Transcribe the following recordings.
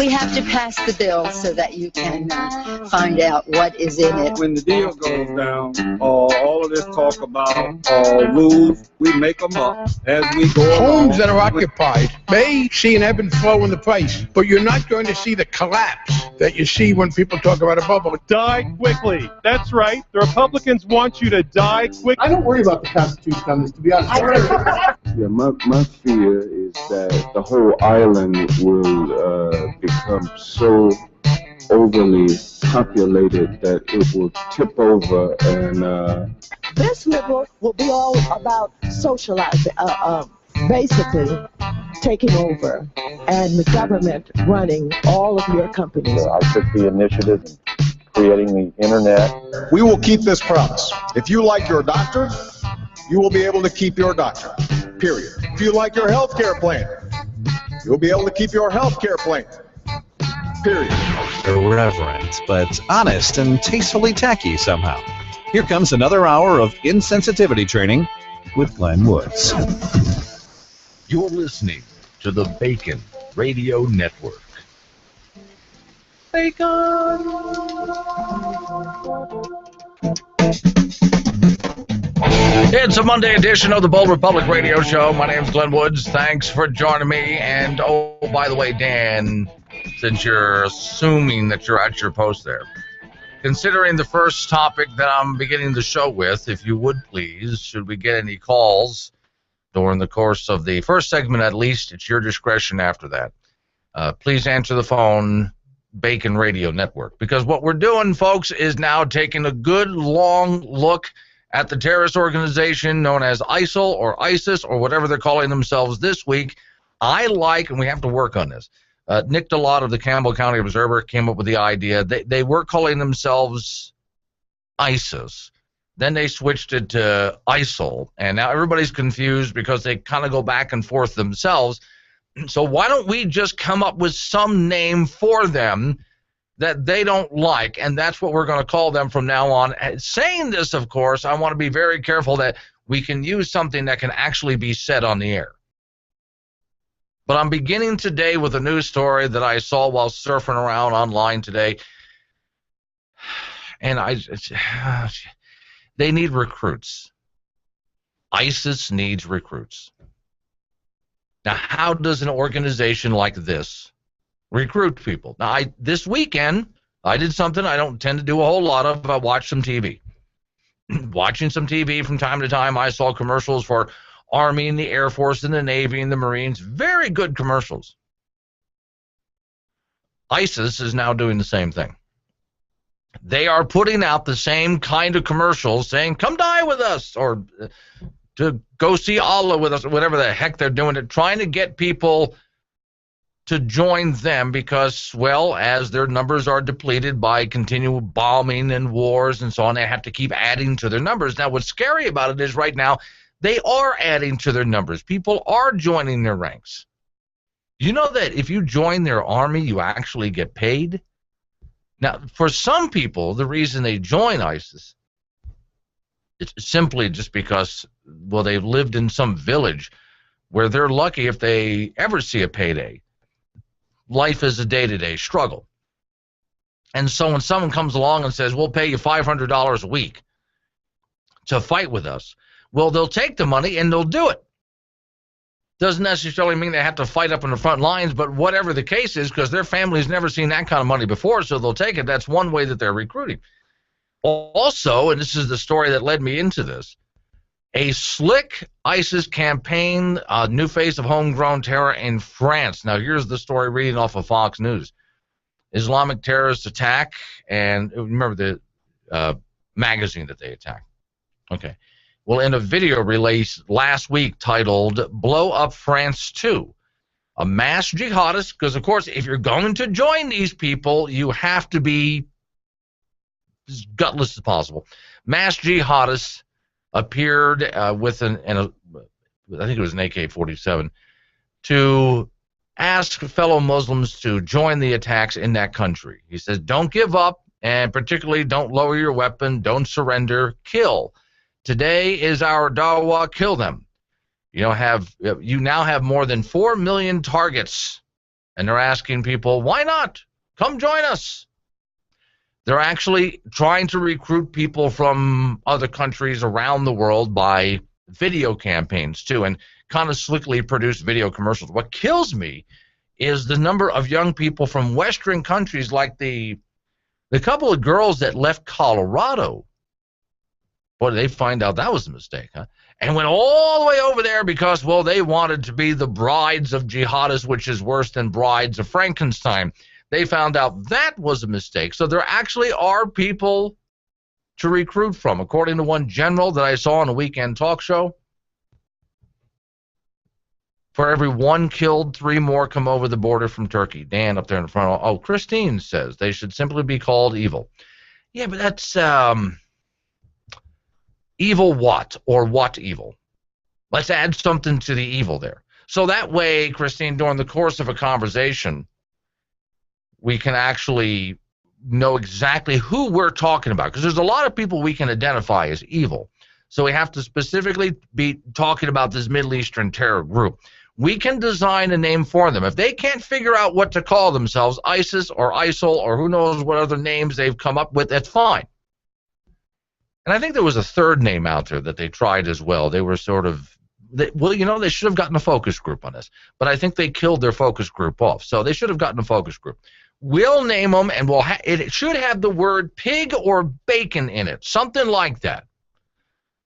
we have to pass the bill so that you can find out what is in it. When the deal goes down, all of this talk about rules, we make them up as we go along. Homes that are occupied may see an ebb and flow in the price, but you're not going to see the collapse that you see when people talk about a bubble. Die quickly. That's right. The Republicans want you to die quickly. I don't worry about the Constitution on this, to be honest. Yeah, my fear is that the whole island will become so overly populated that it will tip over and... This liberal will be all about socializing, basically taking over, and the government running all of your companies. I took the initiative in creating the internet. We will keep this promise. If you like your doctor, you will be able to keep your doctor, period. If you like your health care plan, you'll be able to keep your health care plan, period. Irreverent, but honest and tastefully tacky somehow. Here comes another hour of insensitivity training with Glenn Woods. You're listening to the Bacon Radio Network. Bacon! It's a Monday edition of the Bold Republic Radio Show. My name's Glenn Woods. Thanks for joining me. And, oh, by the way, Dan, since you're assuming that you're at your post there, considering the first topic that I'm beginning the show with, if you would please, should we get any calls during the course of the first segment at least, it's your discretion after that. Please answer the phone, Bacon Radio Network. Because what we're doing, folks, is now taking a good long look at the terrorist organization known as ISIL or ISIS or whatever they're calling themselves this week. And we have to work on this. Nick DeLotte of the Campbell County Observer came up with the idea. They were calling themselves ISIS. Then they switched it to ISIL. And now everybody's confused because they kind of go back and forth themselves. So why don't we just come up with some name for them that they don't like, and that's what we're going to call them from now on. Saying this, of course, I want to be very careful that we can use something that can actually be said on the air. But I'm beginning today with a news story that I saw while surfing around online today, and they need recruits. ISIS needs recruits. Now, how does an organization like this recruit people? Now, this weekend, I did something I don't tend to do a whole lot of. I watched some TV. Watching some TV from time to time, I saw commercials for Army and the Air Force and the Navy and the Marines. Very good commercials. ISIS is now doing the same thing. They are putting out the same kind of commercials saying, come die with us, or to go see Allah with us, whatever the heck they're doing, trying to get people to join them because, well, as their numbers are depleted by continual bombing and wars and so on, they have to keep adding to their numbers. Now, what's scary about it is right now, they are adding to their numbers. People are joining their ranks. You know that if you join their army, you actually get paid? Now, for some people, the reason they join ISIS, it's simply just because, well, they've lived in some village where they're lucky if they ever see a payday. Life is a day-to-day struggle. And so when someone comes along and says, we'll pay you $500 a week to fight with us, well, they'll take the money and they'll do it. Doesn't necessarily mean they have to fight up in the front lines, but whatever the case is, because their family's never seen that kind of money before, so they'll take it. That's one way that they're recruiting. Also, and this is the story that led me into this, a slick ISIS campaign, a new face of homegrown terror in France. Now, here's the story reading off of Fox News. Islamic terrorist attack, and remember the magazine that they attacked. Okay. Well, in a video released last week titled Blow Up France 2, a mass jihadist, because, of course, if you're going to join these people, you have to be as gutless as possible. Mass jihadists appeared with I think it was an AK-47, to ask fellow Muslims to join the attacks in that country. He says, don't give up, and particularly don't lower your weapon, don't surrender, kill. Today is our dawah, kill them. You now have more than 4 million targets And they're asking people, why not? Come join us. They're actually trying to recruit people from other countries around the world by video campaigns, too, and kind of slickly produced video commercials. What kills me is the number of young people from Western countries, like the couple of girls that left Colorado. Boy, they find out that was a mistake, huh? And went all the way over there because, well, they wanted to be the brides of jihadists, which is worse than brides of Frankenstein. They found out that was a mistake. So there actually are people to recruit from. According to one general that I saw on a weekend talk show, for every one killed, 3 more come over the border from Turkey. Dan up there in the front. Oh, Christine says they should simply be called evil. Yeah, but that's evil what? Or what evil? Let's add something to the evil there. So that way, Christine, during the course of a conversation, we can actually know exactly who we're talking about. Because there's a lot of people we can identify as evil. So we have to specifically be talking about this Middle Eastern terror group. We can design a name for them. If they can't figure out what to call themselves, ISIS or ISIL or who knows what other names they've come up with, that's fine. And I think there was a third name out there that they tried as well. They were sort of, well, you know, they should have gotten a focus group on this. But I think they killed their focus group off. So they should have gotten a focus group. We'll name them, and it should have the word pig or bacon in it, something like that.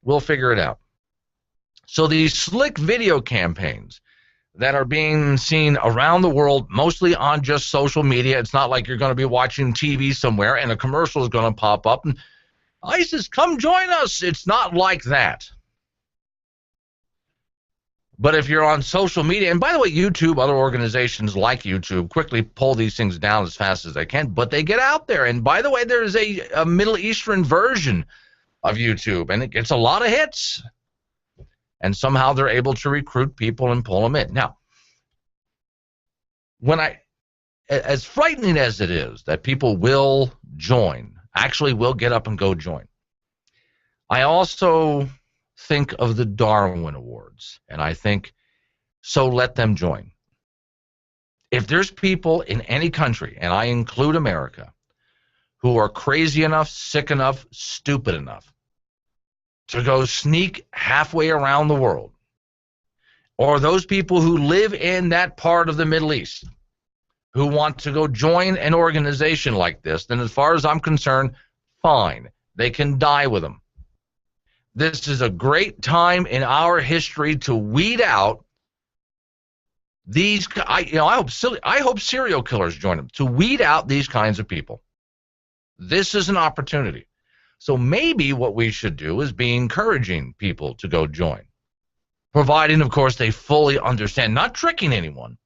We'll figure it out. So these slick video campaigns that are being seen around the world, mostly on just social media. It's not like you're going to be watching TV somewhere and a commercial is going to pop up and ISIS, come join us. It's not like that. But if you're on social media, and by the way, YouTube, other organizations like YouTube quickly pull these things down as fast as they can, but they get out there. And by the way, there's a Middle Eastern version of YouTube, and it gets a lot of hits. And somehow they're able to recruit people and pull them in. Now, as frightening as it is that people will join, actually will get up and go join, I also think of the Darwin Awards, and I think, so let them join. If there's people in any country, and I include America, who are crazy enough, sick enough, stupid enough to go sneak halfway around the world, or those people who live in that part of the Middle East who want to go join an organization like this, then as far as I'm concerned, fine. They can die with them. This is a great time in our history to weed out these. I hope serial killers join them, to weed out these kinds of people. This is an opportunity. So maybe what we should do is be encouraging people to go join, providing, of course, they fully understand, not tricking anyone.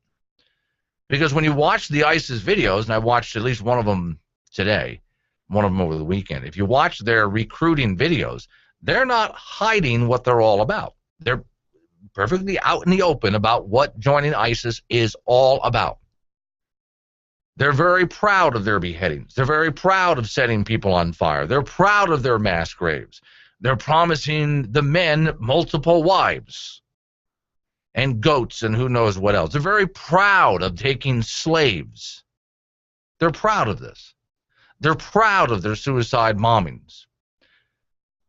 Because when you watch the ISIS videos, and I watched at least one of them today, one of them over the weekend, if you watch their recruiting videos, they're not hiding what they're all about. They're perfectly out in the open about what joining ISIS is all about. They're very proud of their beheadings. They're very proud of setting people on fire. They're proud of their mass graves. They're promising the men multiple wives and goats and who knows what else. They're very proud of taking slaves. They're proud of this. They're proud of their suicide bombings.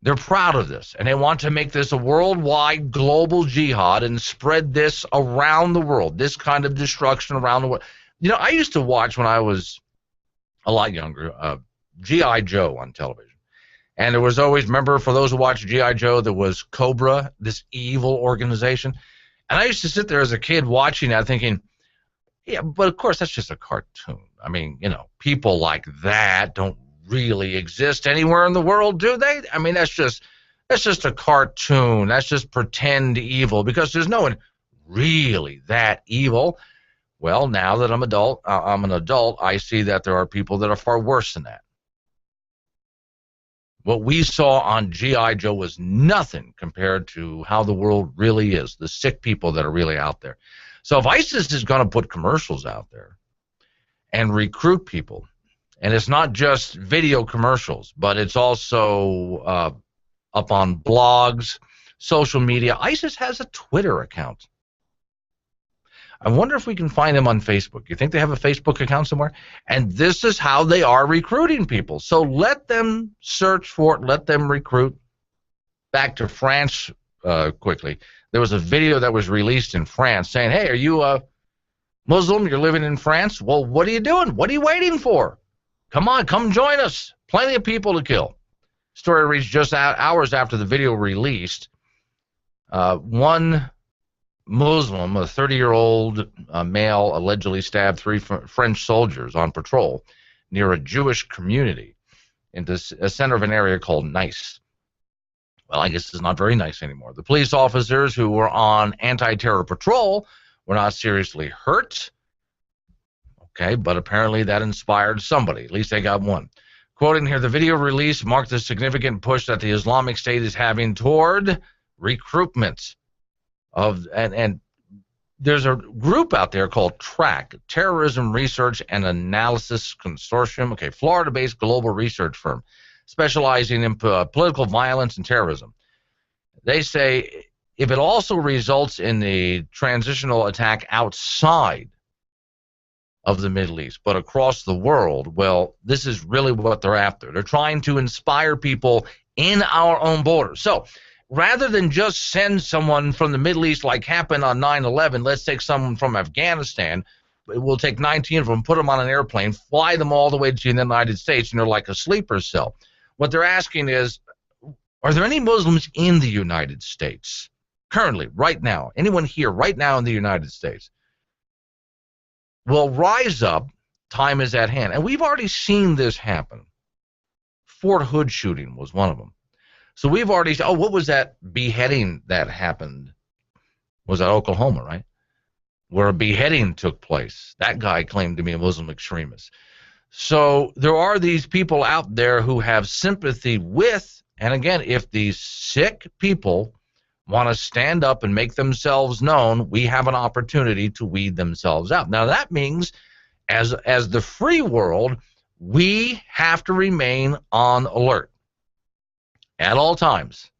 They're proud of this, and they want to make this a worldwide global jihad and spread this around the world, this kind of destruction around the world. You know, I used to watch, when I was a lot younger, G.I. Joe on television. And there was always, remember, for those who watched G.I. Joe, there was Cobra, this evil organization. And I used to sit there as a kid watching that thinking, yeah, but of course that's just a cartoon. I mean, you know, people like that don't really exist anywhere in the world, do they? I mean, that's just a cartoon. That's just pretend evil, because there's no one really that evil. Well, now that I'm an adult, I see that there are people that are far worse than that. What we saw on G.I. Joe was nothing compared to how the world really is, the sick people that are really out there. So if ISIS is going to put commercials out there and recruit people, and it's not just video commercials, but it's also up on blogs, social media. ISIS has a Twitter account. I wonder if we can find them on Facebook. You think they have a Facebook account somewhere? And this is how they are recruiting people. So let them search for it. Let them recruit. Back to France quickly. There was a video that was released in France saying, hey, are you a Muslim? You're living in France? Well, what are you doing? What are you waiting for? Come on, come join us. Plenty of people to kill. Story reached just hours after the video released. One Muslim, a 30-year-old male, allegedly stabbed 3 French soldiers on patrol near a Jewish community in the center of an area called Nice. Well, I guess it's not very nice anymore. The police officers who were on anti-terror patrol were not seriously hurt. Okay, but apparently that inspired somebody. At least they got one. Quoting here, the video release marked a significant push that the Islamic State is having toward recruitment of, and there's a group out there called TRAC, Terrorism Research and Analysis Consortium, okay, Florida-based global research firm specializing in political violence and terrorism. They say if it also results in the transitional attack outside of the Middle East, but across the world, well, this is really what they're after. They're trying to inspire people in our own borders. So rather than just send someone from the Middle East like happened on 9/11, let's take someone from Afghanistan. We'll take 19 of them, put them on an airplane, fly them all the way to the United States, and they're like a sleeper cell. What they're asking is, are there any Muslims in the United States currently, right now? Anyone here right now in the United States? Well, rise up. Time is at hand. And we've already seen this happen. Fort Hood shooting was one of them. So we've already, oh, what was that beheading that happened? Was that Oklahoma, right? Where a beheading took place. That guy claimed to be a Muslim extremist. So there are these people out there who have sympathy with, and again, if these sick people want to stand up and make themselves known, we have an opportunity to weed themselves out. Now that means, as the free world, we have to remain on alert at all times,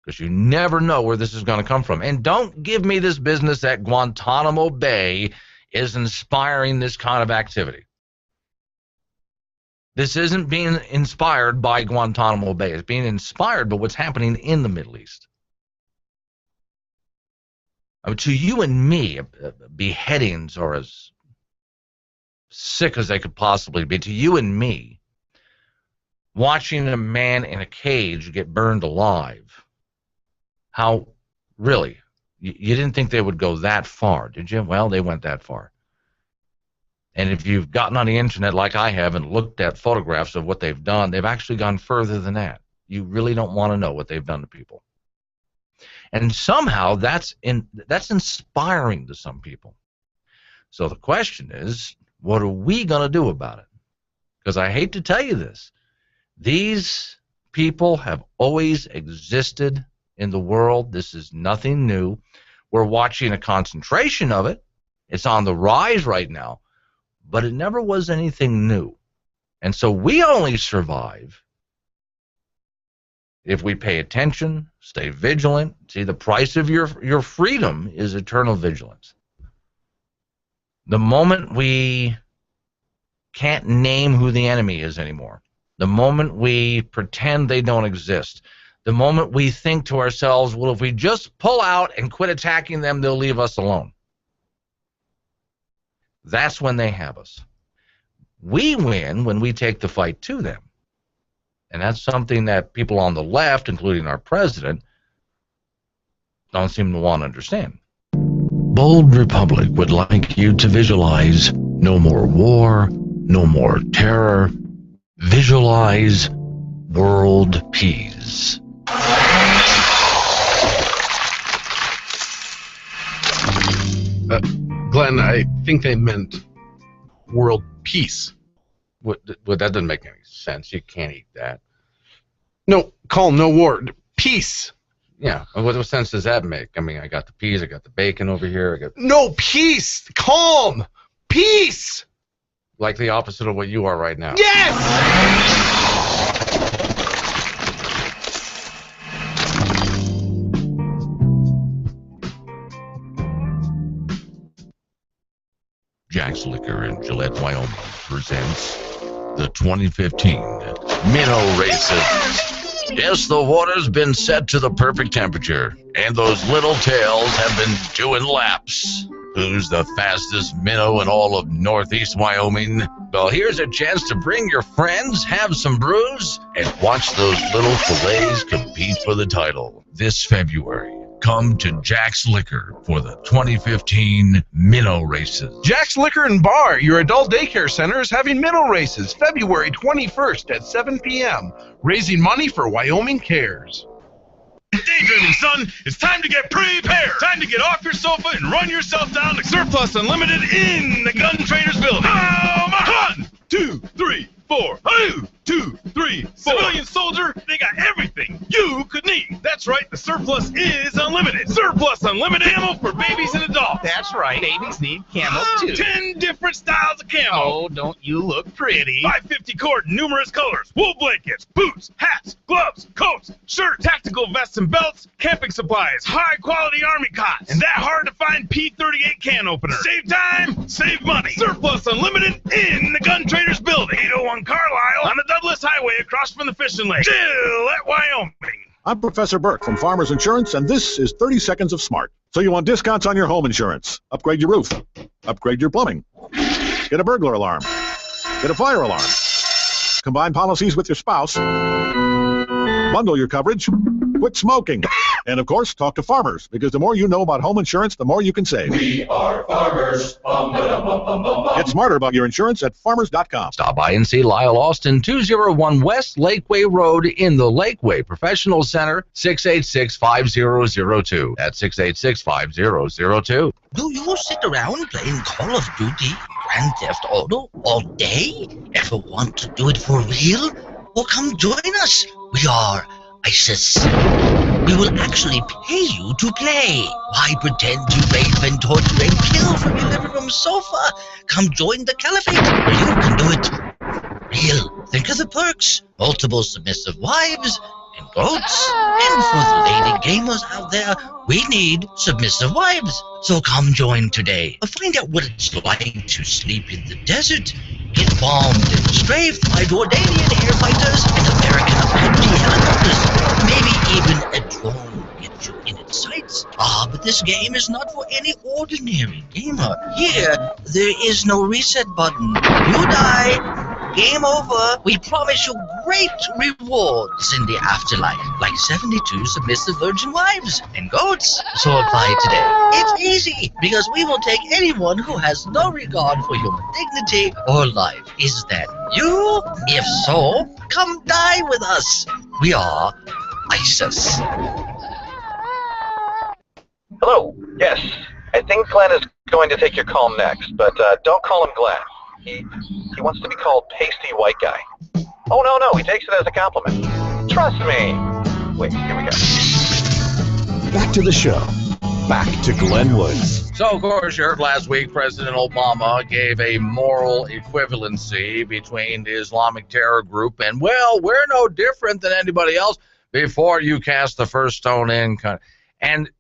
because you never know where this is going to come from. And don't give me this business that Guantanamo Bay is inspiring this kind of activity. This isn't being inspired by Guantanamo Bay. It's being inspired by what's happening in the Middle East. I mean, to you and me, beheadings are as sick as they could possibly be. To you and me, watching a man in a cage get burned alive, how, really? You didn't think they would go that far, did you? Well, they went that far. And if you've gotten on the internet like I have and looked at photographs of what they've done, they've actually gone further than that. You really don't want to know what they've done to people. And somehow that's inspiring to some people. So the question is, what are we going to do about it? Because I hate to tell you this. These people have always existed in the world. This is nothing new. We're watching a concentration of it. It's on the rise right now. But it never was anything new. And so we only survive if we pay attention, stay vigilant. See, the price of your freedom is eternal vigilance. The moment we can't name who the enemy is anymore, the moment we pretend they don't exist, the moment we think to ourselves, well, if we just pull out and quit attacking them, they'll leave us alone. That's when they have us. We win when we take the fight to them. And that's something that people on the left, including our president, don't seem to want to understand. Bold Republic would like you to visualize no more war, no more terror. Visualize world peace. Glenn, I think they meant world peace. Well, that doesn't make any sense. You can't eat that. No, call no war. Peace. Yeah. What sense does that make? I mean, I got the peas, I got the bacon over here. I got no, peace. Calm. Peace. Like the opposite of what you are right now. Yes! Jack's Liquor in Gillette, Wyoming presents the 2015 Minnow Races. Yes, the water's been set to the perfect temperature, and those little tails have been doing laps. Who's the fastest minnow in all of Northeast Wyoming? Well, here's a chance to bring your friends, have some brews, and watch those little fillets compete for the title. This February, come to Jack's Liquor for the 2015 Minnow Races. Jack's Liquor and Bar, your adult daycare center, is having minnow races February 21st at 7 p.m., raising money for Wyoming Cares. Daydreaming, son. It's time to get prepared. Time to get off your sofa and run yourself down to Surplus Unlimited in the Gun Traders Building. 1, 2, 3, 4. 1, 2, 3, 4. Civilian soldier, they got everything you could need. That's right, the surplus is unlimited. Surplus Unlimited ammo for babies and adults. That's right, babies need camos too. 10 different styles of camo. Oh, don't you look pretty. 550 cord, numerous colors. Wool blankets, boots, hats, gloves, coats, shirts, tactical vests and belts, camping supplies, high-quality army cots, and that hard-to-find P38 can opener. Save time, save money. Surplus Unlimited in the Gun Traders Building. 801 Carlisle on the Douglas Highway across from the fishing lake. Gillette, Wyoming. I'm Professor Burke from Farmers Insurance, and this is 30 Seconds of Smart. So you want discounts on your home insurance. Upgrade your roof. Upgrade your plumbing. Get a burglar alarm. Get a fire alarm. Combine policies with your spouse. Bundle your coverage. Quit smoking. And, of course, talk to farmers, because the more you know about home insurance, the more you can save. We are farmers. Get smarter about your insurance at farmers.com. Stop by and see Lyle Austin, 201 West Lakeway Road in the Lakeway Professional Center, 686-5002. That's 686-5002. Do you sit around playing Call of Duty, Grand Theft Auto all day? Ever want to do it for real? Well, come join us. We are ISIS. We will actually pay you to play. Why pretend to rape and torture and kill from your living room sofa? Come join the Caliphate where you can do it real. Think of the perks. Multiple submissive wives and goats. And for the lady gamers out there, we need submissive wives. So come join today. Find out what it's like to sleep in the desert, get bombed and strafed by Jordanian air fighters and American Apache helicopters. Maybe even a drone gets you in its sights. But this game is not for any ordinary gamer. Here, there is no reset button. You die, game over. We promise you great rewards in the afterlife, like 72 submissive virgin wives and goats. So apply today. It's easy, because we will take anyone who has no regard for human dignity or life. Is that you? If so, come die with us. We are ISIS. Hello. Yes, I think Glenn is going to take your call next, but don't call him Glenn. He wants to be called Pasty White Guy. Oh, no, he takes it as a compliment. Trust me. Wait, here we go. Back to the show. Back to Glenn Woods. So, of course, you heard last week President Obama gave a moral equivalency between the Islamic terror group and, well, we're no different than anybody else before you cast the first stone in. And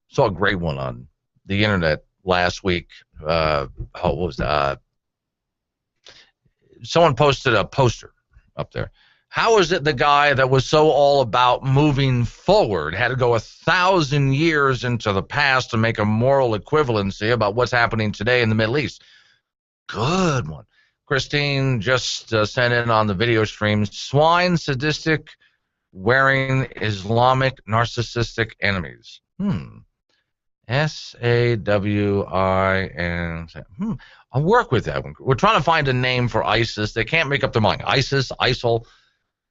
saw a great one on the internet last week. What was that? Someone posted a poster up there. How is it the guy that was so all about moving forward had to go 1,000 years into the past to make a moral equivalency about what's happening today in the Middle East? Good one. Christine just sent in on the video stream, swine, sadistic, wearing Islamic, narcissistic enemies. S-A-W-I-N. I'll work with that one. We're trying to find a name for ISIS. They can't make up their mind. ISIS, ISIL.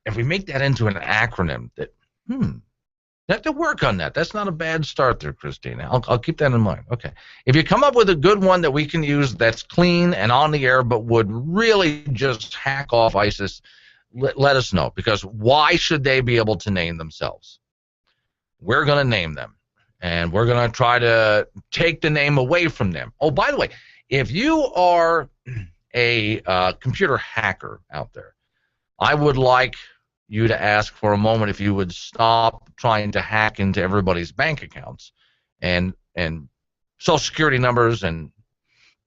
If we make that into an acronym, that you have to work on that. That's not a bad start there, Christine. I'll keep that in mind. Okay. If you come up with a good one that we can use that's clean and on the air but would really just hack off ISIS, let us know. Because why should they be able to name themselves? We're going to name them. And we're going to try to take the name away from them. Oh, by the way, if you are a computer hacker out there, I would like you to ask for a moment if you would stop trying to hack into everybody's bank accounts and social security numbers and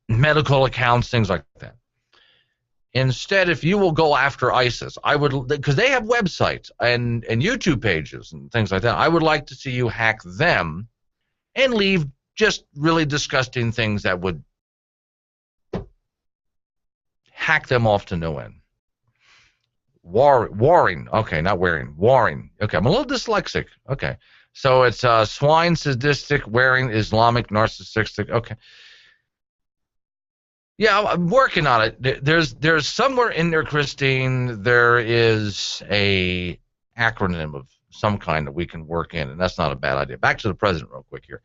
medical accounts, things like that. Instead, if you will go after ISIS, I would, because they have websites and YouTube pages and things like that, I would like to see you hack them and leave just really disgusting things that would hack them off to no end. Warring. Okay, not wearing. Warring. Okay, I'm a little dyslexic. Okay. So it's swine, sadistic, wearing, Islamic, narcissistic. Okay. Yeah, I'm working on it. There's somewhere in there, Christine, there is a acronym of some kind that we can work in, and that's not a bad idea. Back to the president real quick here.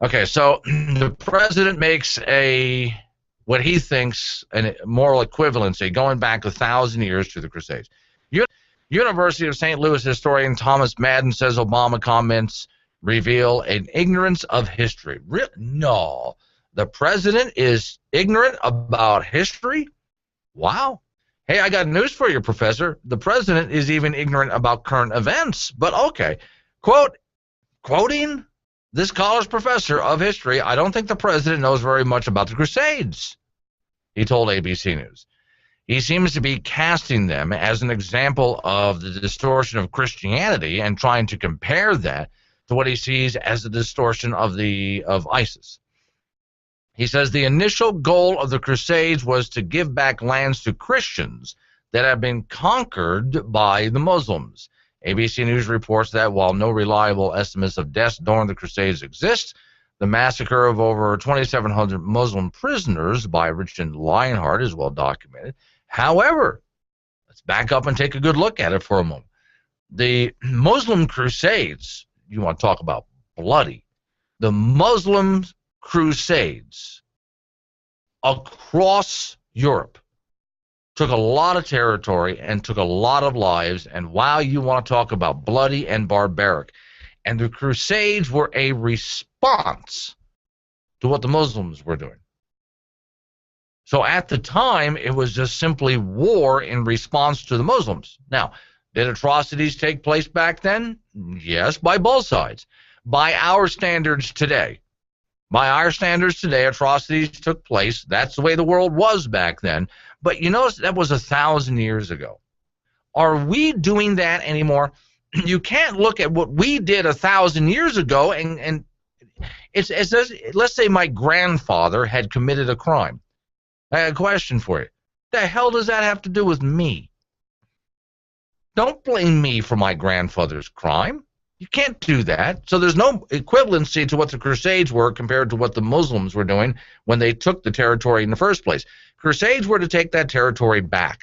Okay, so the president makes what he thinks a moral equivalency going back 1,000 years to the Crusades. University of St. Louis historian Thomas Madden says Obama comments reveal an ignorance of history. No. The president is ignorant about history? Wow. Hey, I got news for you, Professor. The president is even ignorant about current events. But okay. Quoting this college professor of history, I don't think the president knows very much about the Crusades, he told ABC News. He seems to be casting them as an example of the distortion of Christianity and trying to compare that to what he sees as the distortion of ISIS. He says the initial goal of the Crusades was to give back lands to Christians that have been conquered by the Muslims. ABC News reports that while no reliable estimates of deaths during the Crusades exist, the massacre of over 2,700 Muslim prisoners by Richard Lionheart is well documented. However, let's back up and take a good look at it for a moment. The Muslim Crusades, you want to talk about bloody, the Muslim Crusades across Europe took a lot of territory and took a lot of lives, and wow, you want to talk about bloody and barbaric. And the Crusades were a response to what the Muslims were doing. So at the time, it was just simply war in response to the Muslims. Now, did atrocities take place back then? Yes, by both sides. By our standards today. By our standards today, atrocities took place. That's the way the world was back then. But you notice that was 1,000 years ago. Are we doing that anymore? You can't look at what we did 1,000 years ago and it's let's say my grandfather had committed a crime. I have a question for you. The hell does that have to do with me? Don't blame me for my grandfather's crime. You can't do that. So there's no equivalency to what the Crusades were compared to what the Muslims were doing when they took the territory in the first place. Crusades were to take that territory back.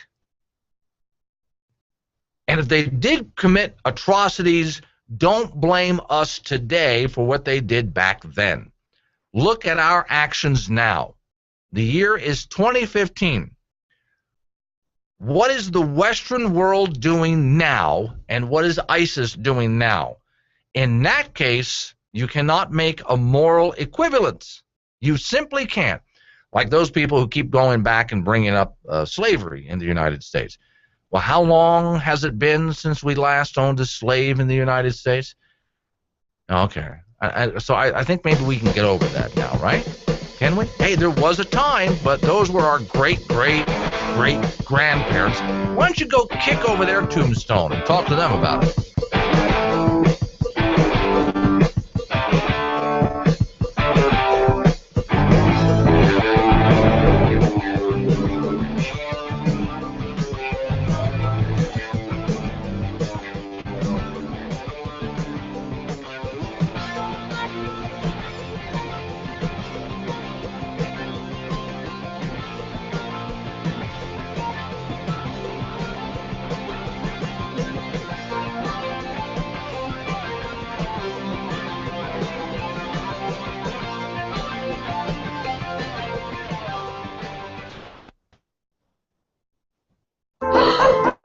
And if they did commit atrocities, don't blame us today for what they did back then. Look at our actions now. The year is 2015. What is the Western world doing now, and what is ISIS doing now? In that case, you cannot make a moral equivalence. You simply can't. Like those people who keep going back and bringing up slavery in the United States. Well, how long has it been since we last owned a slave in the United States? Okay. So I think maybe we can get over that now, right? Can we? Hey, there was a time, but those were our great-great-great-grandparents. Why don't you go kick over their tombstone and talk to them about it?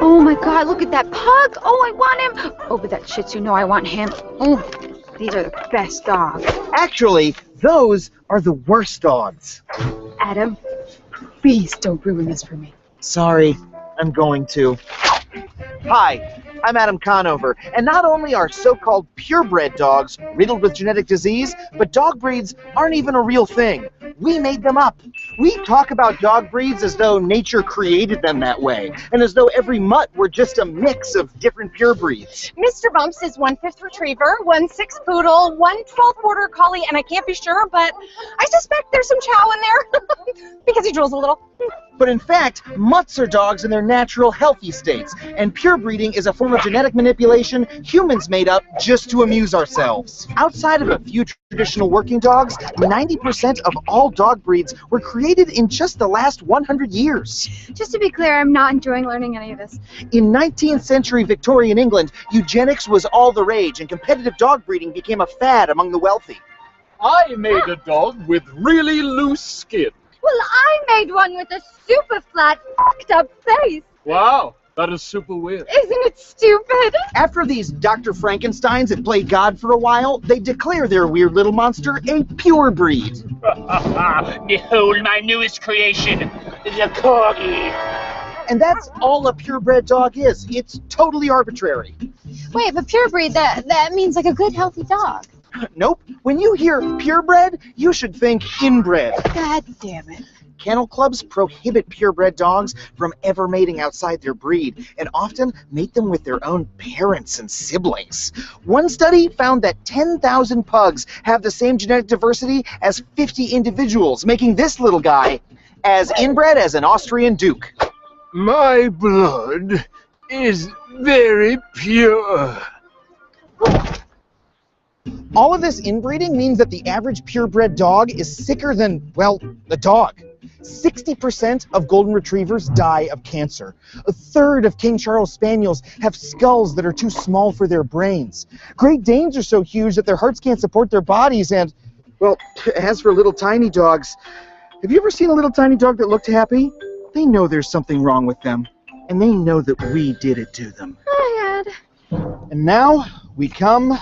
Oh my God, look at that pug. Oh, I want him. Oh, but that Shih Tzu, no, I want him. Oh, these are the best dogs. Actually, those are the worst dogs. Adam, please don't ruin this for me. Sorry, I'm going to. Hi, I'm Adam Conover, and not only are so-called purebred dogs riddled with genetic disease, but dog breeds aren't even a real thing. We made them up. We talk about dog breeds as though nature created them that way, and as though every mutt were just a mix of different pure breeds. Mr. Bumps is 1/5 retriever, 1/6 poodle, 1/12 border collie, and I can't be sure, but I suspect there's some chow in there because he drools a little. But in fact, mutts are dogs in their natural, healthy states, and pure breeding is a form of genetic manipulation humans made up just to amuse ourselves. Outside of a few traditional working dogs, 90% of all dog breeds were created in just the last 100 years. Just to be clear, I'm not enjoying learning any of this. In 19th century Victorian England, eugenics was all the rage, and competitive dog breeding became a fad among the wealthy. I made a dog with really loose skin. Well, I made one with a super flat, fucked up face. Wow, that is super weird. Isn't it stupid? After these Dr. Frankensteins had played God for a while, they declare their weird little monster a pure breed. Behold my newest creation, the Corgi. And that's all a purebred dog is. It's totally arbitrary. Wait, but purebred, that means like a good, healthy dog. Nope. When you hear purebred, you should think inbred. God damn it. Kennel clubs prohibit purebred dogs from ever mating outside their breed, and often mate them with their own parents and siblings. One study found that 10,000 pugs have the same genetic diversity as 50 individuals, making this little guy as inbred as an Austrian duke. My blood is very pure. All of this inbreeding means that the average purebred dog is sicker than, well, a dog. 60% of golden retrievers die of cancer. A third of King Charles Spaniels have skulls that are too small for their brains. Great Danes are so huge that their hearts can't support their bodies, and, well, as for little tiny dogs, have you ever seen a little tiny dog that looked happy? They know there's something wrong with them, and they know that we did it to them. Oh, God. And now we come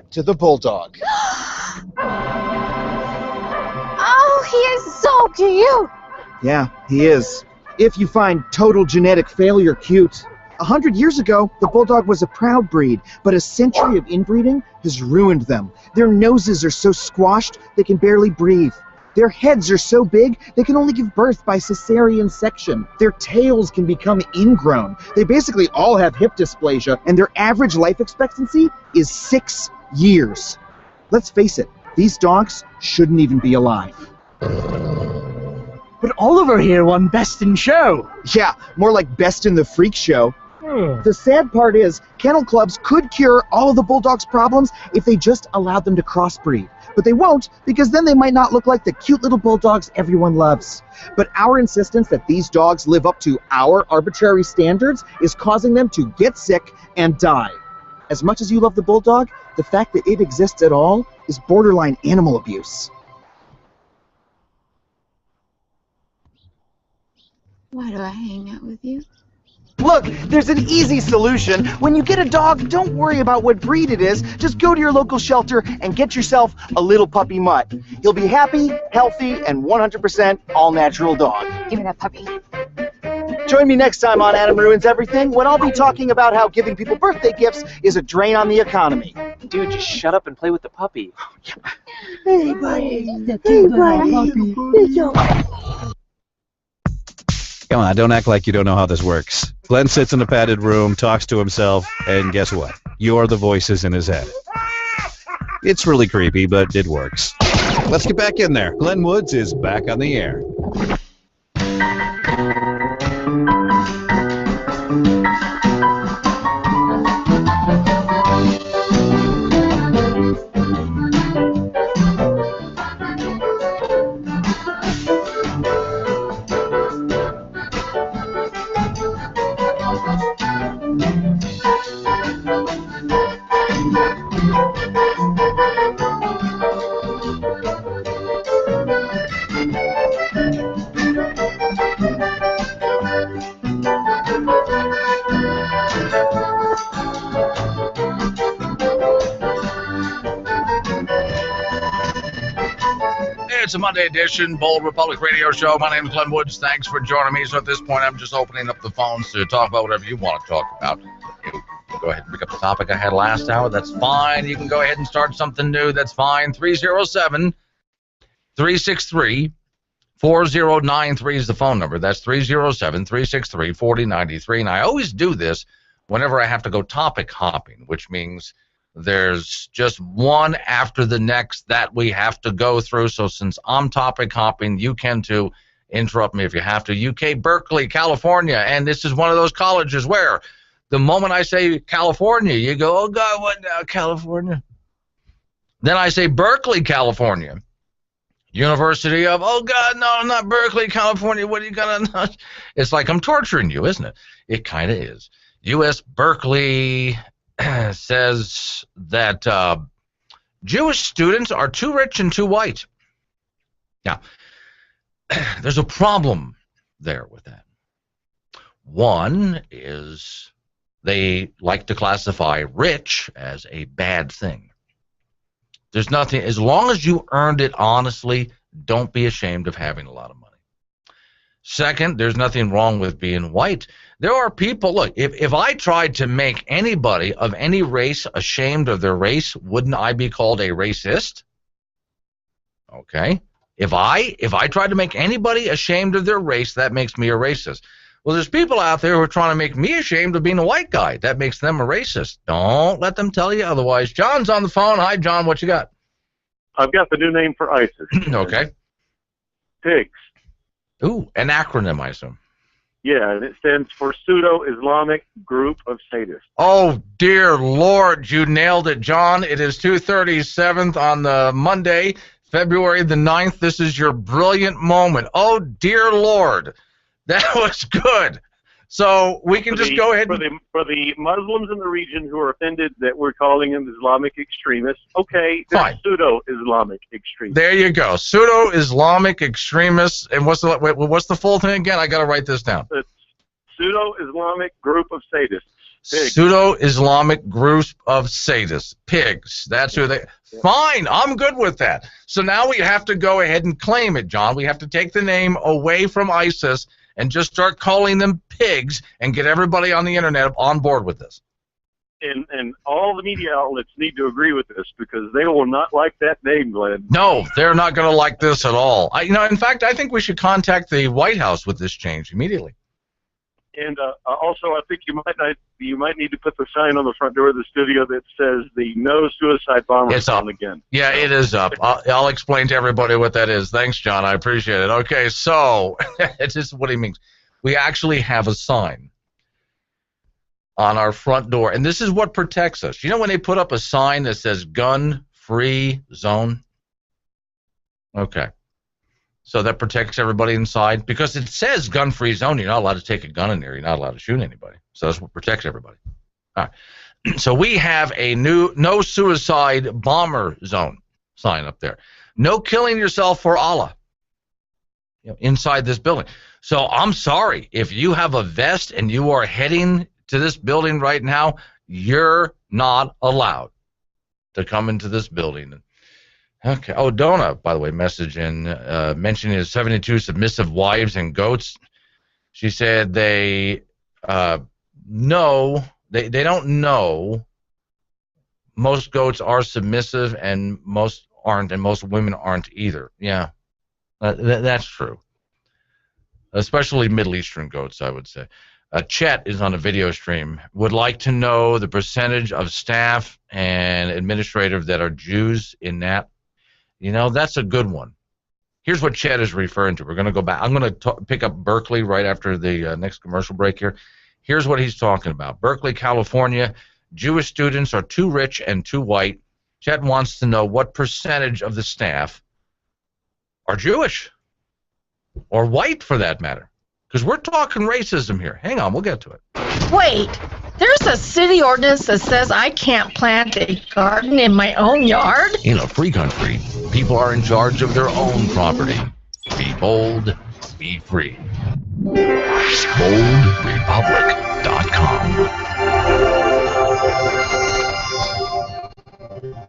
to the bulldog. Oh, he is so cute. Yeah, he is. If you find total genetic failure cute. 100 years ago, the bulldog was a proud breed, but a century of inbreeding has ruined them. Their noses are so squashed they can barely breathe. Their heads are so big they can only give birth by cesarean section. Their tails can become ingrown. They basically all have hip dysplasia, and their average life expectancy is 6 years. Let's face it, these dogs shouldn't even be alive. But Oliver here won Best in Show. Yeah, more like Best in the Freak Show. The sad part is, kennel clubs could cure all of the bulldog's problems if they just allowed them to crossbreed. But they won't, because then they might not look like the cute little bulldogs everyone loves. But our insistence that these dogs live up to our arbitrary standards is causing them to get sick and die. As much as you love the bulldog, the fact that it exists at all is borderline animal abuse. Why do I hang out with you? Look, there's an easy solution. When you get a dog, don't worry about what breed it is. Just go to your local shelter and get yourself a little puppy mutt. He'll be happy, healthy, and 100% all-natural dog. Give me that puppy. Join me next time on Adam Ruins Everything, when I'll be talking about how giving people birthday gifts is a drain on the economy. Dude, just shut up and play with the puppy. Hey, buddy. Hey, buddy. Come on, don't act like you don't know how this works. Glenn sits in a padded room, talks to himself, and guess what? You're the voices in his head. It's really creepy, but it works. Let's get back in there. Glenn Woods is back on the air. It's a Monday edition, Bold Republic Radio Show. My name is Glenn Woods. Thanks for joining me. So at this point, I'm just opening up the phones to talk about whatever you want to talk about. You go ahead and pick up the topic I had last hour. That's fine. You can go ahead and start something new. That's fine. 307-363-3776. 4093 is the phone number. That's 307-363-4093. And I always do this whenever I have to go topic hopping, which means there's just one after the next that we have to go through. So since I'm topic hopping, you can too. Interrupt me if you have to. UK, Berkeley, California. And this is one of those colleges where the moment I say California, you go, oh, God, what now, California? Then I say Berkeley, California. University of, oh, God, no, not Berkeley, California. What are you going to? It's like I'm torturing you, isn't it? It kind of is. U.S. Berkeley says that Jewish students are too rich and too white. Now, there's a problem there with that. One is they like to classify rich as a bad thing. There's nothing, as long as you earned it honestly, don't be ashamed of having a lot of money. Second, there's nothing wrong with being white. There are people, look, if I tried to make anybody of any race ashamed of their race, wouldn't I be called a racist? Okay. If I tried to make anybody ashamed of their race, that makes me a racist. Well, there's people out there who are trying to make me ashamed of being a white guy. That makes them a racist. Don't let them tell you otherwise. John's on the phone. Hi, John. What you got? I've got the new name for ISIS. Okay. PIGS. Ooh, an acronym, I assume. Yeah, and it stands for Pseudo-Islamic Group of Sadists. Oh, dear Lord, you nailed it, John. It is 2:37 on the Monday, February the 9th. This is your brilliant moment. Oh, dear Lord. That was good. So we can just go ahead. For the Muslims in the region who are offended that we're calling them Islamic extremists, okay, they're pseudo-Islamic extremists. There you go. Pseudo-Islamic extremists. And what's the full thing again? I got to write this down. It's Pseudo-Islamic Group of Sadists. Pigs. Pseudo-Islamic group of sadists. Pigs. That's who they... Yeah. Fine, I'm good with that. So now we have to go ahead and claim it, John. We have to take the name away from ISIS and just start calling them pigs and get everybody on the internet on board with this. And all the media outlets need to agree with this because they will not like that name, Glenn. No, they're not going to like this at all. In fact, I think we should contact the White House with this change immediately. And also, I think you might need to put the sign on the front door of the studio that says the no suicide bomber it's up again. Yeah, it is up. I'll explain to everybody what that is. Thanks, John. I appreciate it. Okay, so it's just what he means. We actually have a sign on our front door, and this is what protects us. You know when they put up a sign that says gun-free zone? Okay. So that protects everybody inside because it says gun-free zone. You're not allowed to take a gun in there. You're not allowed to shoot anybody. So that's what protects everybody. All right. So we have a new no suicide bomber zone sign up there. No killing yourself for Allah inside this building. So I'm sorry. If you have a vest and you are heading to this building right now, you're not allowed to come into this building. Okay. Oh, Donna, by the way, mentioning his 72 submissive wives and goats. She said they don't know. Most goats are submissive and most aren't, and most women aren't either. Yeah, that's true. Especially Middle Eastern goats, I would say. Chet is on a video stream. Would like to know the percentage of staff and administrative that are Jews in that. That's a good one. Here's what Chet is referring to. We're going to go back. I'm going to pick up Berkeley right after the next commercial break here. Here's what he's talking about. Berkeley, California, Jewish students are too rich and too white. Chet wants to know what percentage of the staff are Jewish or white for that matter. Because we're talking racism here. Hang on, we'll get to it. Wait, there's a city ordinance that says I can't plant a garden in my own yard? In a free country, people are in charge of their own property. Be bold, be free. BoldRepublic.com.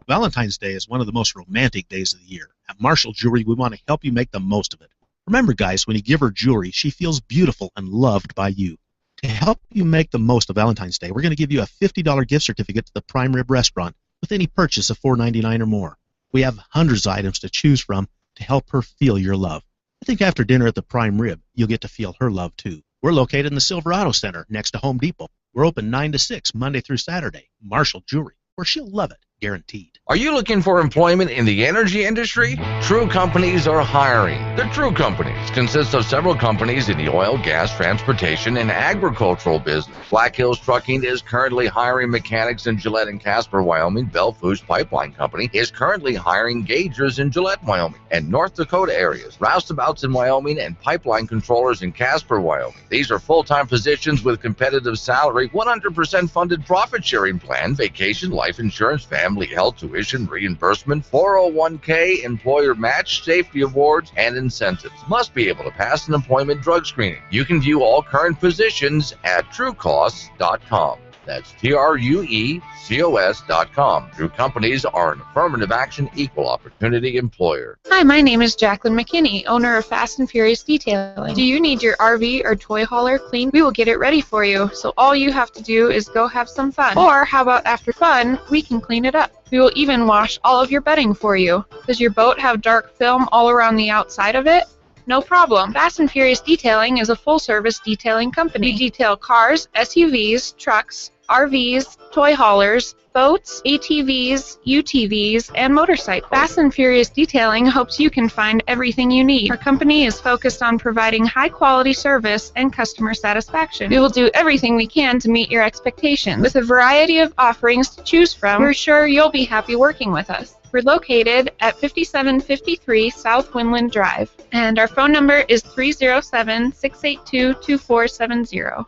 Valentine's Day is one of the most romantic days of the year. At Marshall Jewelry, we want to help you make the most of it. Remember, guys, when you give her jewelry, she feels beautiful and loved by you. To help you make the most of Valentine's Day, we're going to give you a $50 gift certificate to the Prime Rib Restaurant with any purchase of $4.99 or more. We have hundreds of items to choose from to help her feel your love. I think after dinner at the Prime Rib, you'll get to feel her love too. We're located in the Silverado Center next to Home Depot. We're open 9 to 6 Monday through Saturday. Marshall Jewelry, where she'll love it, guaranteed. Are you looking for employment in the energy industry? True Companies are hiring. The True Companies consist of several companies in the oil, gas, transportation, and agricultural business. Black Hills Trucking is currently hiring mechanics in Gillette and Casper, Wyoming. Belfouche Pipeline Company is currently hiring gaugers in Gillette, Wyoming, and North Dakota areas, roustabouts in Wyoming, and pipeline controllers in Casper, Wyoming. These are full-time positions with competitive salary, 100% funded profit-sharing plan, vacation, life insurance, family health, tuition, reimbursement, 401k, employer match, safety awards, and incentives. Must be able to pass an employment drug screening. You can view all current positions at truecosts.com. That's TRUECOS.com. True Companies are an affirmative action, equal opportunity employer. Hi, my name is Jacqueline McKinney, owner of Fast and Furious Detailing. Do you need your RV or toy hauler cleaned? We will get it ready for you, so all you have to do is go have some fun. Or how about after fun, we can clean it up. We will even wash all of your bedding for you. Does your boat have dark film all around the outside of it? No problem. Fast and Furious Detailing is a full-service detailing company. We detail cars, SUVs, trucks, RVs, toy haulers, boats, ATVs, UTVs, and motorcycles. Fast and Furious Detailing hopes you can find everything you need. Our company is focused on providing high-quality service and customer satisfaction. We will do everything we can to meet your expectations. With a variety of offerings to choose from, we're sure you'll be happy working with us. We're located at 5753 South Winland Drive, and our phone number is 307-682-2470.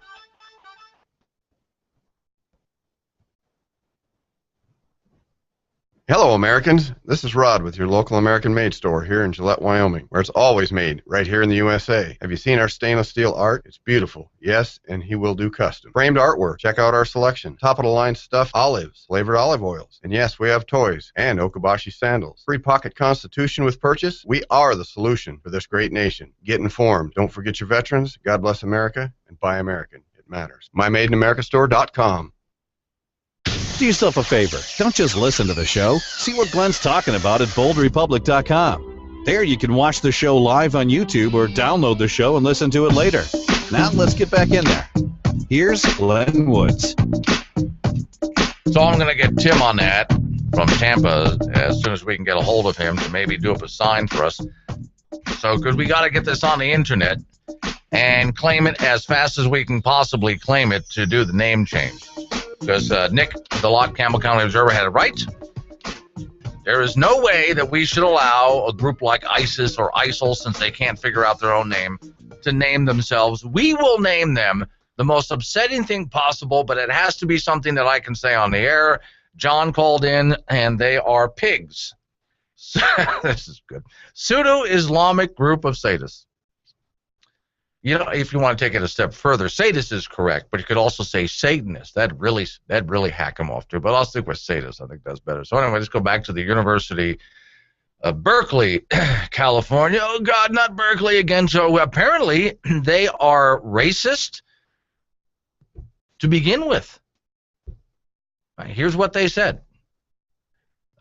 Hello, Americans. This is Rod with your local American-made store here in Gillette, Wyoming, where it's always made right here in the USA. Have you seen our stainless steel art? It's beautiful. Yes, and he will do custom. Framed artwork. Check out our selection. Top-of-the-line stuffed olives, flavored olive oils. And yes, we have toys and Okabashi sandals. Free pocket constitution with purchase. We are the solution for this great nation. Get informed. Don't forget your veterans. God bless America, and buy American. It matters. MyMadeInAmericaStore.com. Do yourself a favor. Don't just listen to the show. See what Glenn's talking about at BoldRepublic.com. There you can watch the show live on YouTube or download the show and listen to it later. Now let's get back in there. Here's Glenn Woods. So I'm going to get Tim on that from Tampa as soon as we can get a hold of him to maybe do up a sign for us. So, because we got to get this on the internet and claim it as fast as we can possibly claim it to do the name change. Because Nick, the Locke Campbell County Observer, had it right. There is no way that we should allow a group like ISIS or ISIL, since they can't figure out their own name, to name themselves. We will name them the most upsetting thing possible, but it has to be something that I can say on the air. John called in, and they are pigs. This is good. Pseudo-Islamic group of sadists. You know, if you want to take it a step further, sadist is correct, but you could also say Satanist. That'd really hack them off too. But I'll stick with sadist. I think that's better. So anyway, let's go back to the University of Berkeley, California. Oh God, not Berkeley again. So apparently they are racist to begin with. Right, here's what they said: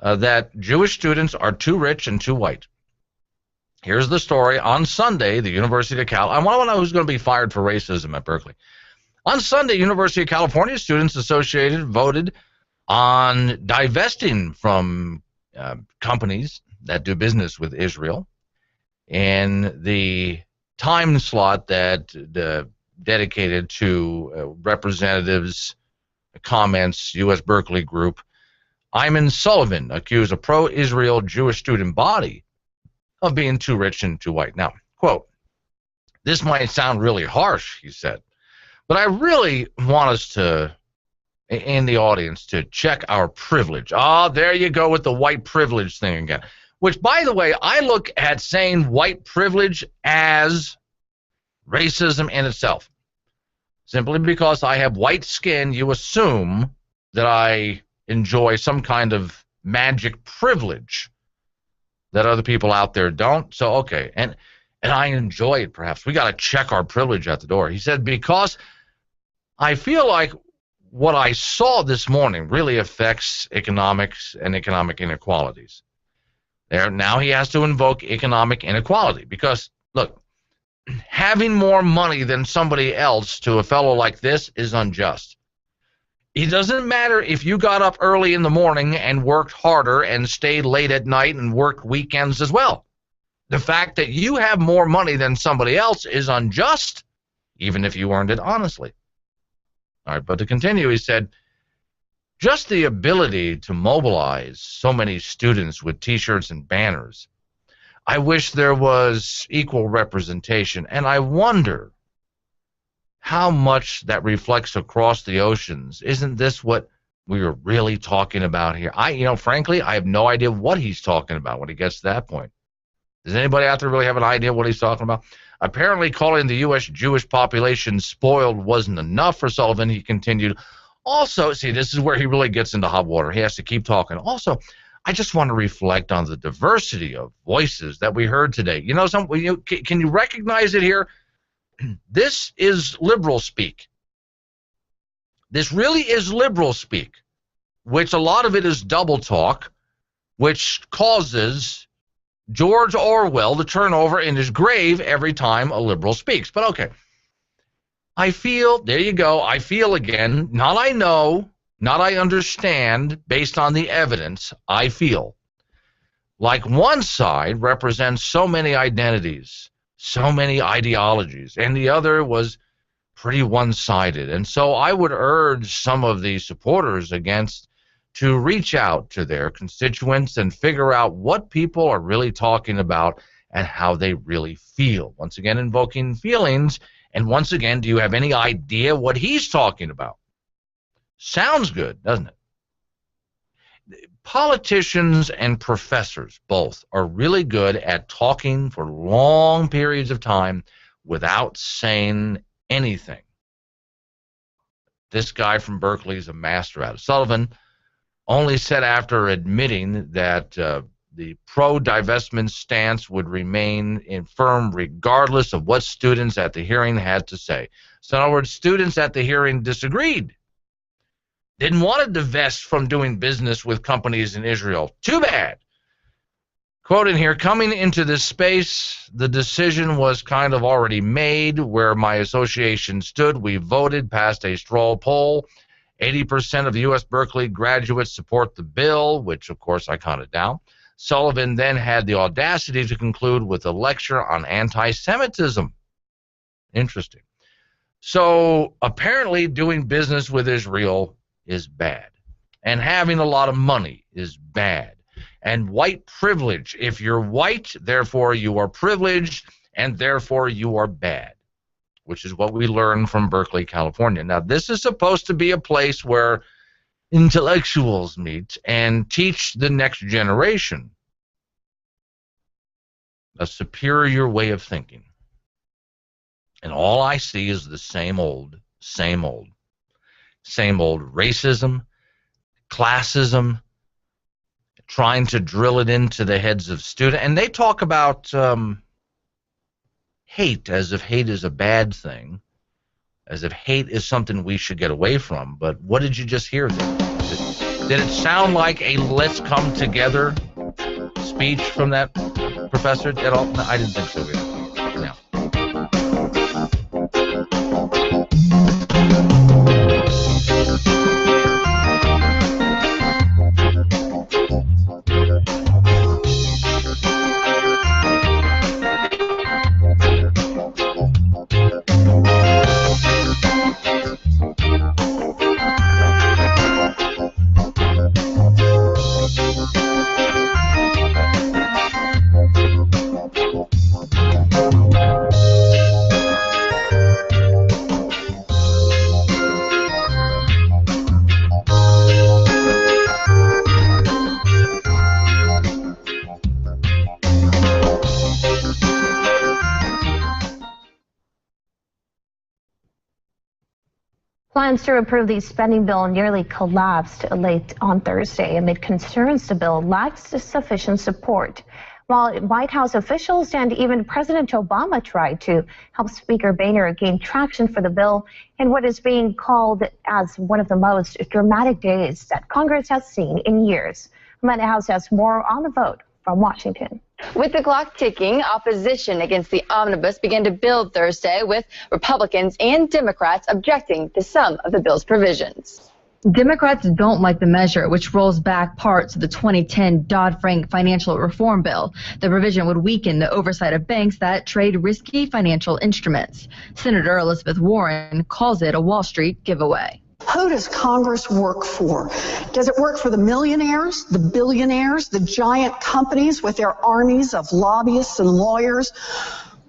that Jewish students are too rich and too white. Here's the story. On Sunday, the University of Cal... I want to know who's going to be fired for racism at Berkeley. On Sunday, University of California Students Associated voted on divesting from companies that do business with Israel in the time slot that dedicated to representatives' comments. U.S. Berkeley group Ayman Sullivan accused a pro-Israel Jewish student body of being too rich and too white. Now, quote, "This might sound really harsh," he said, "but I really want us to, in the audience, to check our privilege." Ah, there you go with the white privilege thing again. Which, by the way, I look at saying white privilege as racism in itself. Simply because I have white skin, you assume that I enjoy some kind of magic privilege that other people out there don't. So, okay, and I enjoy it, perhaps. We got to check our privilege at the door. He said, because I feel like what I saw this morning really affects economics and economic inequalities. Now he has to invoke economic inequality, because Look, having more money than somebody else to a fellow like this is unjust. It doesn't matter if you got up early in the morning and worked harder and stayed late at night and worked weekends as well. The fact that you have more money than somebody else is unjust, even if you earned it honestly. All right, but to continue, he said, just the ability to mobilize so many students with T-shirts and banners. I wish there was equal representation, and I wonder how much that reflects across the oceans. Isn't this what we are really talking about here? Frankly, I have no idea what he's talking about when he gets to that point. Does anybody out there really have an idea what he's talking about? Apparently, calling the U.S. Jewish population spoiled wasn't enough for Sullivan. He continued, also, see, this is where he really gets into hot water. He has to keep talking. Also, I just want to reflect on the diversity of voices that we heard today. Can you recognize it here? This is liberal speak. This really is liberal speak, which a lot of it is double talk, which causes George Orwell to turn over in his grave every time a liberal speaks. But okay, I feel, there you go, I feel again, not I know, not I understand, based on the evidence, I feel like one side represents so many identities, so many ideologies, and the other was pretty one-sided. And so I would urge some of the supporters against to reach out to their constituents and figure out what people are really talking about and how they really feel. Once again, invoking feelings. And once again, do you have any idea what he's talking about? Sounds good, doesn't it? Politicians and professors both are really good at talking for long periods of time without saying anything. This guy from Berkeley is a master at it. Sullivan only said after admitting that the pro-divestment stance would remain firm regardless of what students at the hearing had to say. So in other words, students at the hearing disagreed. Didn't want to divest from doing business with companies in Israel. Too bad. Quoting here, coming into this space, the decision was kind of already made where my association stood. We voted, passed a straw poll. 80% of U.S. Berkeley graduates support the bill, which, of course, I counted down. Sullivan then had the audacity to conclude with a lecture on anti-Semitism. Interesting. So apparently doing business with Israel is bad, and having a lot of money is bad, and white privilege, if you're white, therefore you are privileged, and therefore you are bad, which is what we learned from Berkeley, California. Now, this is supposed to be a place where intellectuals meet and teach the next generation a superior way of thinking. And all I see is the same old, same old. Same old racism, classism, trying to drill it into the heads of students. And they talk about hate as if hate is a bad thing, as if hate is something we should get away from. But what did you just hear there? Did it sound like a let's come together speech from that professor at all? No, I didn't think so either. No. Plans to approve the spending bill nearly collapsed late on Thursday amid concerns the bill lacks sufficient support. While White House officials and even President Obama tried to help Speaker Boehner gain traction for the bill in what is being called as one of the most dramatic days that Congress has seen in years. Amanda House has more on the vote from Washington. With the clock ticking, opposition against the omnibus began to build Thursday, with Republicans and Democrats objecting to some of the bill's provisions. Democrats don't like the measure, which rolls back parts of the 2010 Dodd-Frank financial reform bill. The provision would weaken the oversight of banks that trade risky financial instruments. Senator Elizabeth Warren calls it a Wall Street giveaway. Who does Congress work for? Does it work for the millionaires, the billionaires, the giant companies with their armies of lobbyists and lawyers?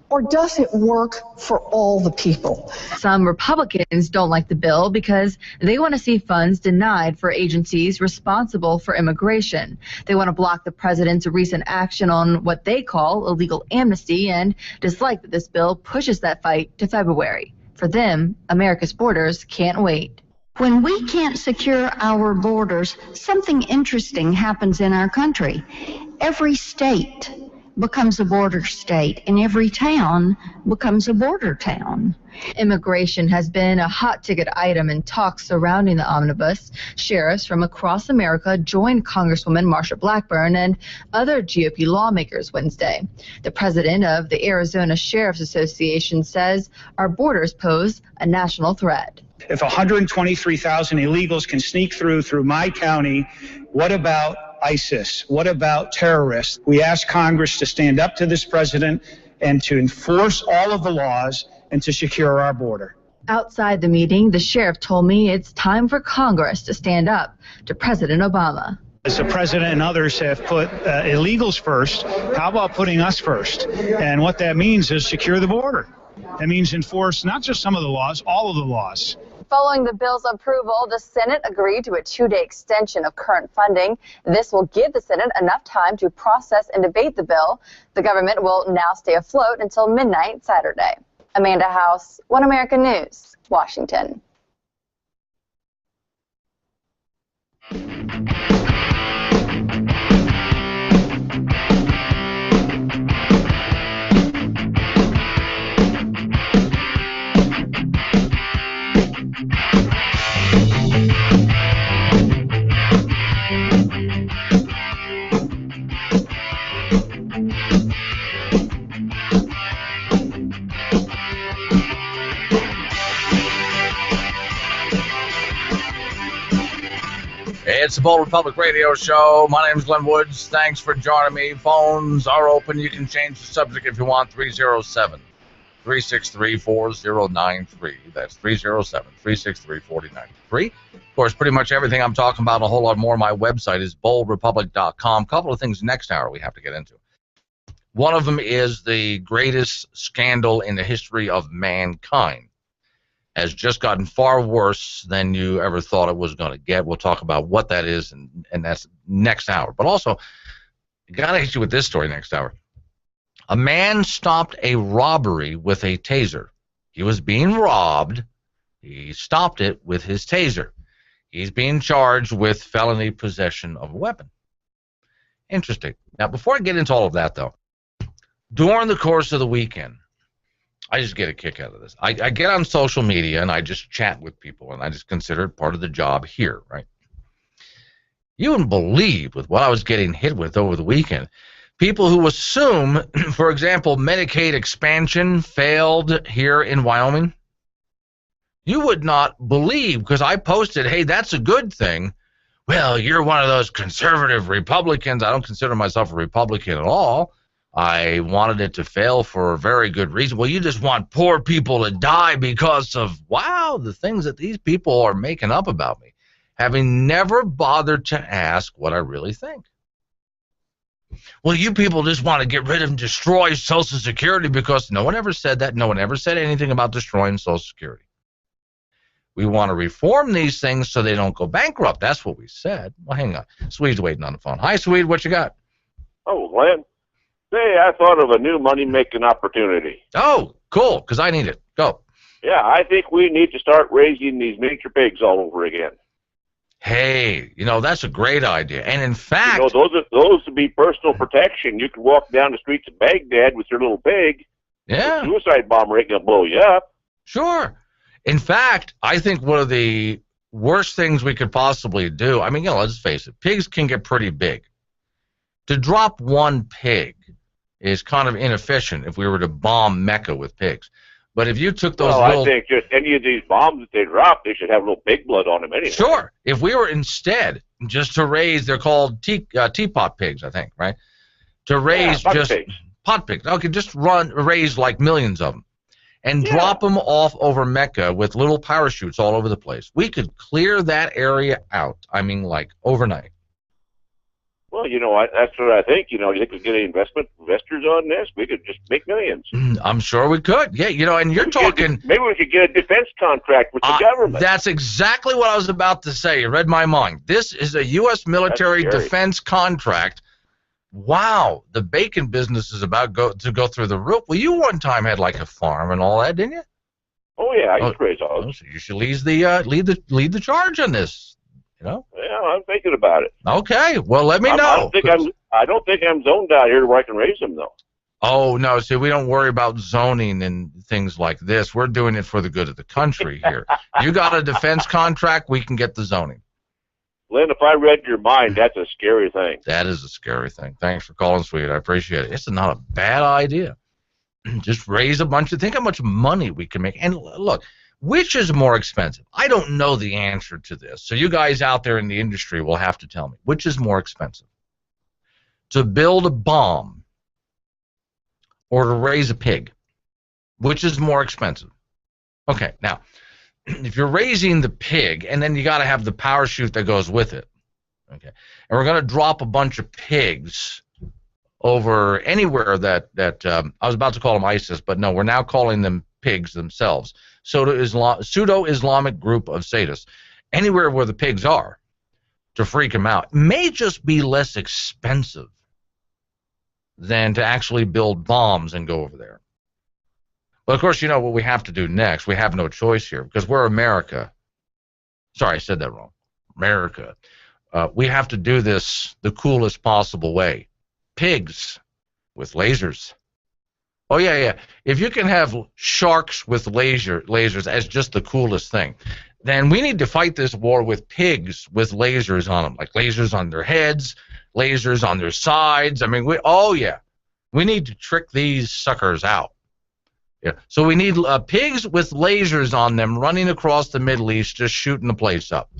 Or does it work for all the people? Some Republicans don't like the bill because they want to see funds denied for agencies responsible for immigration. They want to block the president's recent action on what they call illegal amnesty and dislike that this bill pushes that fight to February. For them, America's borders can't wait. When we can't secure our borders, something interesting happens in our country. Every state becomes a border state, and every town becomes a border town. Immigration has been a hot-ticket item in talks surrounding the omnibus. Sheriffs from across America joined Congresswoman Marsha Blackburn and other GOP lawmakers Wednesday. The president of the Arizona Sheriff's Association says our borders pose a national threat. If 123,000 illegals can sneak through my county, what about ISIS? What about terrorists? We ask Congress to stand up to this president and to enforce all of the laws and to secure our border. Outside the meeting, the sheriff told me it's time for Congress to stand up to President Obama. As the president and others have put illegals first, how about putting us first? And what that means is secure the border. That means enforce not just some of the laws, all of the laws. Following the bill's approval, the Senate agreed to a 2-day extension of current funding. This will give the Senate enough time to process and debate the bill. The government will now stay afloat until midnight Saturday. Amanda House, One American News, Washington. It's the Bold Republic Radio Show. My name is Glenn Woods. Thanks for joining me. Phones are open. You can change the subject if you want. 307-363-4093. That's 307-363-4093. Of course, pretty much everything I'm talking about and a whole lot more. My website is boldrepublic.com. A couple of things next hour we have to get into. One of them is the greatest scandal in the history of mankind. Has just gotten far worse than you ever thought it was going to get. We'll talk about what that is, and that's next hour. But also, got to hit you with this story next hour. A man stopped a robbery with a taser. He was being robbed. He stopped it with his taser. He's being charged with felony possession of a weapon. Interesting. Now, before I get into all of that, though, during the course of the weekend, I just get a kick out of this. I get on social media and I just chat with people, and I just consider it part of the job here, right? You wouldn't believe with what I was getting hit with over the weekend. People who assume, for example, Medicaid expansion failed here in Wyoming. You would not believe, because I posted, hey, that's a good thing. Well, you're one of those conservative Republicans. I don't consider myself a Republican at all. I wanted it to fail for a very good reason. Well, you just want poor people to die because of, wow, the things that these people are making up about me, having never bothered to ask what I really think. Well, you people just want to get rid of and destroy Social Security because no one ever said that. No one ever said anything about destroying Social Security. We want to reform these things so they don't go bankrupt. That's what we said. Well, hang on. Swede's waiting on the phone. Hi, Swede. What you got? Oh, Glenn. Say, I thought of a new money-making opportunity. Oh, cool, because I need it. Go. Yeah, I think we need to start raising these miniature pigs all over again. Hey, that's a great idea. And in fact, those would be personal protection. You could walk down the streets of Baghdad with your little pig. Yeah. The suicide bomber ain't going to blow you up. Sure. In fact, I think one of the worst things we could possibly do, I mean, let's face it, pigs can get pretty big. To drop one pig is kind of inefficient if we were to bomb Mecca with pigs. But if you took those I think just any of these bombs that they drop, they should have a little pig blood on them anyway. Sure. If we were instead just to raise, they're called teapot pigs, I think, right? To raise pot pigs. Okay, just raise like millions of them and drop them off over Mecca with little parachutes all over the place. We could clear that area out. I mean, like overnight. Well, you know, that's what I think. You know, you think we get any investors on this? We could just make millions. I'm sure we could. Yeah, you know, and you're talking... Maybe we could get a defense contract with the government. That's exactly what I was about to say. You read my mind. This is a U.S. military defense contract. Wow, the bacon business is about to go through the roof. Well, you one time had like a farm and all that, didn't you? Oh, yeah, I used to raise hogs. So you should lead the charge on this. You know? Yeah, I'm thinking about it. Okay, well, let me know. I don't think I'm zoned out here where I can raise them, though. Oh, no, see, we don't worry about zoning and things like this. We're doing it for the good of the country here. You got a defense contract, we can get the zoning. Lynn, if I read your mind, that's a scary thing. That is a scary thing. Thanks for calling, sweetie. I appreciate it. It's not a bad idea. Just raise a bunch think how much money we can make. And look, which is more expensive? I don't know the answer to this. So you guys out there in the industry will have to tell me. Which is more expensive? To build a bomb or to raise a pig? Which is more expensive? Okay, now, if you're raising the pig, and then you got to have the parachute that goes with it, okay, and we're going to drop a bunch of pigs over anywhere that I was about to call them ISIS, but no, we're now calling them pigs themselves. Pseudo-Islamic group of sadists, anywhere where the pigs are, to freak them out, may just be less expensive than to actually build bombs and go over there. But of course, you know what we have to do next. We have no choice here because we're America. Sorry, I said that wrong. America. We have to do this the coolest possible way. Pigs with lasers. Oh, yeah. If you can have sharks with lasers as just the coolest thing, then we need to fight this war with pigs with lasers on them, like lasers on their heads, lasers on their sides. I mean, we need to trick these suckers out. Yeah. So we need pigs with lasers on them running across the Middle East, just shooting the place up.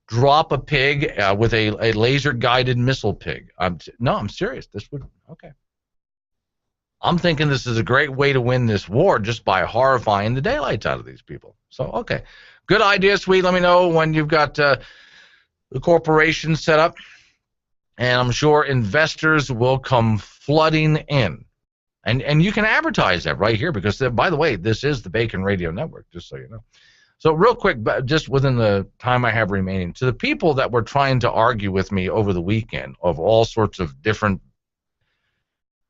Drop a pig with a laser-guided missile pig. I'm serious. Okay. I'm thinking this is a great way to win this war just by horrifying the daylights out of these people. So, okay. Good idea, sweet. Let me know when you've got the corporation set up. And I'm sure investors will come flooding in. And you can advertise that right here because, by the way, this is the Bacon Radio Network, just so you know. So real quick, just within the time I have remaining, to the people that were trying to argue with me over the weekend of all sorts of different,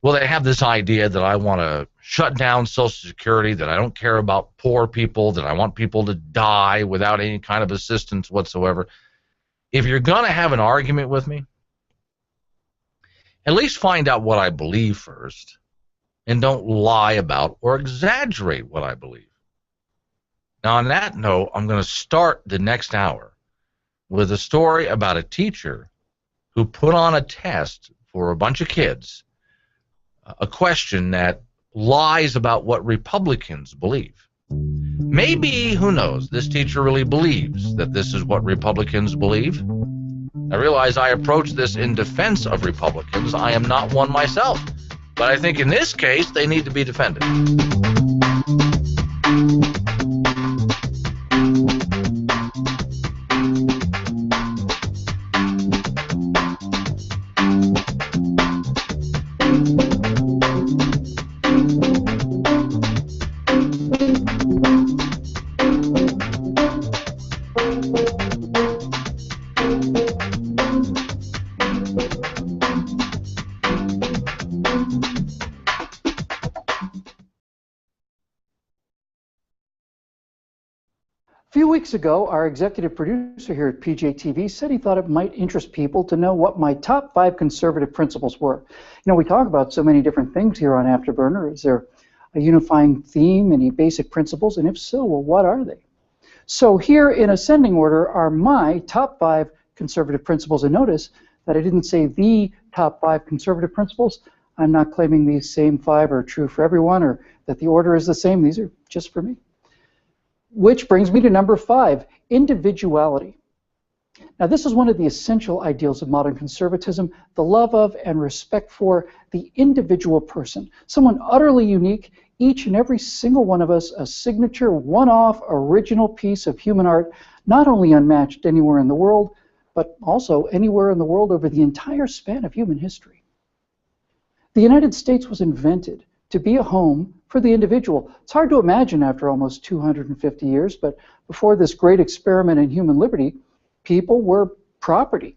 well, they have this idea that I want to shut down Social Security, that I don't care about poor people, that I want people to die without any kind of assistance whatsoever. If you're going to have an argument with me, at least find out what I believe first, and don't lie about or exaggerate what I believe. Now, on that note, I'm going to start the next hour with a story about a teacher who put on a test for a bunch of kids, a question that lies about what Republicans believe. Maybe, who knows, this teacher really believes that this is what Republicans believe. I realize I approach this in defense of Republicans. I am not one myself. But I think in this case, they need to be defended. A few weeks ago, our executive producer here at PJTV said he thought it might interest people to know what my top 5 conservative principles were. You know, we talk about so many different things here on Afterburner. Is there a unifying theme, any basic principles, and if so, well, what are they? So here in ascending order are my top 5 conservative principles, and notice that I didn't say the top 5 conservative principles. I'm not claiming these same 5 are true for everyone or that the order is the same. These are just for me. Which brings me to number 5, individuality. Now, this is one of the essential ideals of modern conservatism, the love of and respect for the individual person, someone utterly unique, each and every single one of us a signature, one-off, original piece of human art, not only unmatched anywhere in the world, but also anywhere in the world over the entire span of human history. The United States was invented to be a home for the individual. It's hard to imagine after almost 250 years, but before this great experiment in human liberty, people were property.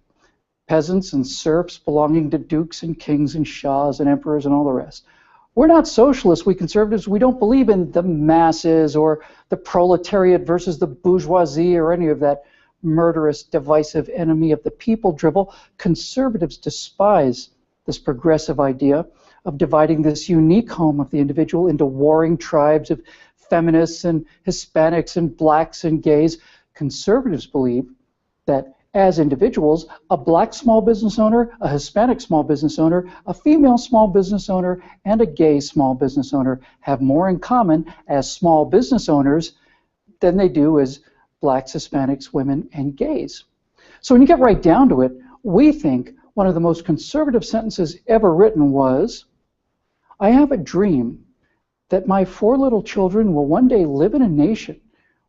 Peasants and serfs belonging to dukes and kings and shahs and emperors and all the rest. We're not socialists, we conservatives. We don't believe in the masses or the proletariat versus the bourgeoisie or any of that murderous, divisive enemy of the people drivel. Conservatives despise this progressive idea of dividing this unique home of the individual into warring tribes of feminists and Hispanics and blacks and gays. Conservatives believe that as individuals, a black small business owner, a Hispanic small business owner, a female small business owner, and a gay small business owner have more in common as small business owners than they do as blacks, Hispanics, women, and gays. So when you get right down to it, we think one of the most conservative sentences ever written was, "I have a dream that my 4 little children will one day live in a nation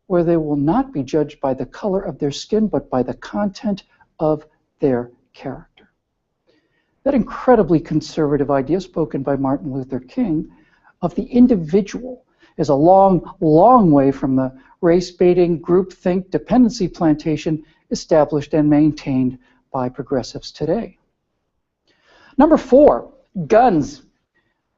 where they will not be judged by the color of their skin, but by the content of their character." That incredibly conservative idea spoken by Martin Luther King of the individual is a long, long way from the race-baiting, groupthink, dependency plantation established and maintained by progressives today. Number 4, guns.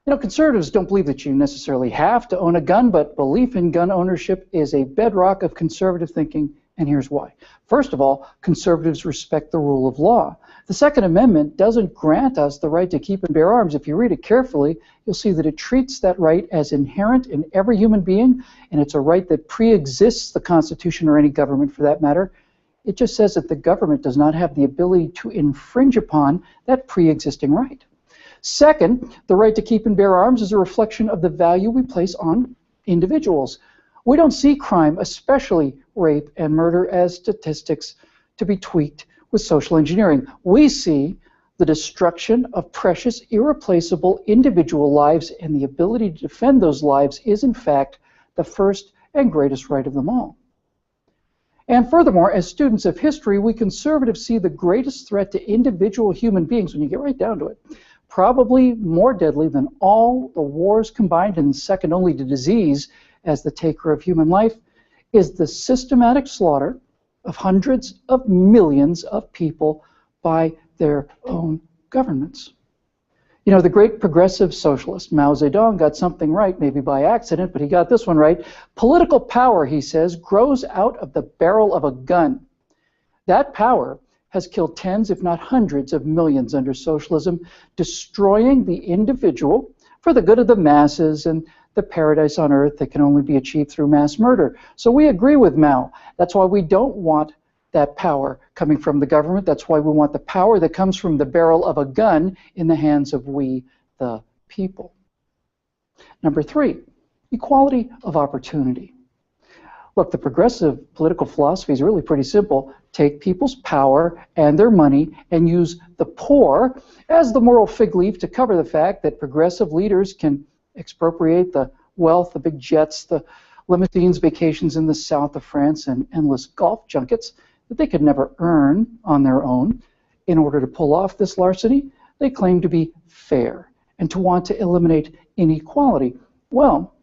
You know, conservatives don't believe that you necessarily have to own a gun, but belief in gun ownership is a bedrock of conservative thinking, and here's why. First of all, conservatives respect the rule of law. The Second Amendment doesn't grant us the right to keep and bear arms. If you read it carefully, you'll see that it treats that right as inherent in every human being, and it's a right that pre-exists the Constitution or any government for that matter. It just says that the government does not have the ability to infringe upon that pre-existing right. Second, the right to keep and bear arms is a reflection of the value we place on individuals. We don't see crime, especially rape and murder, as statistics to be tweaked with social engineering. We see the destruction of precious, irreplaceable individual lives, and the ability to defend those lives is, in fact, the first and greatest right of them all. And furthermore, as students of history, we conservatives see the greatest threat to individual human beings, when you get right down to it, probably more deadly than all the wars combined and second only to disease as the taker of human life, is the systematic slaughter of hundreds of millions of people by their own governments. You know, the great progressive socialist Mao Zedong got something right, maybe by accident, but he got this one right. Political power, he says, grows out of the barrel of a gun. That power has killed tens, if not hundreds, of millions under socialism, destroying the individual for the good of the masses and the paradise on earth that can only be achieved through mass murder. So we agree with Mao. That's why we don't want that power coming from the government. That's why we want the power that comes from the barrel of a gun in the hands of we, the people. Number 3, equality of opportunity. Look, the progressive political philosophy is really pretty simple. Take people's power and their money and use the poor as the moral fig leaf to cover the fact that progressive leaders can expropriate the wealth, the big jets, the limousines, vacations in the south of France, and endless golf junkets that they could never earn on their own. In order to pull off this larceny, they claim to be fair and to want to eliminate inequality. Well,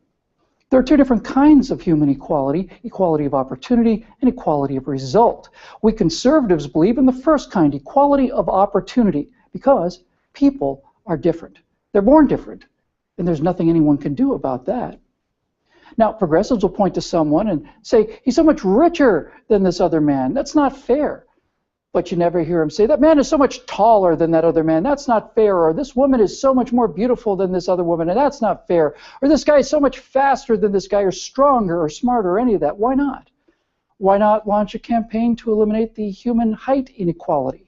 there are 2 different kinds of human equality, equality of opportunity and equality of result. We conservatives believe in the first kind, equality of opportunity, because people are different. They're born different, and there's nothing anyone can do about that. Now, progressives will point to someone and say, he's so much richer than this other man. That's not fair. But you never hear him say, that man is so much taller than that other man. That's not fair. Or this woman is so much more beautiful than this other woman, and that's not fair. Or this guy is so much faster than this guy, or stronger, or smarter, or any of that. Why not? Why not launch a campaign to eliminate the human height inequality?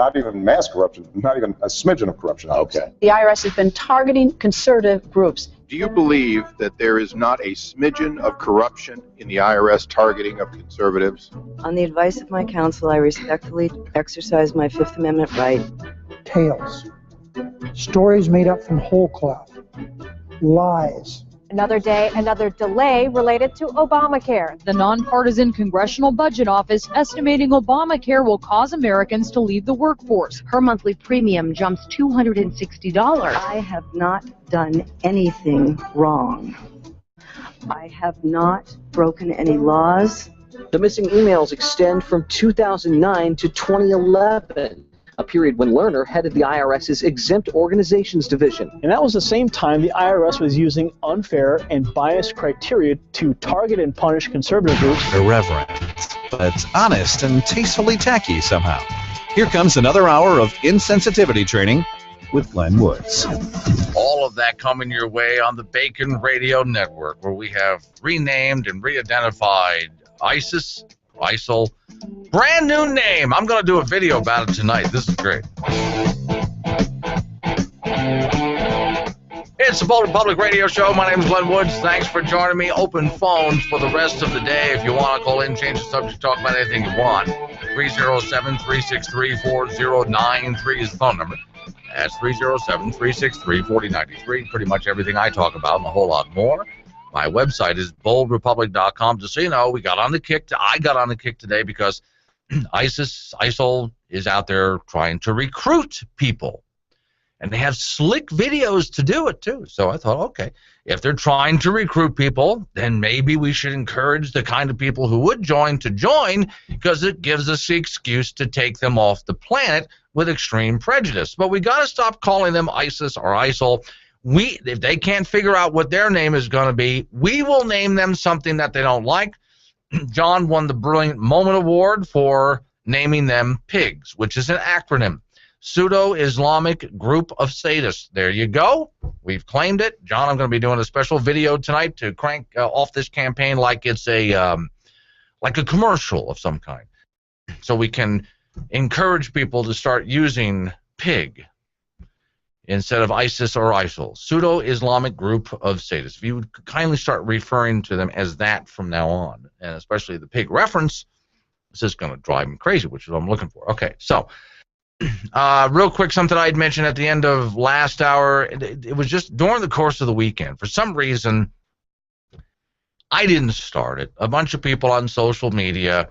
not even mass corruption, not even a smidgen of corruption. Okay. The IRS has been targeting conservative groups. Do you believe that there is not a smidgen of corruption in the IRS targeting of conservatives? On the advice of my counsel, I respectfully exercise my Fifth Amendment right. Tales. Stories made up from whole cloth. Lies. Another day, another delay related to Obamacare. The nonpartisan Congressional Budget Office estimating Obamacare will cause Americans to leave the workforce. Her monthly premium jumps $260. I have not done anything wrong. I have not broken any laws. The missing emails extend from 2009 to 2011. A period when Lerner headed the IRS's Exempt Organizations Division. And that was the same time the IRS was using unfair and biased criteria to target and punish conservative groups. Irreverent, but honest and tastefully tacky somehow. Here comes another hour of insensitivity training with Glenn Woods. All of that coming your way on the Bacon Radio Network, where we have renamed and re-identified ISIS, ISIL. Brand new name. I'm going to do a video about it tonight. This is great. It's the Boulder Public Radio Show. My name is Glenn Woods. Thanks for joining me. Open phones for the rest of the day. If you want to call in, change the subject, talk about anything you want. 307-363-4093 is the phone number. That's 307-363-4093. Pretty much everything I talk about and a whole lot more. My website is boldrepublic.com. Just so you know, I got on the kick today because ISIL is out there trying to recruit people. And they have slick videos to do it, too. So I thought, okay, if they're trying to recruit people, then maybe we should encourage the kind of people who would join to join, because it gives us the excuse to take them off the planet with extreme prejudice. But we got to stop calling them ISIS or ISIL. If they can't figure out what their name is going to be, we will name them something that they don't like. John won the Brilliant Moment Award for naming them pigs, which is an acronym. Pseudo-Islamic Group of Sadists. There you go. We've claimed it. John, I'm going to be doing a special video tonight to crank off this campaign like it's like a commercial of some kind, so we can encourage people to start using pig instead of ISIS or ISIL. Pseudo-Islamic Group of Sadists. If you would kindly start referring to them as that from now on, and especially the pig reference, this is going to drive me crazy, which is what I'm looking for. Okay, so real quick, something I'd mentioned at the end of last hour. It was just during the course of the weekend. For some reason, I didn't start it. A bunch of people on social media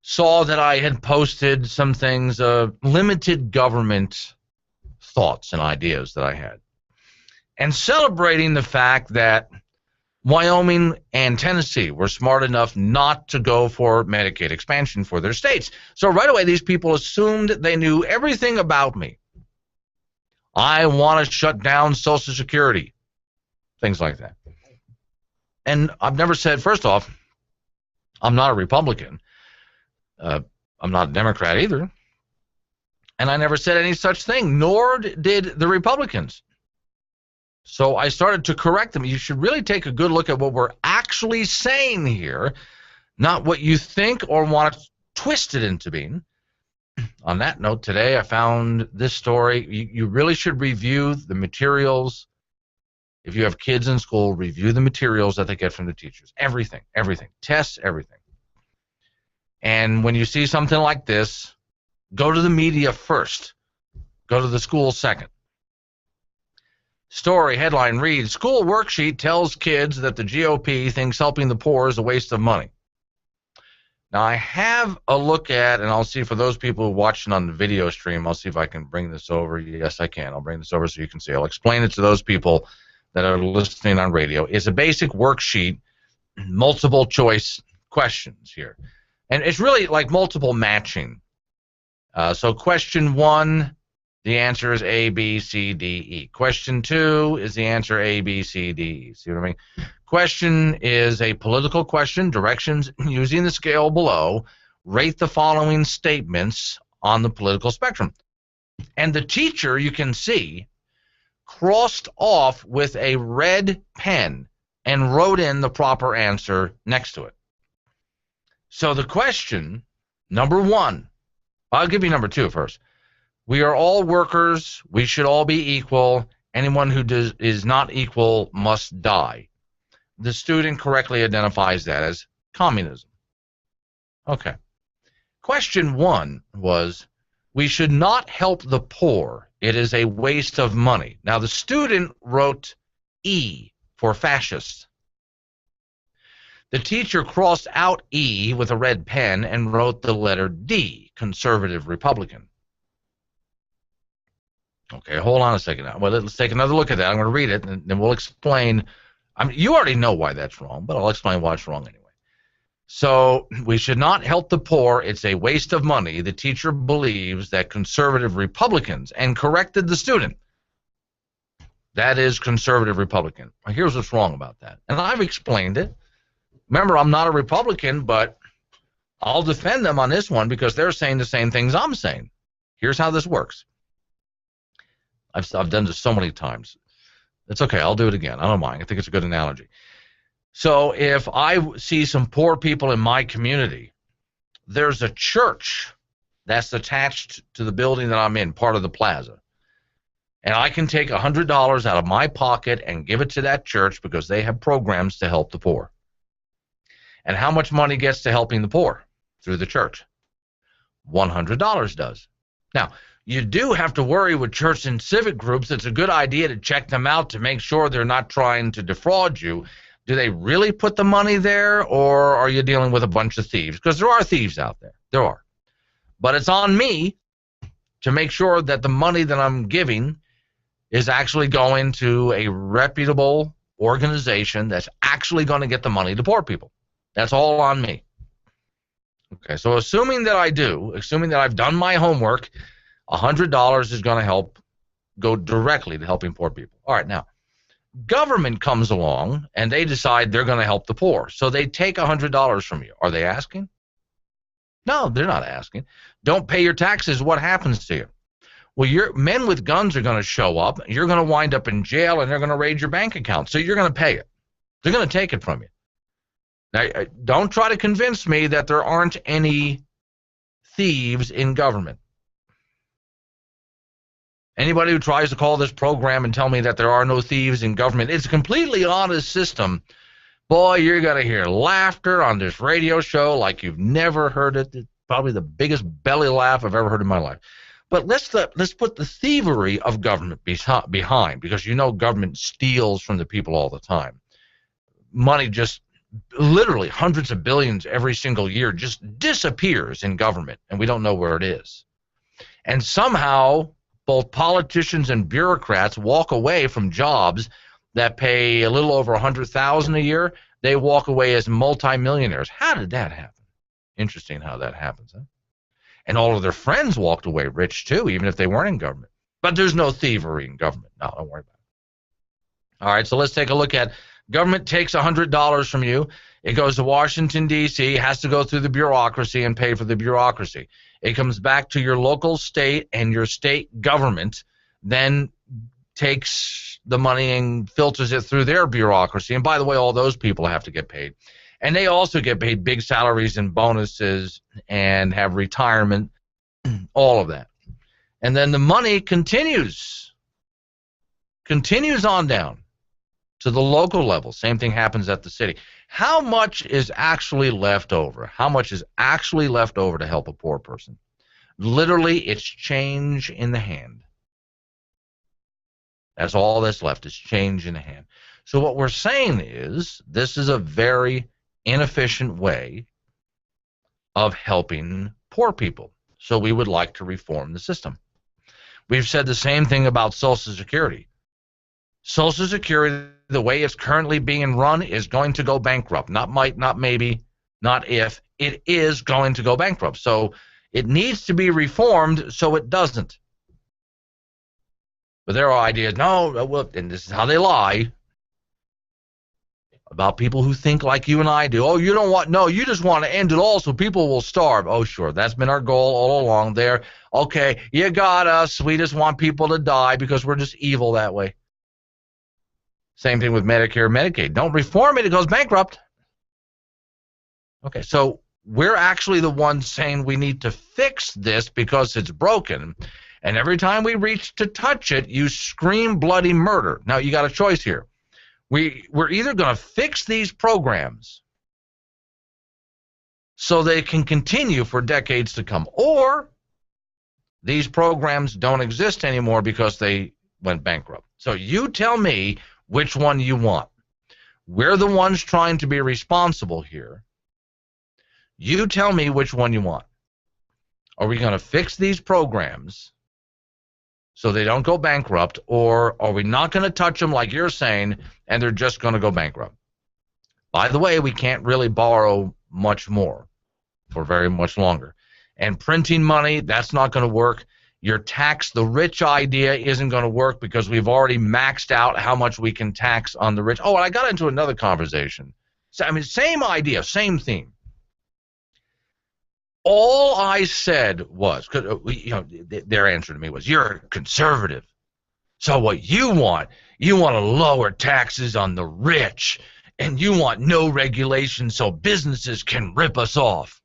saw that I had posted some things, limited government thoughts and ideas that I had, and celebrating the fact that Wyoming and Tennessee were smart enough not to go for Medicaid expansion for their states. So right away, these people assumed they knew everything about me. I want to shut down Social Security, things like that. And I've never said, first off, I'm not a Republican. I'm not a Democrat either. And I never said any such thing, nor did the Republicans. So I started to correct them. You should really take a good look at what we're actually saying here, not what you think or want to twist it into being. On that note, today I found this story. You really should review the materials. If you have kids in school, review the materials that they get from the teachers. Everything, tests, everything. And when you see something like this, go to the media first. Go to the school second. Story headline reads, School worksheet tells kids that the GOP thinks helping the poor is a waste of money. Now, I have a look at, and I'll see for those people who are watching on the video stream, I'll see if I can bring this over. Yes, I can. I'll bring this over so you can see. I'll explain it to those people that are listening on radio. It's a basic worksheet, multiple choice questions here. And it's really like multiple matching. So question 1, the answer is A, B, C, D, E. Question 2 is the answer A, B, C, D, E. See what I mean? Question is a political question, directions using the scale below. Rate the following statements on the political spectrum. And the teacher, you can see, crossed off with a red pen and wrote in the proper answer next to it. So the question, number 1, I'll give you number 2 first. We are all workers. We should all be equal. Anyone who is not equal must die. The student correctly identifies that as communism. Okay. Question 1 was, we should not help the poor. It is a waste of money. Now, the student wrote E for fascist. The teacher crossed out E with a red pen and wrote the letter D, conservative Republican. Okay, hold on a second now. Well, let's take another look at that. I'm going to read it, and then we'll explain. I mean, you already know why that's wrong, but I'll explain why it's wrong anyway. So, we should not help the poor. It's a waste of money. The teacher believes that conservative Republicans, and corrected the student. That is conservative Republican. Here's what's wrong about that. And I've explained it. Remember, I'm not a Republican, but I'll defend them on this one because they're saying the same things I'm saying. Here's how this works. I've done this so many times. It's okay. I'll do it again. I don't mind. I think it's a good analogy. So if I see some poor people in my community, there's a church that's attached to the building that I'm in, part of the plaza. And I can take $100 out of my pocket and give it to that church because they have programs to help the poor. And how much money gets to helping the poor? Through the church. $100 does. Now, you do have to worry with church and civic groups. It's a good idea to check them out to make sure they're not trying to defraud you. Do they really put the money there, or are you dealing with a bunch of thieves? Because there are thieves out there. There are. But it's on me to make sure that the money that I'm giving is actually going to a reputable organization that's actually going to get the money to poor people. That's all on me. Okay, so assuming that I do, assuming that I've done my homework, $100 is going to help go directly to helping poor people. All right, now, government comes along and they decide they're going to help the poor. So they take $100 from you. Are they asking? No, they're not asking. Don't pay your taxes. What happens to you? Well, your men with guns are going to show up. You're going to wind up in jail, and they're going to raid your bank account. So you're going to pay it. They're going to take it from you. Now, don't try to convince me that there aren't any thieves in government. Anybody who tries to call this program and tell me that there are no thieves in government, it's a completely honest system. Boy, you're going to hear laughter on this radio show like you've never heard it. It's probably the biggest belly laugh I've ever heard in my life. But let's put the thievery of government behind, because you know government steals from the people all the time. Money just literally hundreds of billions every single year just disappears in government, and we don't know where it is. And somehow both politicians and bureaucrats walk away from jobs that pay a little over $100,000 a year. They walk away as multimillionaires. How did that happen? Interesting how that happens, huh? And all of their friends walked away rich too, even if they weren't in government. But there's no thievery in government. No, don't worry about it. All right, so let's take a look at government takes $100 from you. It goes to Washington, D.C., has to go through the bureaucracy and pay for the bureaucracy. It comes back to your local state, and your state government then takes the money and filters it through their bureaucracy. And by the way, all those people have to get paid. And they also get paid big salaries and bonuses and have retirement, all of that. And then the money continues on down to the local level. Same thing happens at the city. How much is actually left over? How much is actually left over to help a poor person? Literally, it's change in the hand. That's all that's left, is change in the hand. So what we're saying is this is a very inefficient way of helping poor people. So we would like to reform the system. We've said the same thing about Social Security. Social Security, the way it's currently being run, is going to go bankrupt. Not might, not maybe, not if. It is going to go bankrupt. So it needs to be reformed so it doesn't. But there are ideas, no, well, and this is how they lie, about people who think like you and I do. Oh, you don't want, no, you just want to end it all so people will starve. Oh, sure, that's been our goal all along there. Okay, you got us. We just want people to die because we're just evil that way. Same thing with Medicare, Medicaid. Don't reform it, it goes bankrupt. Okay, so we're actually the ones saying we need to fix this because it's broken. And every time we reach to touch it, you scream bloody murder. Now, you got a choice here. We're either going to fix these programs so they can continue for decades to come, or these programs don't exist anymore because they went bankrupt. So you tell me which one you want. We're the ones trying to be responsible here. You tell me which one you want. Are we going to fix these programs so they don't go bankrupt, or are we not going to touch them like you're saying and they're just going to go bankrupt? By the way, we can't really borrow much more for very much longer. And printing money, that's not going to work. Your tax the rich idea isn't going to work because we've already maxed out how much we can tax on the rich. Oh, and I got into another conversation. So, I mean, same idea, same theme. All I said was, their answer to me was, you're a conservative. So what you want to lower taxes on the rich, and you want no regulation so businesses can rip us off.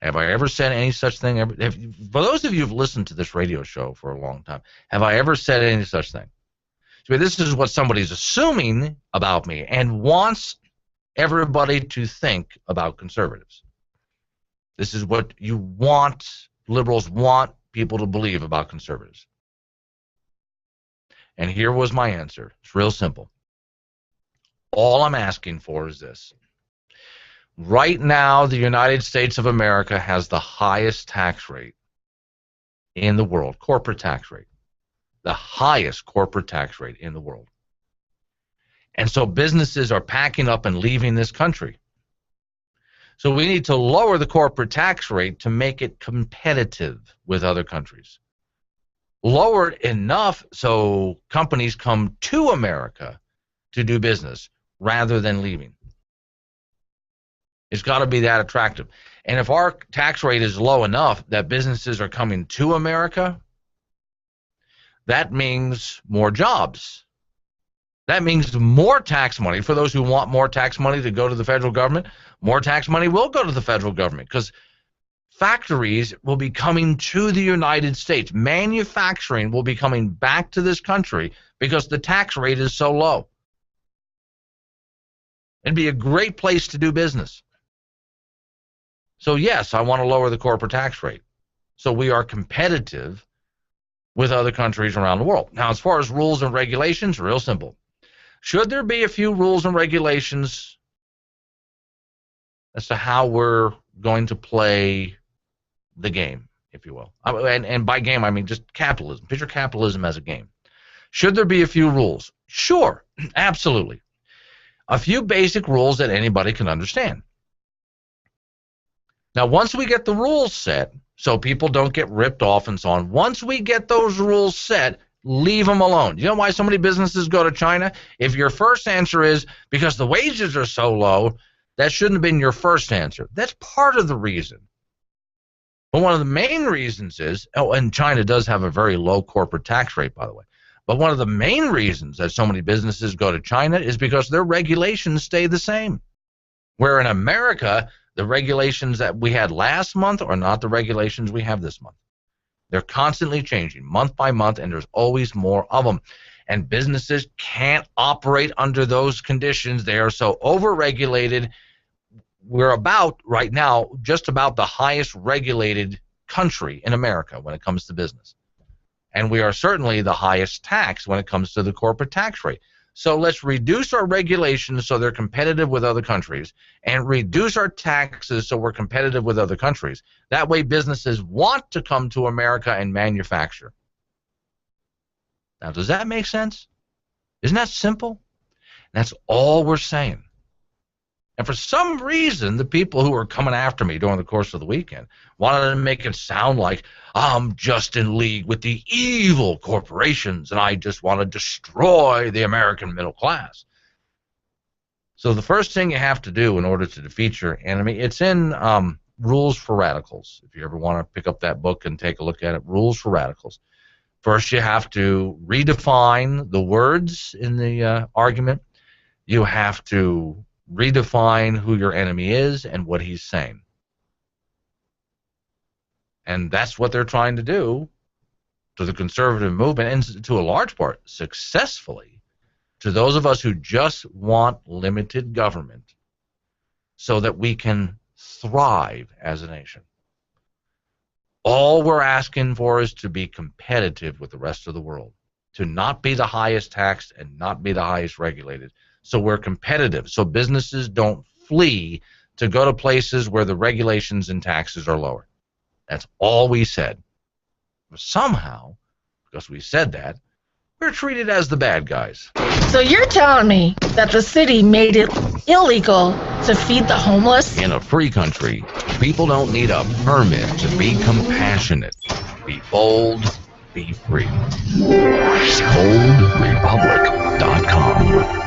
Have I ever said any such thing? For those of you who've listened to this radio show for a long time, have I ever said any such thing? So this is what somebody's assuming about me and wants everybody to think about conservatives. This is what you want, liberals want people to believe about conservatives. And here was my answer. It's real simple. All I'm asking for is this. Right now, the United States of America has the highest tax rate in the world, corporate tax rate, the highest corporate tax rate in the world. And so businesses are packing up and leaving this country. So we need to lower the corporate tax rate to make it competitive with other countries. Lower it enough so companies come to America to do business rather than leaving. It's got to be that attractive. And if our tax rate is low enough that businesses are coming to America, that means more jobs. That means more tax money. For those who want more tax money to go to the federal government, more tax money will go to the federal government because factories will be coming to the United States. Manufacturing will be coming back to this country because the tax rate is so low. It'd be a great place to do business. So yes, I want to lower the corporate tax rate so we are competitive with other countries around the world. Now, as far as rules and regulations, real simple. Should there be a few rules and regulations as to how we're going to play the game, if you will? And by game, I mean just capitalism. Picture capitalism as a game. Should there be a few rules? Sure, absolutely. A few basic rules that anybody can understand. Now, once we get the rules set, so people don't get ripped off and so on, once we get those rules set, leave them alone. You know why so many businesses go to China? If your first answer is because the wages are so low, that shouldn't have been your first answer. That's part of the reason. But one of the main reasons is, and China does have a very low corporate tax rate, by the way, but one of the main reasons that so many businesses go to China is because their regulations stay the same. Where in America, the regulations that we had last month are not the regulations we have this month. They're constantly changing month by month, and there's always more of them. And businesses can't operate under those conditions. They are so overregulated. We're about, right now, just about the highest regulated country in America when it comes to business. And we are certainly the highest tax when it comes to the corporate tax rate. So let's reduce our regulations so they're competitive with other countries and reduce our taxes so we're competitive with other countries. That way businesses want to come to America and manufacture. Now, does that make sense? Isn't that simple? That's all we're saying. And for some reason, the people who were coming after me during the course of the weekend wanted to make it sound like I'm just in league with the evil corporations and I just want to destroy the American middle class. So the first thing you have to do in order to defeat your enemy, it's in Rules for Radicals. If you ever want to pick up that book and take a look at it, Rules for Radicals. First, you have to redefine the words in the argument. You have to redefine who your enemy is and what he's saying. And that's what they're trying to do to the conservative movement, and to a large part, successfully, to those of us who just want limited government so that we can thrive as a nation. All we're asking for is to be competitive with the rest of the world, to not be the highest taxed and not be the highest regulated. So we're competitive, so businesses don't flee to go to places where the regulations and taxes are lower. That's all we said. But somehow, because we said that, we're treated as the bad guys. So you're telling me that the city made it illegal to feed the homeless? In a free country, people don't need a permit to be compassionate. Be bold, be free. BoldRepublic.com.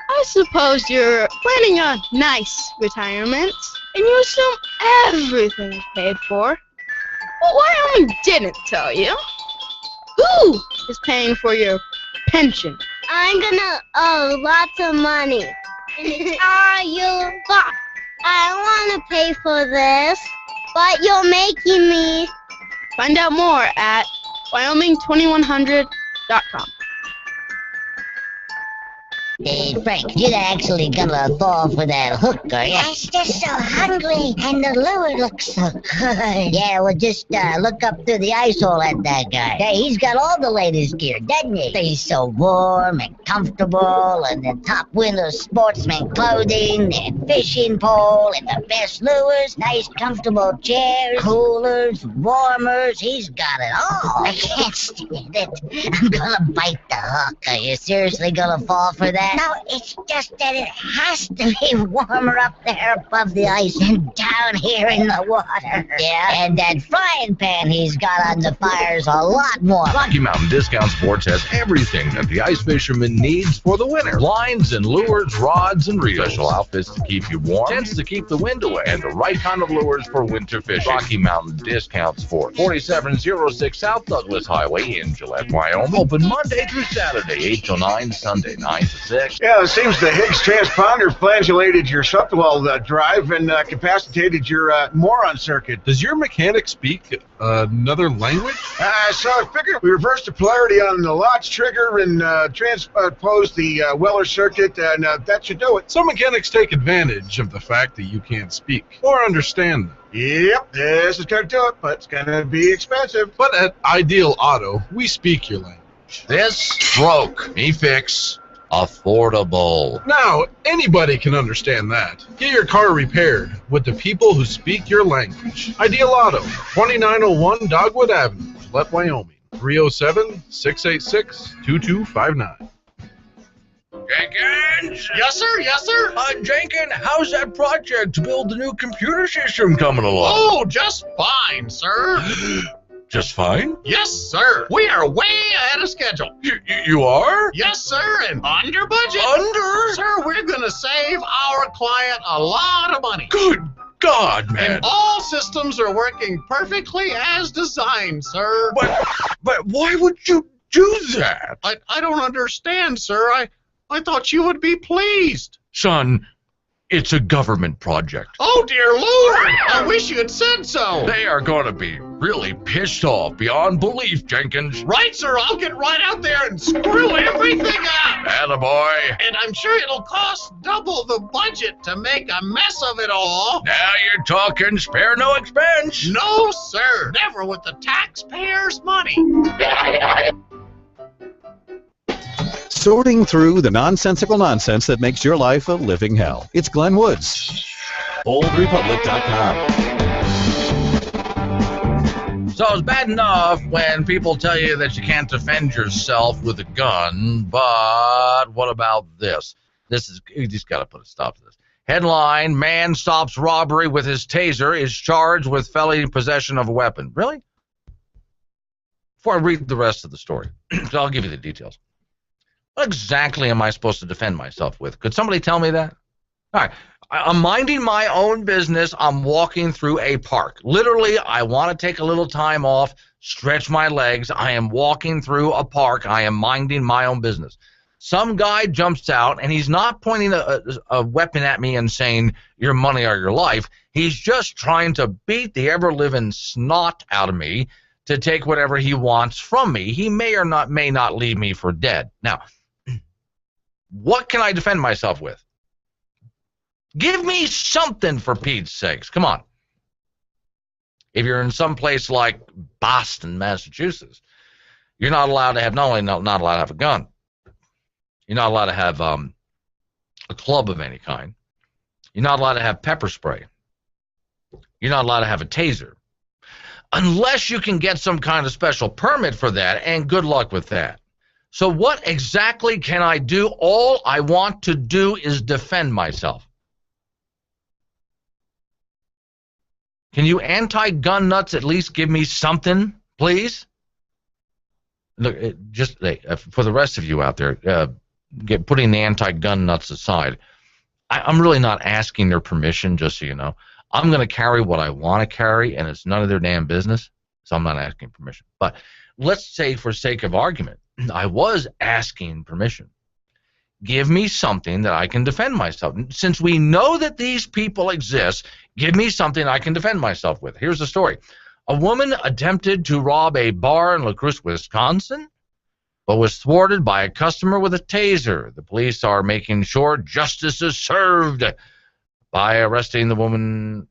I suppose you're planning a nice retirement, and you assume everything is paid for. But Wyoming didn't tell you. Who is paying for your pension? I'm gonna owe lots of money. And it's all your fault. I want to pay for this, but you're making me. Find out more at Wyoming2100.com. Hey, Frank, you're actually gonna fall for that hook, are you? I was just so hungry, and the lure looks so good. Yeah, well, just look up through the ice hole at that guy. Hey, he's got all the latest gear, doesn't he? He's so warm and comfortable, and the top winter sportsman clothing, and fishing pole, and the best lures, nice comfortable chairs, coolers, warmers. He's got it all. I can't stand it. I'm gonna bite the hook. Are you seriously gonna fall for that? No, it's just that it has to be warmer up there above the ice than down here in the water. Yeah, and that frying pan he's got on the fire's a lot more. Rocky Mountain Discount Sports has everything that the ice fisherman needs for the winter. Lines and lures, rods and reels. Special outfits to keep you warm, tents to keep the wind away, and the right kind of lures for winter fishing. Rocky Mountain Discount Sports, 4706 South Douglas Highway in Gillette, Wyoming. Open Monday through Saturday, 8 till 9, Sunday 9 to 6. Yeah, it seems the Higgs transponder flagellated your subtwell drive and capacitated your moron circuit. Does your mechanic speak another language? So I figured we reversed the polarity on the latch trigger and transposed the Weller circuit, and that should do it. Some mechanics take advantage of the fact that you can't speak or understand them. Yep, this is going to do it, but it's going to be expensive. But at Ideal Auto, we speak your language. This broke. Me fix. Affordable. Now, anybody can understand that. Get your car repaired with the people who speak your language. Ideal Auto, 2901 Dogwood Avenue, Gillette, Wyoming. 307-686-2259. Jenkins! Yes, sir, yes, sir. Jenkins, how's that project to build the new computer system coming along? Oh, just fine, sir. Just fine? Yes, sir. We are way ahead of schedule. You are? Yes, sir, and under budget. Under? Sir, we're going to save our client a lot of money. Good God, man. And all systems are working perfectly as designed, sir. But why would you do that? I don't understand, sir. I thought you would be pleased. Son, it's a government project. Oh, dear Lord! I wish you had said so. They are going to be really pissed off beyond belief, Jenkins. Right, sir. I'll get right out there and screw everything up. Attaboy. And I'm sure it'll cost double the budget to make a mess of it all. Now you're talking, spare no expense. No, sir. Never with the taxpayers' money. Sorting through the nonsensical nonsense that makes your life a living hell. It's Glenn Woods. BoldRepublic.com. So it's bad enough when people tell you that you can't defend yourself with a gun, but what about this? You just got to put a stop to this. Headline, man stops robbery with his taser, is charged with felony possession of a weapon. Really? Before I read the rest of the story, so I'll give you the details. What exactly am I supposed to defend myself with? Could somebody tell me that? All right. I'm minding my own business. I'm walking through a park. Literally, I want to take a little time off, stretch my legs. I am walking through a park. I am minding my own business. Some guy jumps out, and he's not pointing a weapon at me and saying, your money or your life. He's just trying to beat the ever-living snot out of me to take whatever he wants from me. He may not leave me for dead. Now, what can I defend myself with? Give me something, for Pete's sakes. Come on. If you're in some place like Boston, Massachusetts, you're not allowed to have, not only not allowed to have a gun, you're not allowed to have a club of any kind. You're not allowed to have pepper spray. You're not allowed to have a taser. Unless you can get some kind of special permit for that, and good luck with that. So what exactly can I do? All I want to do is defend myself. Can you anti-gun nuts at least give me something, please? Look, for the rest of you out there, putting the anti-gun nuts aside, I'm really not asking their permission, just so you know. I'm going to carry what I want to carry, and it's none of their damn business, so I'm not asking permission. But let's say, for sake of argument, I was asking permission. Give me something that I can defend myself. Since we know that these people exist, give me something I can defend myself with. Here's the story. A woman attempted to rob a bar in La Cruz, Wisconsin, but was thwarted by a customer with a taser. The police are making sure justice is served by arresting the person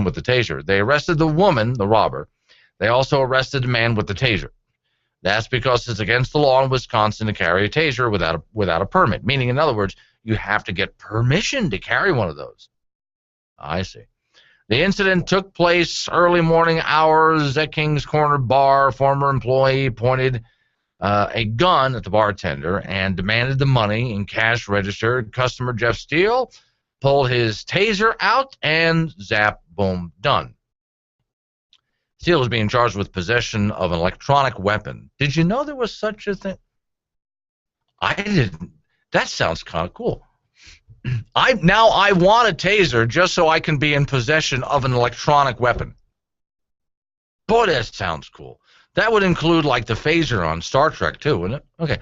with the taser. They arrested the woman, the robber. They also arrested the man with the taser. That's because it's against the law in Wisconsin to carry a taser without a permit. Meaning, in other words, you have to get permission to carry one of those. I see. The incident took place early morning hours at King's Corner Bar. Former employee pointed a gun at the bartender and demanded the money in cash register. Customer Jeff Steele pulled his taser out and zap, boom, done. Steele is being charged with possession of an electronic weapon. Did you know there was such a thing? I didn't. That sounds kind of cool. Now I want a taser just so I can be in possession of an electronic weapon. Boy, that sounds cool. That would include like the phaser on Star Trek too, wouldn't it? Okay.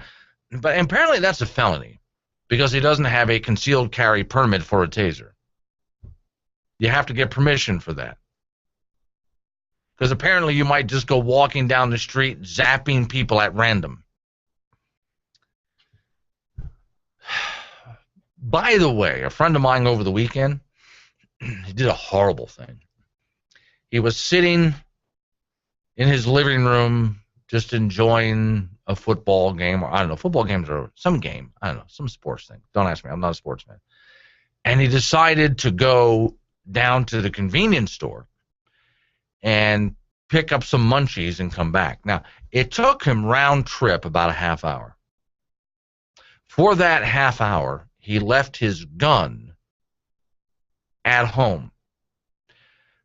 But apparently that's a felony because he doesn't have a concealed carry permit for a taser. You have to get permission for that. Because apparently you might just go walking down the street zapping people at random. By the way, a friend of mine over the weekend, he did a horrible thing. He was sitting in his living room just enjoying a football game, or I don't know, football games or some game, I don't know, some sports thing. Don't ask me, I'm not a sportsman. And he decided to go down to the convenience store and pick up some munchies and come back. Now, it took him round trip about a half hour. For that half hour, he left his gun at home.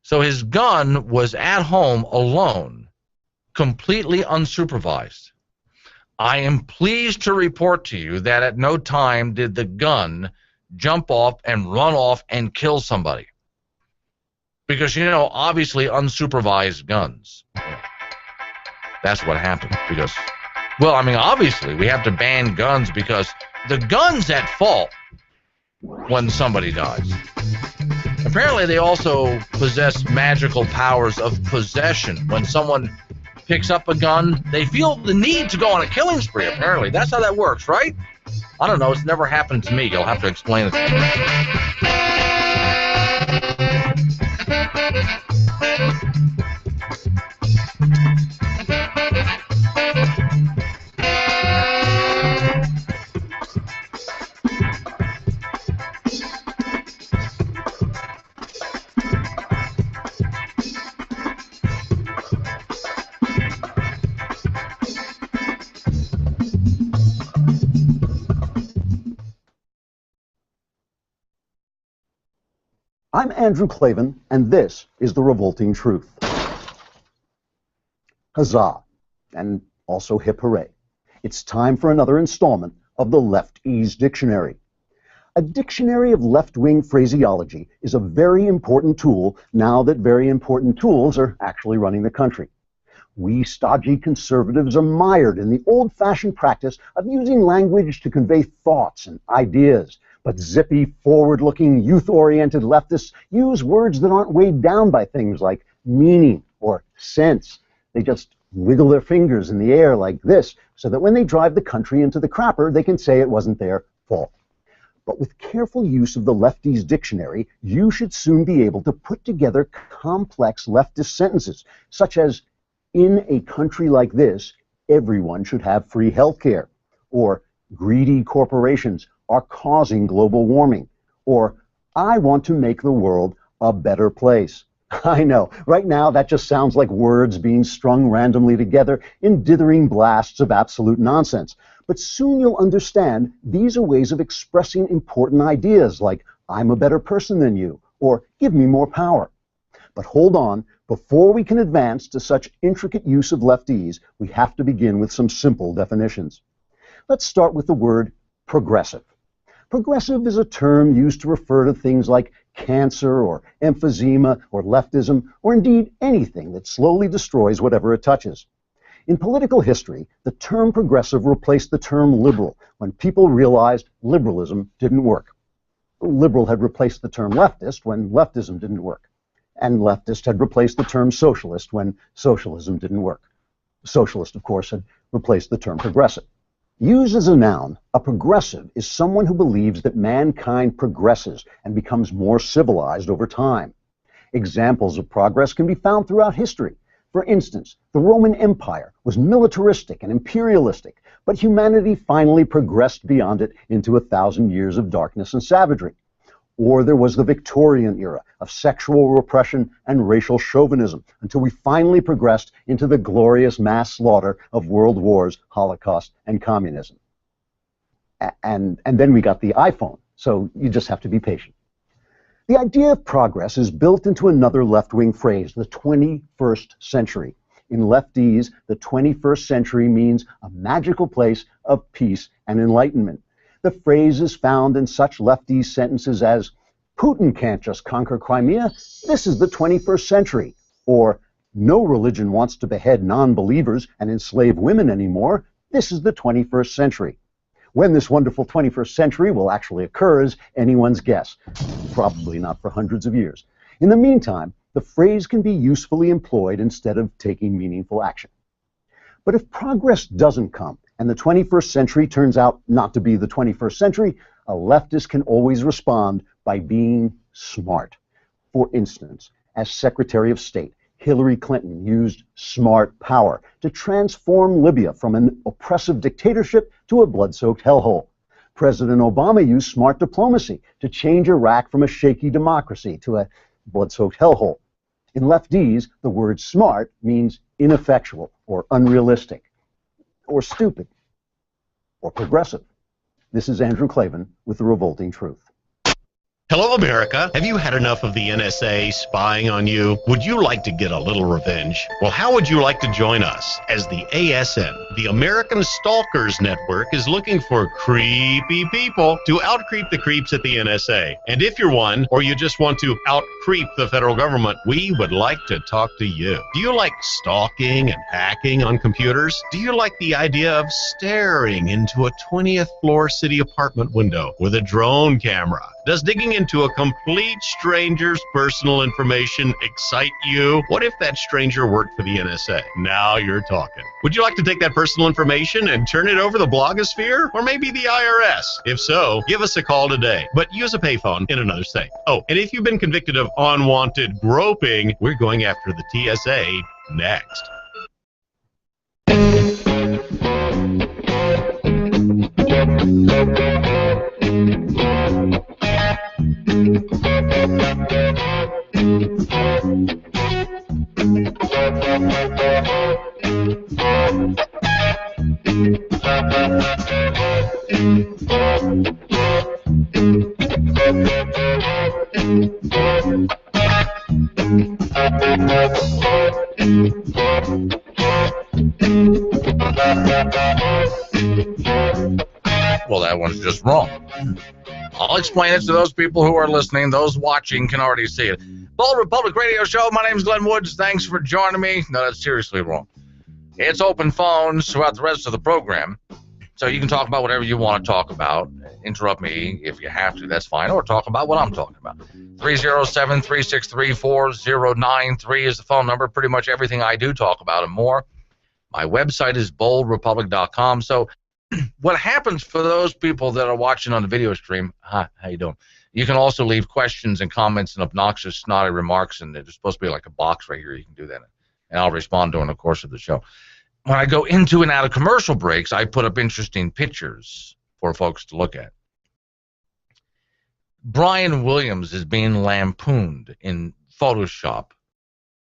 So his gun was at home alone, completely unsupervised. I am pleased to report to you that at no time did the gun jump off and run off and kill somebody. Because, you know, obviously unsupervised guns. That's what happened. Because, well, I mean, obviously we have to ban guns because the gun's at fault when somebody dies. Apparently they also possess magical powers of possession. When someone picks up a gun, they feel the need to go on a killing spree, apparently. That's how that works, right? I don't know. It's never happened to me. You'll have to explain it to me. I'm Andrew Klavan, and this is The Revolting Truth. Huzzah, and also hip hooray. It's time for another installment of the Leftese Dictionary. A dictionary of left-wing phraseology is a very important tool now that very important tools are actually running the country. We stodgy conservatives are mired in the old-fashioned practice of using language to convey thoughts and ideas, but zippy, forward-looking, youth-oriented leftists use words that aren't weighed down by things like meaning or sense. They just wiggle their fingers in the air like this, so that when they drive the country into the crapper, they can say it wasn't their fault. But with careful use of the lefties' dictionary, you should soon be able to put together complex leftist sentences, such as, in a country like this, everyone should have free health care, or greedy corporations are causing global warming, or I want to make the world a better place. I know, right now that just sounds like words being strung randomly together in dithering blasts of absolute nonsense. But soon you'll understand these are ways of expressing important ideas like, I'm a better person than you, or give me more power. But hold on, before we can advance to such intricate use of leftese, we have to begin with some simple definitions. Let's start with the word progressive. Progressive is a term used to refer to things like cancer or emphysema or leftism, or indeed anything that slowly destroys whatever it touches. In political history, the term progressive replaced the term liberal when people realized liberalism didn't work. Liberal had replaced the term leftist when leftism didn't work. And leftist had replaced the term socialist when socialism didn't work. Socialist, of course, had replaced the term progressive. Used as a noun, a progressive is someone who believes that mankind progresses and becomes more civilized over time. Examples of progress can be found throughout history. For instance, the Roman Empire was militaristic and imperialistic, but humanity finally progressed beyond it into 1,000 years of darkness and savagery. Or there was the Victorian era of sexual repression and racial chauvinism until we finally progressed into the glorious mass slaughter of world wars, Holocaust, and communism. And then we got the iPhone, so you just have to be patient. The idea of progress is built into another left-wing phrase, the 21st century. In leftese, the 21st century means a magical place of peace and enlightenment. The phrase is found in such leftese sentences as, Putin can't just conquer Crimea, this is the 21st century, or no religion wants to behead non-believers and enslave women anymore, this is the 21st century. When this wonderful 21st century will actually occur is anyone's guess, probably not for hundreds of years. In the meantime, the phrase can be usefully employed instead of taking meaningful action. But if progress doesn't come, and the 21st century turns out not to be the 21st century, a leftist can always respond by being smart. For instance, as Secretary of State, Hillary Clinton used smart power to transform Libya from an oppressive dictatorship to a blood-soaked hellhole. President Obama used smart diplomacy to change Iraq from a shaky democracy to a blood-soaked hellhole. In leftese, the word smart means ineffectual or unrealistic, or stupid, or progressive. This is Andrew Klavan with The Revolting Truth. Hello, America. Have you had enough of the NSA spying on you? Would you like to get a little revenge? Well, how would you like to join us? As the ASN, the American Stalkers Network, is looking for creepy people to out-creep the creeps at the NSA. And if you're one, or you just want to out-creep the federal government, we would like to talk to you. Do you like stalking and hacking on computers? Do you like the idea of staring into a 20th floor city apartment window with a drone camera? Does digging into a complete stranger's personal information excite you? What if that stranger worked for the NSA? Now you're talking. Would you like to take that personal information and turn it over the blogosphere? Or maybe the IRS? If so, give us a call today. But use a payphone in another state. Oh, and if you've been convicted of unwanted groping, we're going after the TSA next. Well, that one's just wrong. I'll explain it to those people who are listening. Those watching can already see it. Bold Republic Radio Show. My name is Glenn Woods. Thanks for joining me. No, that's seriously wrong. It's open phones throughout the rest of the program, so you can talk about whatever you want to talk about. Interrupt me if you have to. That's fine. Or talk about what I'm talking about. 307-363-4093 is the phone number. Pretty much everything I do talk about and more. My website is boldrepublic.com. So what happens for those people that are watching on the video stream, how you doing? You can also leave questions and comments and obnoxious, snotty remarks, and there's supposed to be like a box right here. You can do that, and I'll respond during the course of the show. When I go into and out of commercial breaks, I put up interesting pictures for folks to look at. Brian Williams is being lampooned in Photoshop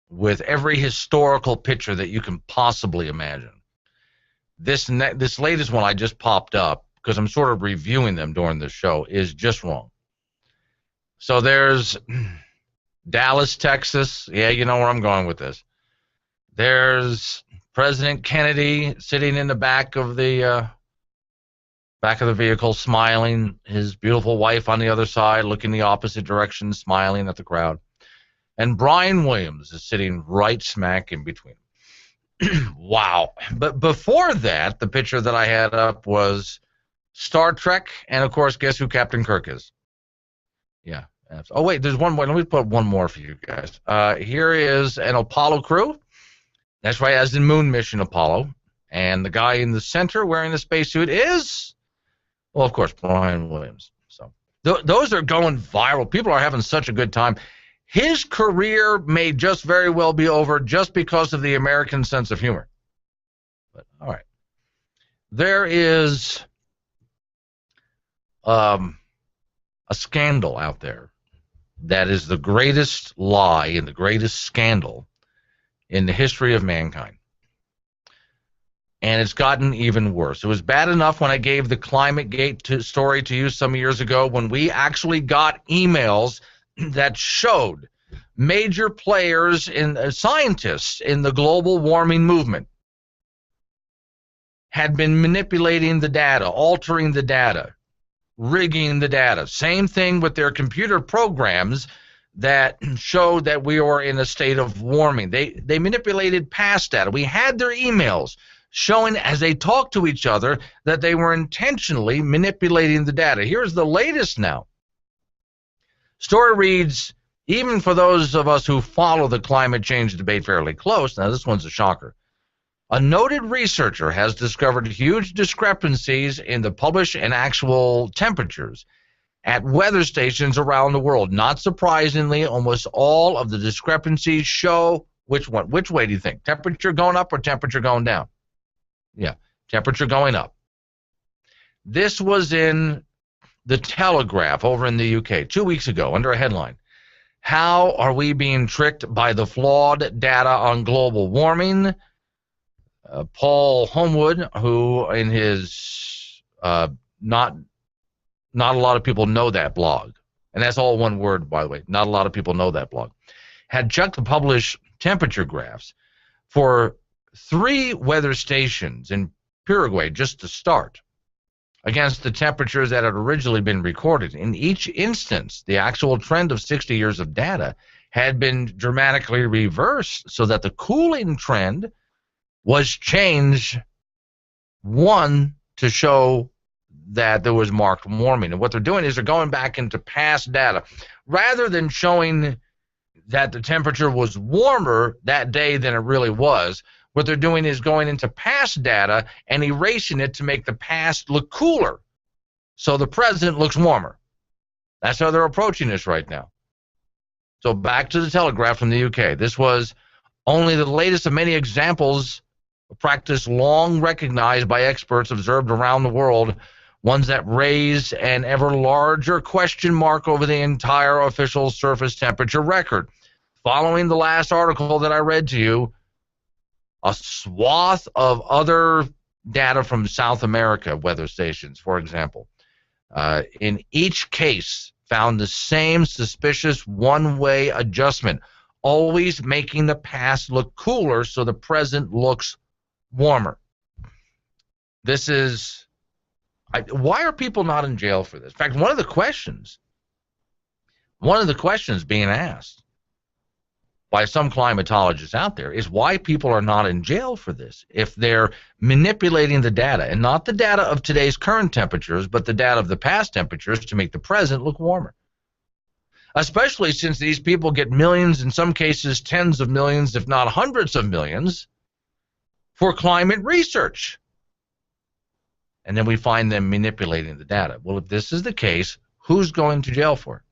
with every historical picture that you can possibly imagine. This latest one I just popped up, because I'm sort of reviewing them during the show, is just wrong. So there's Dallas, Texas. Yeah, you know where I'm going with this. There's President Kennedy sitting in the back of the vehicle, smiling. His beautiful wife on the other side, looking the opposite direction, smiling at the crowd. And Brian Williams is sitting right smack in between. Wow. But before that, the picture that I had up was Star Trek, and of course, guess who Captain Kirk is? Yeah. Oh, wait, there's one more. Let me put one more for you guys. Here is an Apollo crew. That's right, as in Moon Mission Apollo. And the guy in the center wearing the spacesuit is, well, of course, Brian Williams. So those are going viral. People are having such a good time. His career may just very well be over just because of the American sense of humor. But, all right. There is a scandal out there that is the greatest lie and the greatest scandal in the history of mankind. And it's gotten even worse. It was bad enough when I gave the ClimateGate story to you some years ago, when we actually got emails that showed major players in scientists in the global warming movement had been manipulating the data, altering the data, rigging the data. Same thing with their computer programs that showed that we were in a state of warming. They manipulated past data. We had their emails showing as they talked to each other that they were intentionally manipulating the data. Here's the latest now. Story reads, even for those of us who follow the climate change debate fairly close, now this one's a shocker, a noted researcher has discovered huge discrepancies in the published and actual temperatures at weather stations around the world. Not surprisingly, almost all of the discrepancies show which one. Which way do you think? Temperature going up or temperature going down? Yeah, temperature going up. This was in The Telegraph over in the UK 2 weeks ago under a headline, "How are we being tricked by the flawed data on global warming?" Paul Homewood, who in his not a lot of people know that blog, and that's all one word, by the way, not a lot of people know that blog, had checked the published temperature graphs for 3 weather stations in Paraguay just to start, against the temperatures that had originally been recorded. In each instance, the actual trend of 60 years of data had been dramatically reversed, so that the cooling trend was changed, one, to show that there was marked warming. And what they're doing is they're going back into past data. Rather than showing that the temperature was warmer that day than it really was, what they're doing is going into past data and erasing it to make the past look cooler, so the present looks warmer. That's how they're approaching this right now. So back to the Telegraph from the UK. This was only the latest of many examples of practice long recognized by experts observed around the world, ones that raise an ever larger question mark over the entire official surface temperature record. Following the last article that I read to you, a swath of other data from South America weather stations, for example, in each case found the same suspicious one-way adjustment, always making the past look cooler so the present looks warmer. This is, Why are people not in jail for this? In fact, one of the questions being asked by some climatologists out there is why people are not in jail for this if they're manipulating the data, and not the data of today's current temperatures, but the data of the past temperatures to make the present look warmer. Especially since these people get millions, in some cases tens of millions, if not hundreds of millions, for climate research. And then we find them manipulating the data. Well, if this is the case, who's going to jail for it?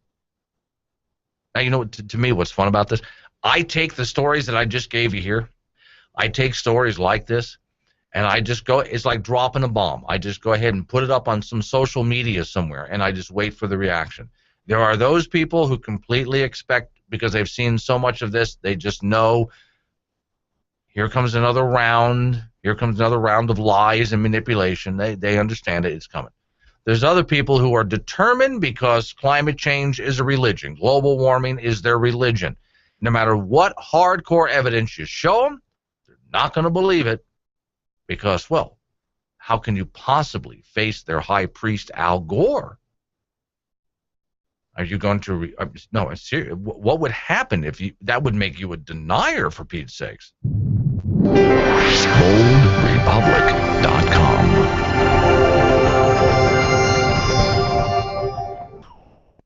Now, you know, to me, what's fun about this? I take the stories that I just gave you here. I take stories like this, and I just go, it's like dropping a bomb. I just go ahead and put it up on some social media somewhere, and I just wait for the reaction. There are those people who completely expect, because they've seen so much of this, they just know here comes another round. Here comes another round of lies and manipulation. They understand it. It's coming. There's other people who are determined because climate change is a religion. Global warming is their religion. No matter what hardcore evidence you show them, they're not going to believe it because, well, how can you possibly face their high priest Al Gore? Are you going to no, it's serious. What would happen if you, that would make you a denier, for Pete's sakes?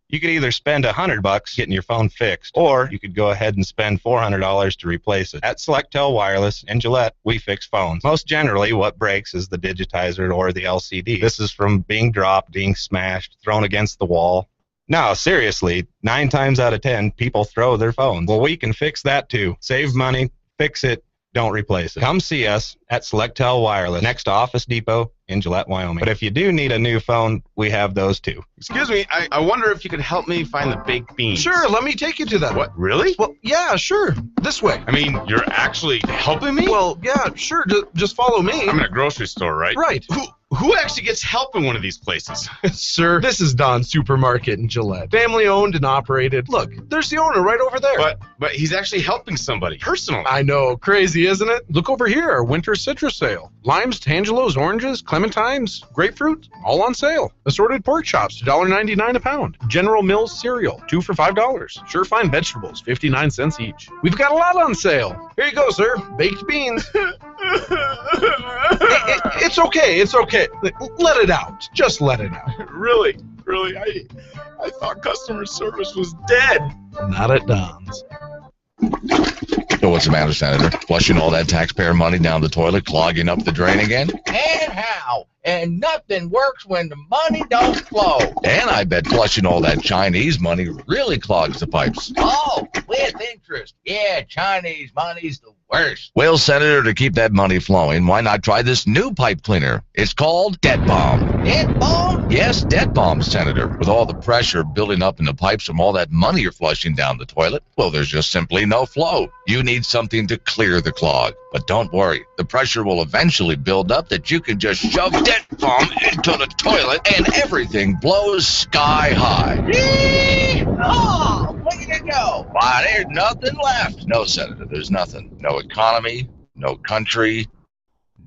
You could either spend $100 getting your phone fixed, or you could go ahead and spend $400 to replace it. At Selectel Wireless and Gillette, we fix phones. Most generally, what breaks is the digitizer or the LCD. This is from being dropped, being smashed, thrown against the wall. No, seriously, 9 times out of 10, people throw their phones. Well, we can fix that too. Save money, fix it, don't replace it. Come see us at Selectel Wireless, next to Office Depot in Gillette, Wyoming. But if you do need a new phone, we have those too. Excuse me, I wonder if you could help me find the baked beans. Sure, let me take you to them. What, really? Well, yeah, sure. This way. I mean, you're actually helping me? Well, yeah, sure. Just follow me. I'm in a grocery store, right? Right. Who actually gets help in one of these places? Sir, this is Don's Supermarket in Gillette. Family owned and operated. Look, there's the owner right over there. But he's actually helping somebody, personally. I know, crazy, isn't it? Look over here, our winter citrus sale. Limes, tangelos, oranges, clementines, grapefruit, all on sale. Assorted pork chops, $1.99 a pound. General Mills cereal, 2 for $5. Sure Fine vegetables, 59 cents each. We've got a lot on sale. Here you go, sir. Baked beans. It's okay, it's okay. Let it out. Just let it out. Really? I thought customer service was dead. Not at Don's. So what's the matter, Senator? Flushing all that taxpayer money down the toilet, clogging up the drain again? And how? And nothing works when the money don't flow. And I bet flushing all that Chinese money really clogs the pipes. Oh, with interest. Yeah, Chinese money's the worst. Well, Senator, to keep that money flowing, why not try this new pipe cleaner? It's called Debt Bomb. Debt Bomb? Yes, Debt Bomb, Senator. With all the pressure building up in the pipes from all that money you're flushing down the toilet, well, there's just simply no flow. You need something to clear the clog. But don't worry, the pressure will eventually build up that you can just shove Debt Bomb into the toilet and everything blows sky high. Oh, look at it go. Why, there's nothing left. No, Senator, there's nothing. No economy, no country,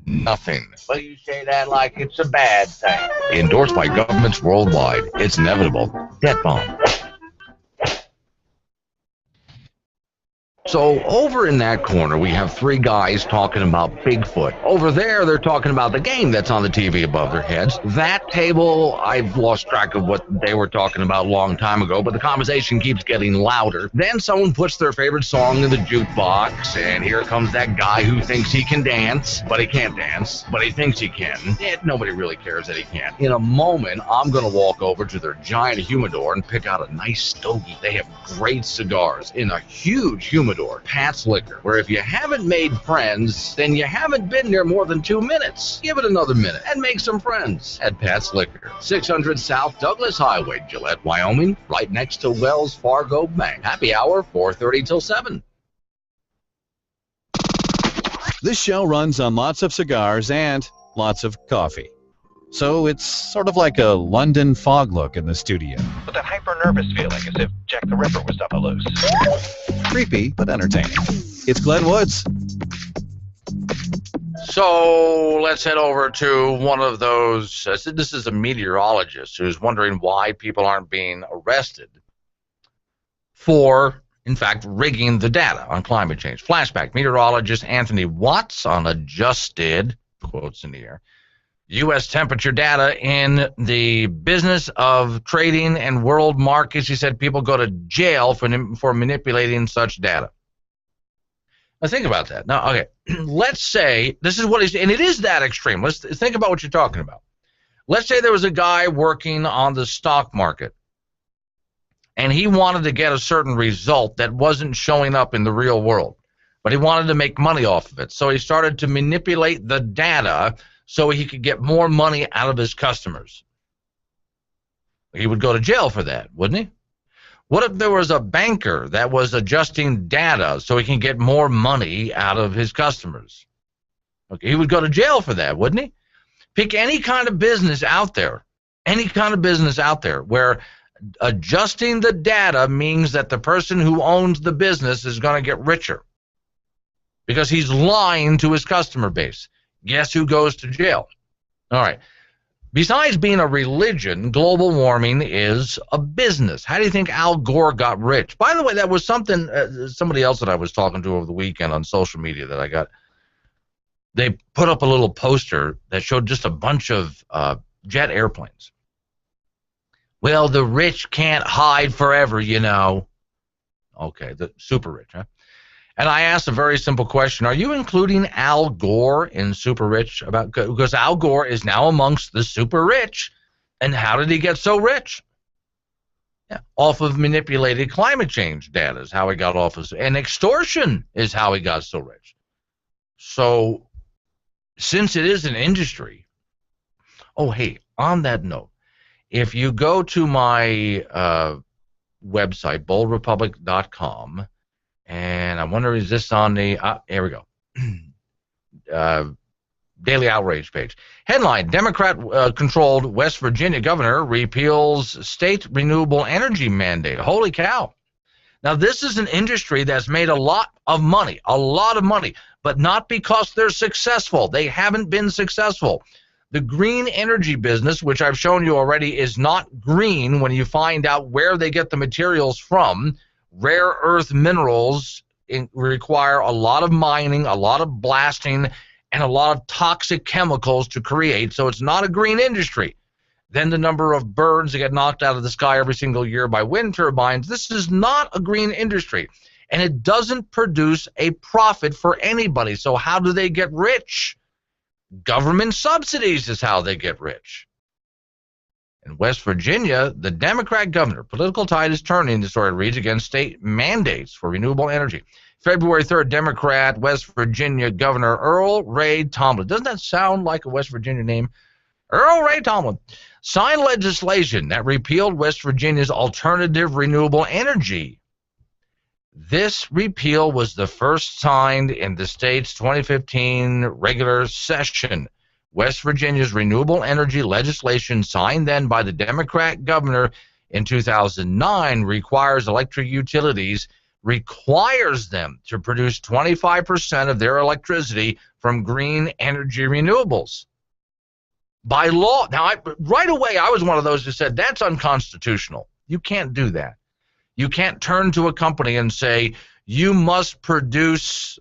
nothing. Well, you say that like it's a bad thing. Endorsed by governments worldwide. It's inevitable. Debt Bomb. So over in that corner, we have 3 guys talking about Bigfoot. Over there, they're talking about the game that's on the TV above their heads. That table, I've lost track of what they were talking about a long time ago, but the conversation keeps getting louder. Then someone puts their favorite song in the jukebox, and here comes that guy who thinks he can dance, but he can't dance, but he thinks he can. Nobody really cares that he can. In a moment, I'm going to walk over to their giant humidor and pick out a nice stogie. They have great cigars in a huge humidor. Pat's Liquor, where if you haven't made friends, then you haven't been there more than 2 minutes. Give it another minute and make some friends at Pat's Liquor. 600 South Douglas Highway, Gillette, Wyoming, right next to Wells Fargo Bank. Happy hour, 4:30 till 7. This show runs on lots of cigars and lots of coffee. So it's sort of like a London fog look in the studio. With that hyper-nervous feeling, as if Jack the Ripper was up a loose. Creepy, but entertaining. It's Glenn Woods. So let's head over to one of those. This is a meteorologist who's wondering why people aren't being arrested for, in fact, rigging the data on climate change. Flashback, meteorologist Anthony Watts on adjusted, quotes in the air, U.S. temperature data in the business of trading and world markets. He said people go to jail for manipulating such data. Now think about that. Now, okay, let's say this is what he's, and it is that extreme. Let's think about what you're talking about. Let's say there was a guy working on the stock market, and he wanted to get a certain result that wasn't showing up in the real world, but he wanted to make money off of it. So he started to manipulate the data so he could get more money out of his customers. He would go to jail for that, wouldn't he? What if there was a banker that was adjusting data so he can get more money out of his customers? Okay, he would go to jail for that, wouldn't he? Pick any kind of business out there, where adjusting the data means that the person who owns the business is going to get richer because he's lying to his customer base. Guess who goes to jail? All right. Besides being a religion, global warming is a business. How do you think Al Gore got rich? By the way, that was something, somebody else that I was talking to over the weekend on social media that I got. They put up a little poster that showed just a bunch of jet airplanes. Well, the rich can't hide forever, you know. Okay, the super rich, huh? And I asked a very simple question. Are you including Al Gore in super rich? Because Al Gore is now amongst the super rich. And how did he get so rich? Yeah, off of manipulated climate change data is how he got off of, and extortion is how he got so rich. So since it is an industry, oh, hey, on that note, if you go to my website, boldrepublic.com, and I wonder, is this on the, here we go, Daily Outrage page. Headline, Democrat-controlled West Virginia governor repeals state renewable energy mandate. Holy cow. Now, this is an industry that's made a lot of money, but not because they're successful. They haven't been successful. The green energy business, which I've shown you already, is not green when you find out where they get the materials from. Rare earth minerals require a lot of mining, a lot of blasting, and a lot of toxic chemicals to create, so it's not a green industry. Then the number of birds that get knocked out of the sky every single year by wind turbines, this is not a green industry, and it doesn't produce a profit for anybody. So how do they get rich? Government subsidies is how they get rich. In West Virginia, the Democrat governor, political tide is turning, the story reads, against state mandates for renewable energy. February 3rd, Democrat West Virginia Governor Earl Ray Tomblin. Doesn't that sound like a West Virginia name? Earl Ray Tomblin signed legislation that repealed West Virginia's alternative renewable energy. This repeal was the first signed in the state's 2015 regular session. West Virginia's renewable energy legislation, signed then by the Democrat governor in 2009, requires electric utilities, requires them to produce 25% of their electricity from green energy renewables. By law. Now, right away, I was one of those who said, that's unconstitutional. You can't do that. You can't turn to a company and say, you must produce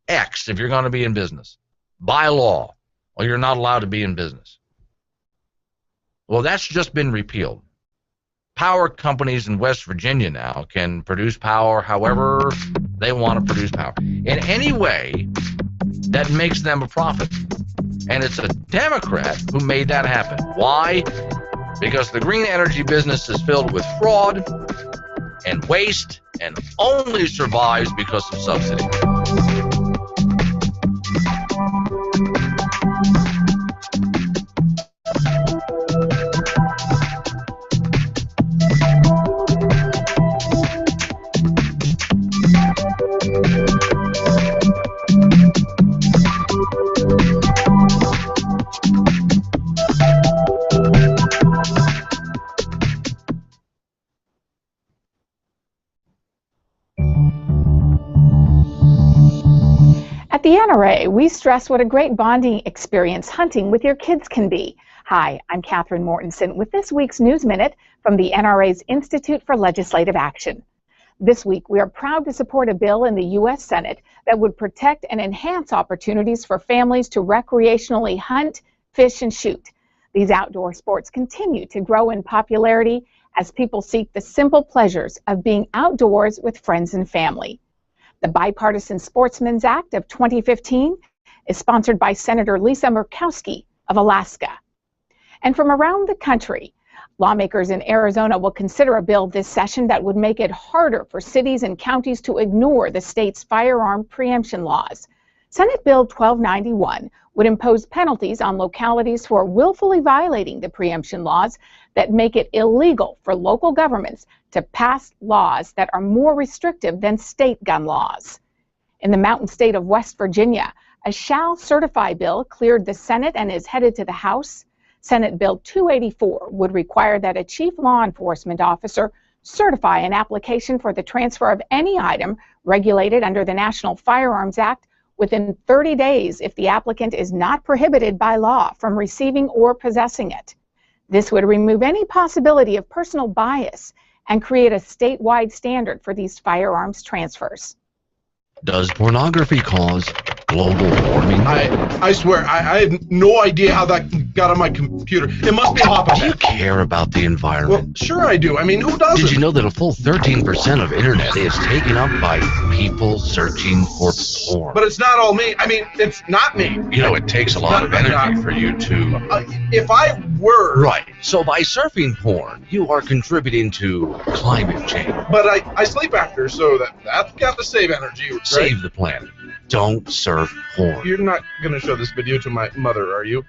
X if you're going to be in business. By law. Or you're not allowed to be in business. Well, that's just been repealed. Power companies in West Virginia now can produce power however they want to produce power, in any way that makes them a profit. And it's a Democrat who made that happen. Why? Because the green energy business is filled with fraud and waste and only survives because of subsidy. At the NRA, we stress what a great bonding experience hunting with your kids can be. Hi, I'm Catherine Mortensen with this week's News Minute from the NRA's Institute for Legislative Action. This week, we are proud to support a bill in the U.S. Senate that would protect and enhance opportunities for families to recreationally hunt, fish, and shoot. These outdoor sports continue to grow in popularity as people seek the simple pleasures of being outdoors with friends and family. The Bipartisan Sportsmen's Act of 2015 is sponsored by Senator Lisa Murkowski of Alaska. And from around the country, lawmakers in Arizona will consider a bill this session that would make it harder for cities and counties to ignore the state's firearm preemption laws. Senate Bill 1291 would impose penalties on localities who are willfully violating the preemption laws that make it illegal for local governments to pass laws that are more restrictive than state gun laws. In the mountain state of West Virginia, a shall certify bill cleared the Senate and is headed to the House. Senate Bill 284 would require that a chief law enforcement officer certify an application for the transfer of any item regulated under the National Firearms Act within 30 days if the applicant is not prohibited by law from receiving or possessing it. This would remove any possibility of personal bias and create a statewide standard for these firearms transfers. Does pornography cause global warming? I swear, I have no idea how that got on my computer. It must be a hop Do you care about the environment? Well, sure I do. I mean, who doesn't? Did you know that a full 13% of internet is taken up by people searching for porn? But it's not all me. I mean, it's not me. You know, it takes a lot of energy for you to... if I were... Right. So by surfing porn, you are contributing to climate change. But I sleep after, so that's got to save energy, right? Save the planet. Don't surf porn. You're not going to show this video to my mother, are you?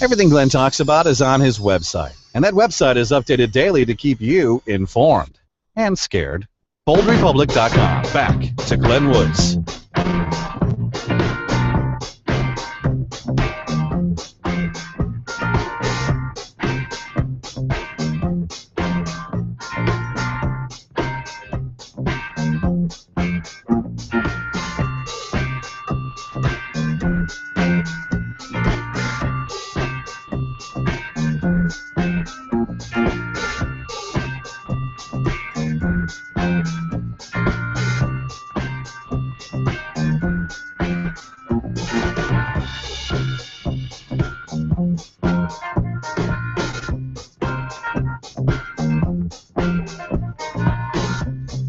Everything Glenn talks about is on his website, and that website is updated daily to keep you informed and scared. BoldRepublic.com. Back to Glenn Woods.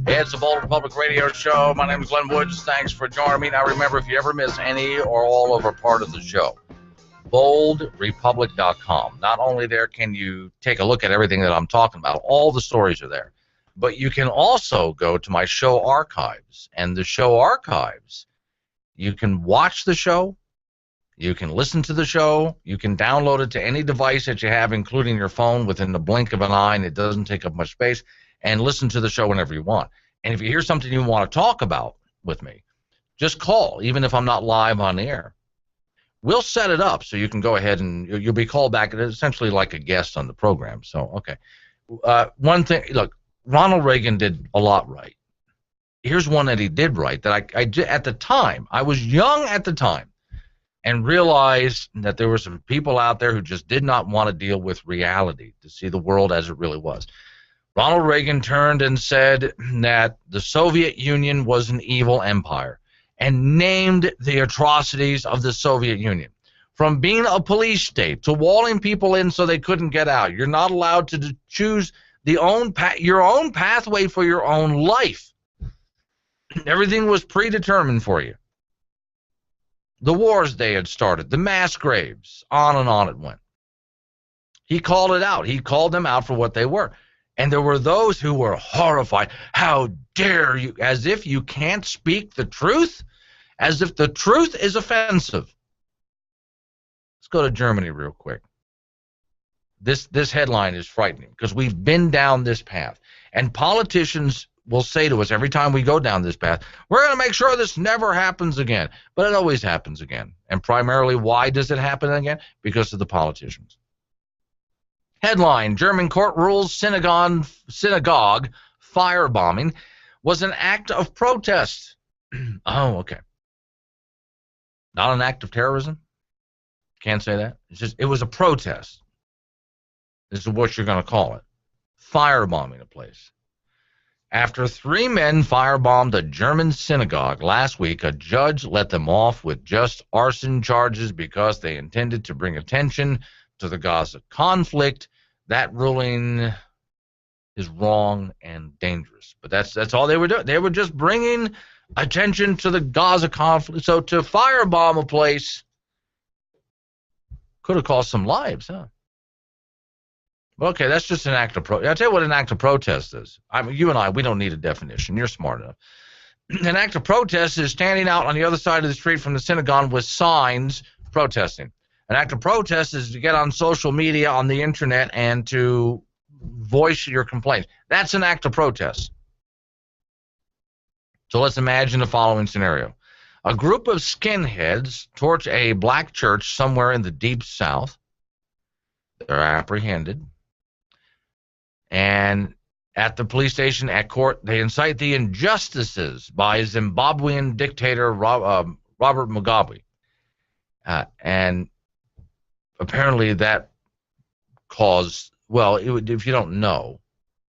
It's the Bold Republic Radio Show. My name is Glenn Woods. Thanks for joining me. Now remember, if you ever miss any or all of a part of the show, BoldRepublic.com. Not only there can you take a look at everything that I'm talking about, all the stories are there, but you can also go to my show archives. And the show archives, you can watch the show, you can listen to the show, you can download it to any device that you have, including your phone, within the blink of an eye, and it doesn't take up much space, and listen to the show whenever you want. And if you hear something you want to talk about with me, just call, even if I'm not live on the air. We'll set it up so you can go ahead and you'll be called back. It's essentially like a guest on the program. So, okay. One thing, look, Ronald Reagan did a lot right. Here's one that he did right that I did at the time. I was young at the time and realized that there were some people out there who just did not want to deal with reality, to see the world as it really was. Ronald Reagan turned and said that the Soviet Union was an evil empire and named the atrocities of the Soviet Union. From being a police state to walling people in so they couldn't get out. You're not allowed to choose your own pathway for your own life. Everything was predetermined for you. The wars they had started, the mass graves, on it went. He called it out. He called them out for what they were. And there were those who were horrified. How dare you? As if you can't speak the truth? As if the truth is offensive. Let's go to Germany real quick. This headline is frightening because we've been down this path. And politicians will say to us every time we go down this path, we're going to make sure this never happens again. But it always happens again. And primarily, why does it happen again? Because of the politicians. Headline, German court rules synagogue firebombing was an act of protest. Oh, okay. Not an act of terrorism? Can't say that. It's just, it was a protest. This is what you're going to call it. Firebombing a place. After 3 men firebombed a German synagogue last week, a judge let them off with just arson charges because they intended to bring attention to the Gaza conflict. That ruling is wrong and dangerous. But that's all they were doing. They were just bringing attention to the Gaza conflict. So to firebomb a place could have cost some lives, huh? Okay, that's just an act of protest. I'll tell you what an act of protest is. I mean, you and I, we don't need a definition. You're smart enough. An act of protest is standing out on the other side of the street from the synagogue with signs protesting. An act of protest is to get on social media, on the internet, and to voice your complaints. That's an act of protest. So let's imagine the following scenario. A group of skinheads torch a black church somewhere in the deep south. They're apprehended. And at the police station, at court, they incite the injustices by Zimbabwean dictator Robert Mugabe. And apparently that caused, well, if you don't know,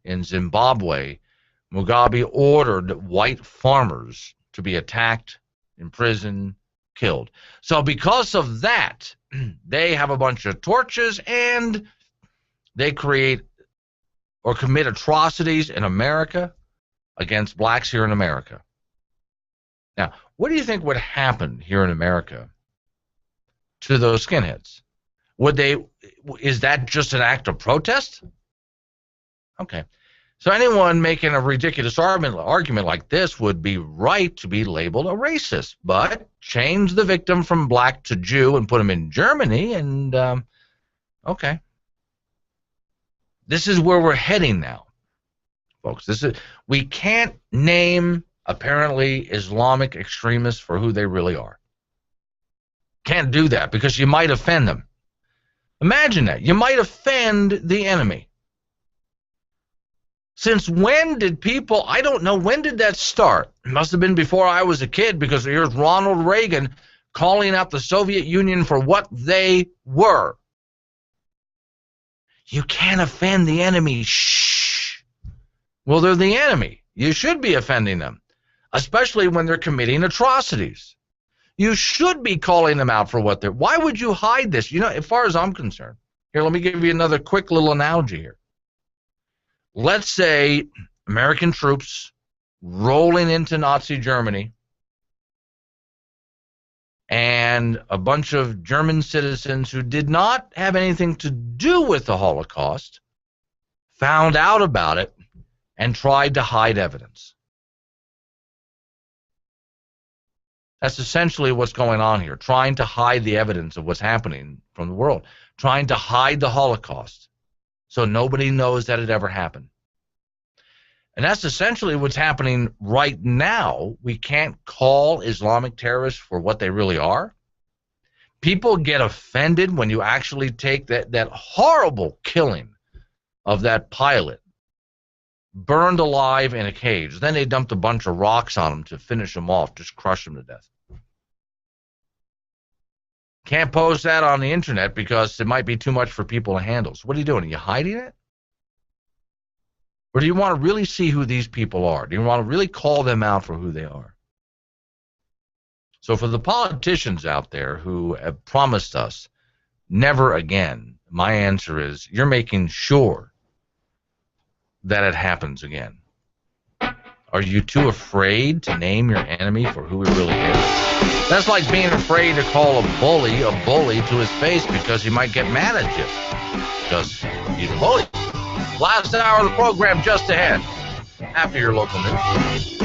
in Zimbabwe, Mugabe ordered white farmers to be attacked, imprisoned, killed. So because of that, they have a bunch of torches and they create or commit atrocities in America against blacks here in America. Now, what do you think would happen here in America to those skinheads? Is that just an act of protest? Okay. So anyone making a ridiculous argument like this would be right to be labeled a racist, but change the victim from black to Jew and put him in Germany and, okay. This is where we're heading now, folks. We can't name, apparently, Islamic extremists for who they really are. Can't do that because you might offend them. Imagine that. You might offend the enemy. Since when did people, I don't know, when did that start? It must have been before I was a kid because here's Ronald Reagan calling out the Soviet Union for what they were. You can't offend the enemy. Shh. Well, they're the enemy. You should be offending them, especially when they're committing atrocities. You should be calling them out for what they're. Why would you hide this? You know, as far as I'm concerned. Here, let me give you another quick little analogy here. Let's say American troops rolling into Nazi Germany and a bunch of German citizens who did not have anything to do with the Holocaust found out about it and tried to hide evidence. That's essentially what's going on here, trying to hide the evidence of what's happening from the world, trying to hide the Holocaust so nobody knows that it ever happened. And that's essentially what's happening right now. We can't call Islamic terrorists for what they really are. People get offended when you actually take that horrible killing of that pilot, burned alive in a cage. Then they dumped a bunch of rocks on him to finish him off, just crush him to death. Can't post that on the internet because it might be too much for people to handle. So what are you doing? Are you hiding it? Or do you want to really see who these people are? Do you want to really call them out for who they are? So for the politicians out there who have promised us never again, my answer is you're making sure that it happens again. Are you too afraid to name your enemy for who he really is? That's like being afraid to call a bully to his face because he might get mad at you because he's a bully. Last hour of the program just ahead after your local news.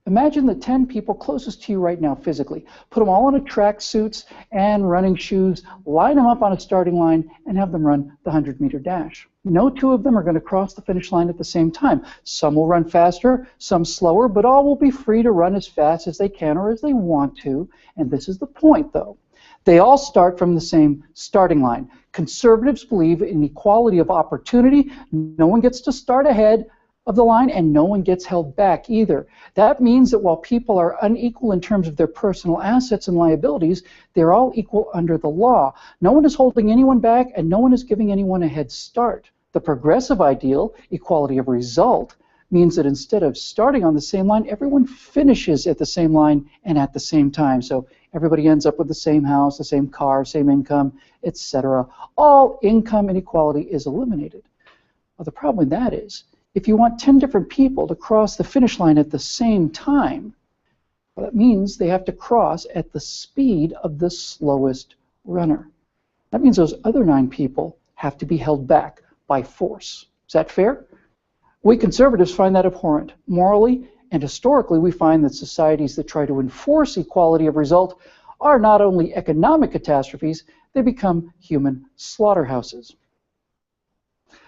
Imagine the 10 people closest to you right now physically. Put them all in a track suits and running shoes, line them up on a starting line, and have them run the 100-meter dash. No two of them are going to cross the finish line at the same time. Some will run faster, some slower, but all will be free to run as fast as they can or as they want to. And this is the point, though. They all start from the same starting line. Conservatives believe in equality of opportunity. No one gets to start ahead of the line, and no one gets held back either. That means that while people are unequal in terms of their personal assets and liabilities, they're all equal under the law. No one is holding anyone back, and no one is giving anyone a head start. The progressive ideal, equality of result, means that instead of starting on the same line, everyone finishes at the same line and at the same time. So everybody ends up with the same house, the same car, same income, etc. All income inequality is eliminated. Well, the problem with that is, if you want 10 different people to cross the finish line at the same time, well, that means they have to cross at the speed of the slowest runner. That means those other 9 people have to be held back by force. Is that fair? We conservatives find that abhorrent. Morally and historically, we find that societies that try to enforce equality of result are not only economic catastrophes, they become human slaughterhouses.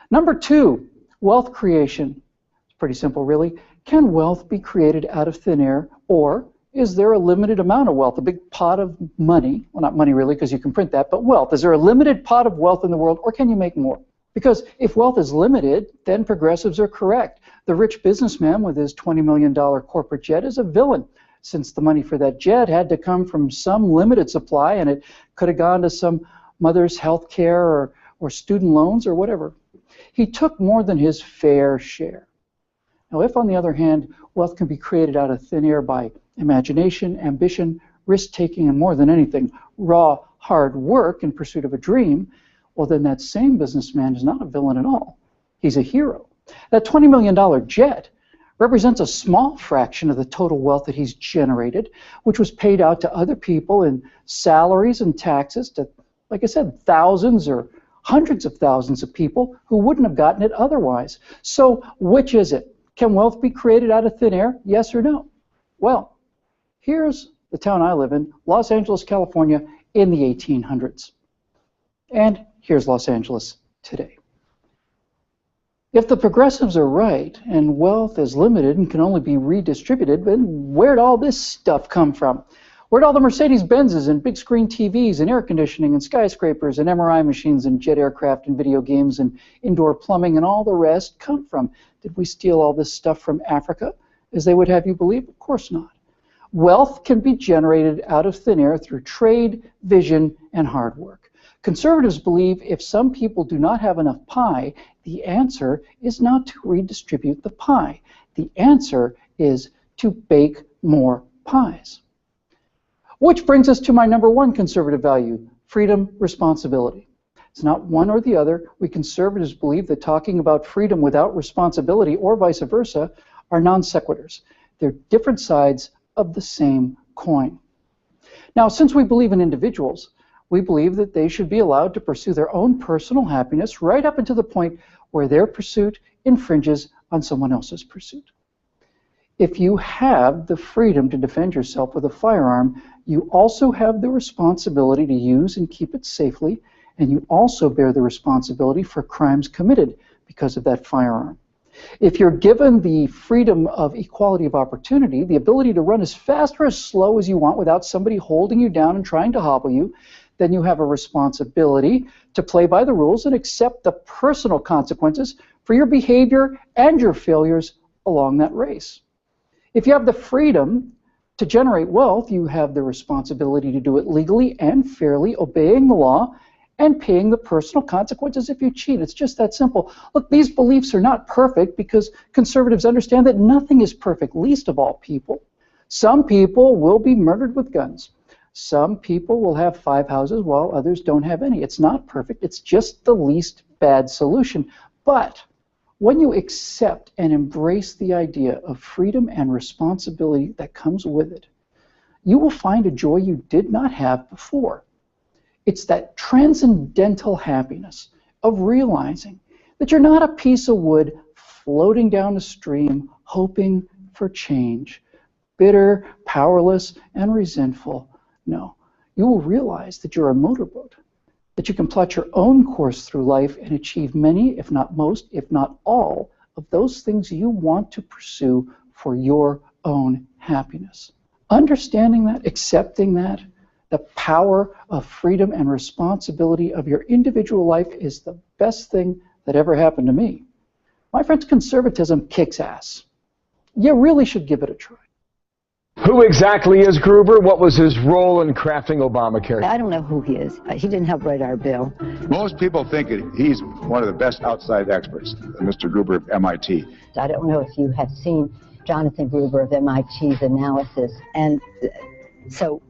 Number 2, wealth creation. It's pretty simple, really. Can wealth be created out of thin air, or is there a limited amount of wealth, a big pot of money? Well, not money really, because you can print that, but wealth. Is there a limited pot of wealth in the world, or can you make more? Because if wealth is limited, then progressives are correct. The rich businessman with his $20 million corporate jet is a villain, since the money for that jet had to come from some limited supply, and it could have gone to some mother's health care or student loans or whatever. He took more than his fair share. Now, if, on the other hand, wealth can be created out of thin air by imagination, ambition, risk-taking, and more than anything, raw, hard work in pursuit of a dream, well, then that same businessman is not a villain at all. He's a hero. That $20 million jet represents a small fraction of the total wealth that he's generated, which was paid out to other people in salaries and taxes to, like I said, thousands or hundreds of thousands of people who wouldn't have gotten it otherwise. So which is it? Can wealth be created out of thin air? Yes or no? Well, here's the town I live in, Los Angeles, California, in the 1800s. And here's Los Angeles today. If the progressives are right and wealth is limited and can only be redistributed, then where'd all this stuff come from? Where'd all the Mercedes-Benzes and big screen TVs and air conditioning and skyscrapers and MRI machines and jet aircraft and video games and indoor plumbing and all the rest come from? Did we steal all this stuff from Africa, as they would have you believe? Of course not. Wealth can be generated out of thin air through trade, vision, and hard work. Conservatives believe if some people do not have enough pie, the answer is not to redistribute the pie. The answer is to bake more pies. Which brings us to my number 1 conservative value, freedom, responsibility. It's not one or the other. We conservatives believe that talking about freedom without responsibility, or vice versa, are non sequiturs. They're different sides of the same coin. Now, since we believe in individuals, we believe that they should be allowed to pursue their own personal happiness right up until the point where their pursuit infringes on someone else's pursuit. If you have the freedom to defend yourself with a firearm, you also have the responsibility to use and keep it safely, and you also bear the responsibility for crimes committed because of that firearm. If you're given the freedom of equality of opportunity, the ability to run as fast or as slow as you want without somebody holding you down and trying to hobble you, then you have a responsibility to play by the rules and accept the personal consequences for your behavior and your failures along that race. If you have the freedom to generate wealth, you have the responsibility to do it legally and fairly, obeying the law and paying the personal consequences if you cheat. It's just that simple. Look, these beliefs are not perfect because conservatives understand that nothing is perfect, least of all people. Some people will be murdered with guns. Some people will have 5 houses while others don't have any. It's not perfect. It's just the least bad solution. But when you accept and embrace the idea of freedom and responsibility that comes with it, you will find a joy you did not have before. It's that transcendental happiness of realizing that you're not a piece of wood floating down a stream hoping for change, bitter, powerless, and resentful. No, you will realize that you're a motorboat, that you can plot your own course through life and achieve many, if not most, if not all, of those things you want to pursue for your own happiness. Understanding that, accepting that, the power of freedom and responsibility of your individual life is the best thing that ever happened to me. My friends, conservatism kicks ass. You really should give it a try. Who exactly is Gruber? What was his role in crafting Obamacare? I don't know who he is. He didn't help write our bill. Most people think he's one of the best outside experts, Mr. Gruber of MIT. I don't know if you have seen Jonathan Gruber of MIT's analysis. And so...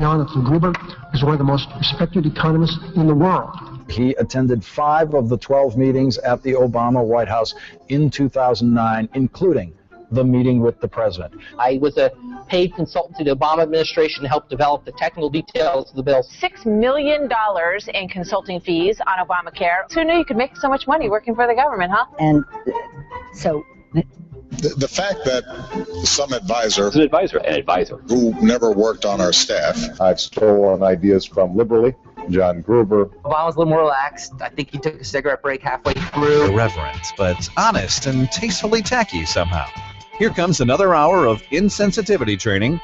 Jonathan Gruber is one of the most respected economists in the world. He attended 5 of the 12 meetings at the Obama White House in 2009, including the meeting with the president. I was a paid consultant to the Obama administration to help develop the technical details of the bill. $6 million in consulting fees on Obamacare. Who knew you could make so much money working for the government, huh? And so... The fact that some advisor, an advisor who never worked on our staff, I've stolen ideas from liberally, John Gruber. Obama's a little more relaxed. I think he took a cigarette break halfway through. Irreverent, but honest and tastefully tacky somehow. Here comes another hour of insensitivity training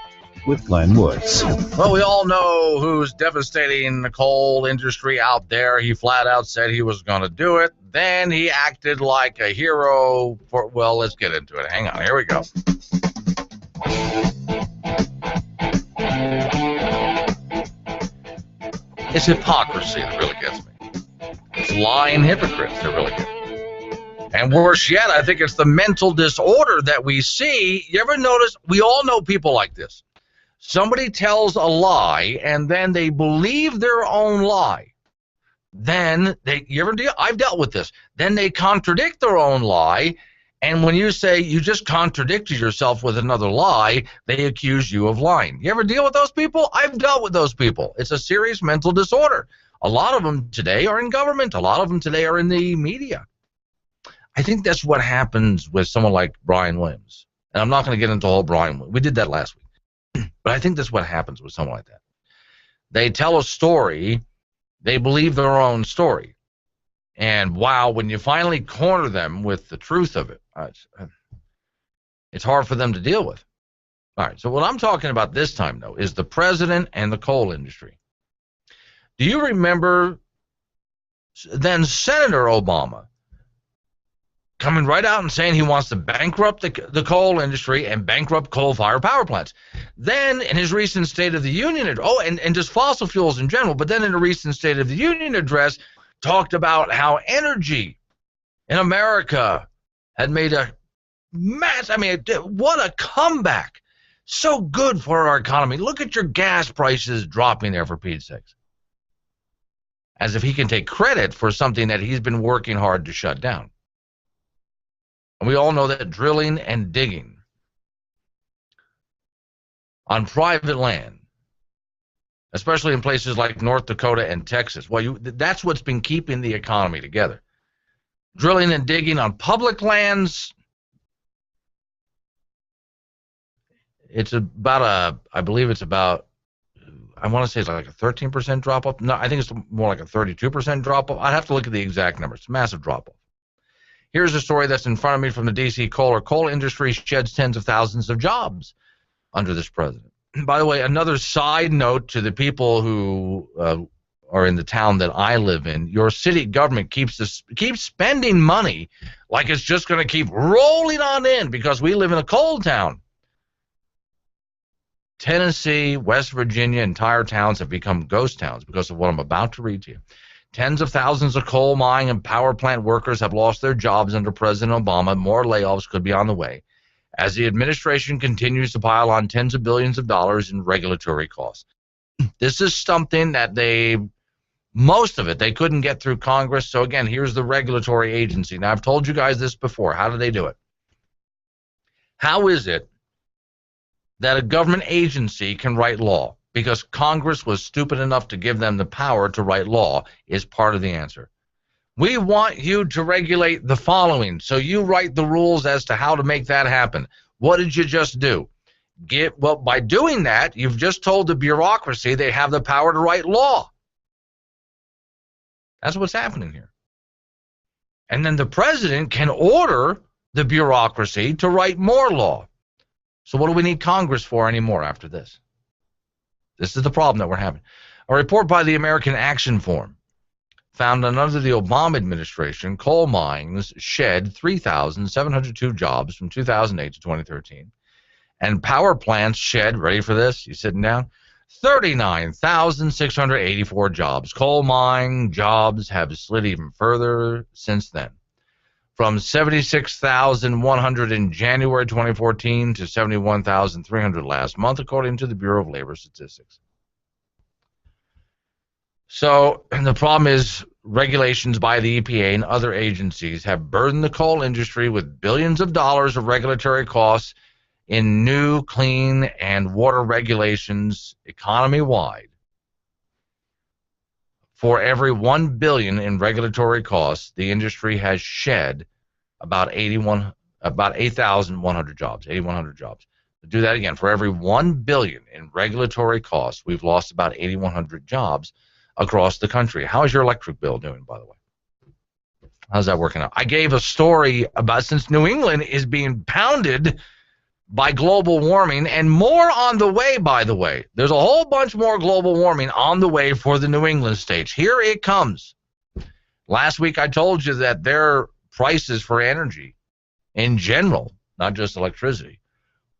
with Glenn Woods. Well, we all know who's devastating the coal industry out there. He flat out said he was going to do it. Then he acted like a hero for, well, let's get into it. Hang on, here we go. It's hypocrisy that really gets me. It's lying hypocrites that really get me. And worse yet, I think it's the mental disorder that we see. You ever notice, we all know people like this. Somebody tells a lie, and then they believe their own lie. Then I've dealt with this. Then they contradict their own lie, and when you say you just contradicted yourself with another lie, they accuse you of lying. You ever deal with those people? I've dealt with those people. It's a serious mental disorder. A lot of them today are in government. A lot of them today are in the media. I think that's what happens with someone like Brian Williams. And I'm not going to get into the whole Brian Williams. We did that last week. But I think that's what happens with someone like that. They tell a story. They believe their own story. And wow, when you finally corner them with the truth of it, it's hard for them to deal with. All right, so what I'm talking about this time, though, is the president and the coal industry. Do you remember then Senator Obama coming right out and saying he wants to bankrupt the coal industry and bankrupt coal-fired power plants? Then in his recent State of the Union, and just fossil fuels in general, but then in a recent State of the Union address, talked about how energy in America had made a mass, what a comeback. So good for our economy. Look at your gas prices dropping there, for Pete's sakes. As if he can take credit for something that he's been working hard to shut down. And we all know that drilling and digging on private land, especially in places like North Dakota and Texas, that's what's been keeping the economy together. Drilling and digging on public lands, it's about I want to say it's like a 13% drop-off. No, I think it's more like a 32% drop-off. I'd have to look at the exact numbers. It's a massive drop-off. Here's a story that's in front of me from the D.C. coal industry sheds tens of thousands of jobs under this president. By the way, another side note to the people who are in the town that I live in, your city government keeps spending money like it's just going to keep rolling on in because we live in a coal town. Tennessee, West Virginia, entire towns have become ghost towns because of what I'm about to read to you. Tens of thousands of coal mine and power plant workers have lost their jobs under President Obama. More layoffs could be on the way as the administration continues to pile on tens of billions of dollars in regulatory costs. This is something that most of it, they couldn't get through Congress. So again, here's the regulatory agency. Now, I've told you guys this before. How do they do it? How is it that a government agency can write law? Because Congress was stupid enough to give them the power to write law is part of the answer. We want you to regulate the following, so you write the rules as to how to make that happen. What did you just do? Well, by doing that, you've just told the bureaucracy they have the power to write law. That's what's happening here. And then the president can order the bureaucracy to write more law. So what do we need Congress for anymore after this? This is the problem that we're having. A report by the American Action Forum found that under the Obama administration, coal mines shed 3,702 jobs from 2008 to 2013. And power plants shed, ready for this? You sitting down? 39,684 jobs. Coal mine jobs have slid even further since then, from 76,100 in January 2014 to 71,300 last month, according to the Bureau of Labor Statistics. So the problem is regulations by the EPA and other agencies have burdened the coal industry with billions of dollars of regulatory costs in new clean and water regulations economy-wide. For every $1 billion in regulatory costs, the industry has shed about 8,100 jobs, 8,100 jobs. To do that again, for every $1 billion in regulatory costs, we've lost about 8,100 jobs across the country. How is your electric bill doing, by the way? How's that working out? I gave a story about, since New England is being pounded by global warming, and more on the way, by the way. There's a whole bunch more global warming on the way for the New England states. Here it comes. Last week I told you that their prices for energy in general, not just electricity,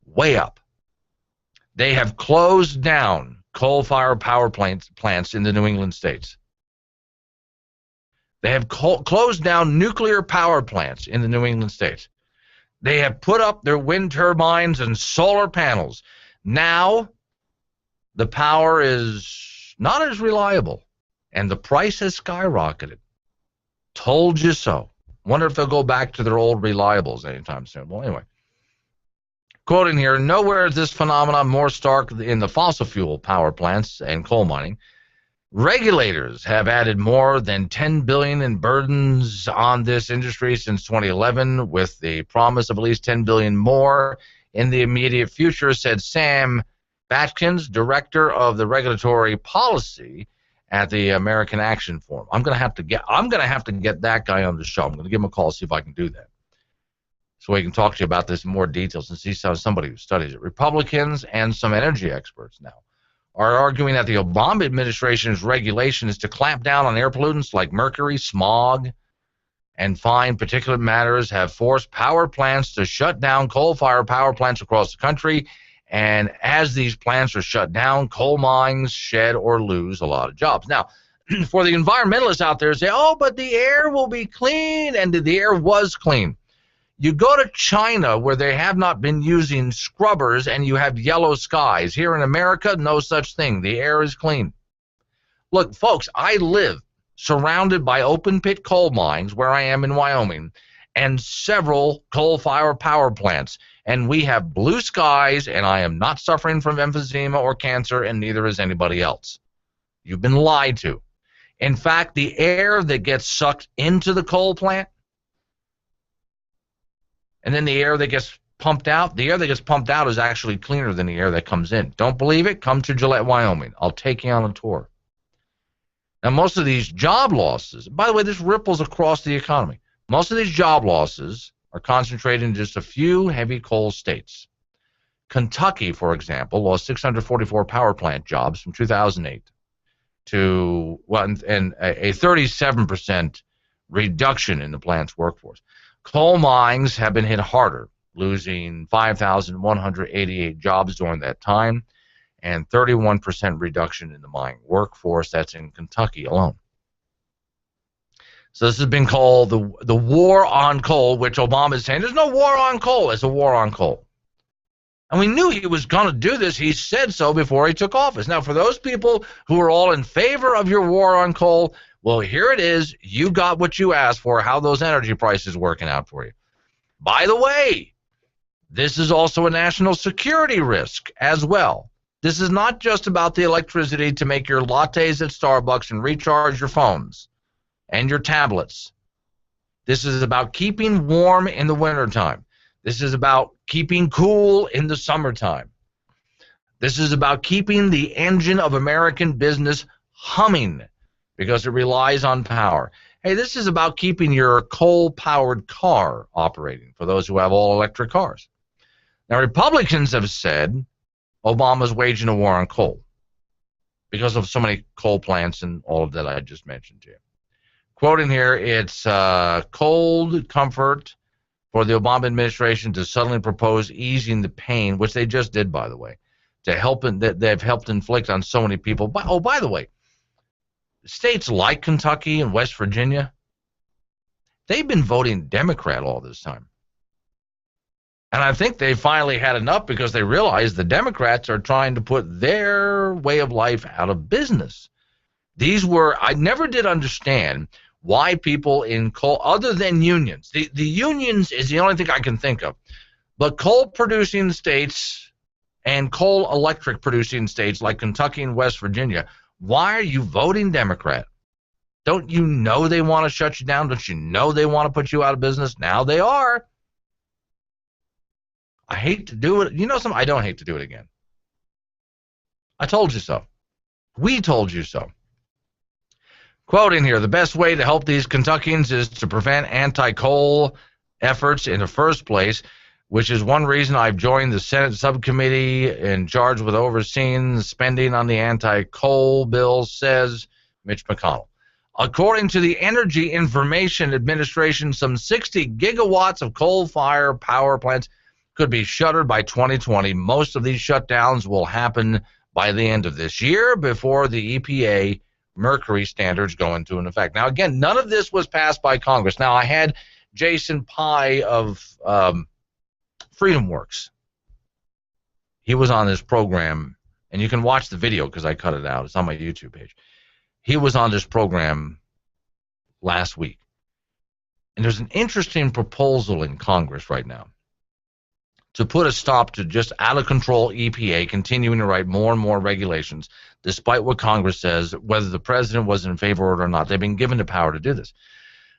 way up. They have closed down coal-fired power plants in the New England states. They have closed down nuclear power plants in the New England states. They have put up their wind turbines and solar panels. Now, the power is not as reliable, and the price has skyrocketed. Told you so. Wonder if they'll go back to their old reliables anytime soon. Well, anyway. Quoting here, nowhere is this phenomenon more stark in the fossil fuel power plants and coal mining. Regulators have added more than $10 billion in burdens on this industry since 2011, with the promise of at least $10 billion more in the immediate future, said Sam Batkins, director of the regulatory policy at the American Action Forum. I'm gonna have to get that guy on the show. I'm gonna give him a call, see if I can do that, so we can talk to you about this in more details and see somebody who studies it. Republicans and some energy experts now are arguing that the Obama administration's regulation is to clamp down on air pollutants like mercury, smog, and fine particulate matters have forced power plants to shut down coal-fired power plants across the country. And as these plants are shut down, coal mines shed or lose a lot of jobs. Now, for the environmentalists out there say, oh, but the air will be clean, and the air was clean. You go to China, where they have not been using scrubbers, and you have yellow skies. Here in America, no such thing. The air is clean. Look, folks, I live surrounded by open-pit coal mines, where I am in Wyoming, and several coal-fired power plants. And we have blue skies, and I am not suffering from emphysema or cancer, and neither is anybody else. You've been lied to. In fact, the air that gets sucked into the coal plant, and then the air that gets pumped out, the air that gets pumped out is actually cleaner than the air that comes in. Don't believe it? Come to Gillette, Wyoming. I'll take you on a tour. Now, most of these job losses, by the way, this ripples across the economy. Most of these job losses are concentrated in just a few heavy coal states. Kentucky, for example, lost 644 power plant jobs from 2008 to, well, and a 37% reduction in the plant's workforce. Coal mines have been hit harder, losing 5,188 jobs during that time, and 31% reduction in the mining workforce. That's in Kentucky alone. So this has been called the war on coal, which Obama is saying, there's no war on coal. It's a war on coal. And we knew he was going to do this. He said so before he took office. Now, for those people who are all in favor of your war on coal, well, here it is. You got what you asked for. How those energy prices working out for you. By the way, this is also a national security risk as well. This is not just about the electricity to make your lattes at Starbucks and recharge your phones and your tablets. This is about keeping warm in the wintertime. This is about keeping cool in the summertime. This is about keeping the engine of American business humming because it relies on power. Hey, this is about keeping your coal-powered car operating for those who have all-electric cars. Now, Republicans have said Obama's waging a war on coal because of so many coal plants and all of that I just mentioned to you. Quoting here, it's cold comfort for the Obama administration to suddenly propose easing the pain, which they just did, by the way, to help that they've helped inflict on so many people. Oh, by the way, states like Kentucky and West Virginia, they've been voting Democrat all this time. And I think they finally had enough because they realized the Democrats are trying to put their way of life out of business. I never did understand why people in coal, other than unions, the unions is the only thing I can think of, but coal-producing states and coal-electric producing states like Kentucky and West Virginia, why are you voting Democrat? Don't you know they want to shut you down? Don't you know they want to put you out of business? Now they are. I hate to do it. You know something? I don't hate to do it again. I told you so. We told you so. Quoting here, the best way to help these Kentuckians is to prevent anti-coal efforts in the first place, which is one reason I've joined the Senate subcommittee in charge with overseeing spending on the anti-coal bill, says Mitch McConnell. According to the Energy Information Administration, some 60 gigawatts of coal-fired power plants could be shuttered by 2020. Most of these shutdowns will happen by the end of this year before the EPA mercury standards go into effect. Now, again, none of this was passed by Congress. Now, I had Jason Pye of FreedomWorks. He was on this program, and you can watch the video because I cut it out. It's on my YouTube page. He was on this program last week. And there's an interesting proposal in Congress right now to put a stop to just out-of-control EPA continuing to write more and more regulations, despite what Congress says, whether the president was in favor of it or not. They've been given the power to do this.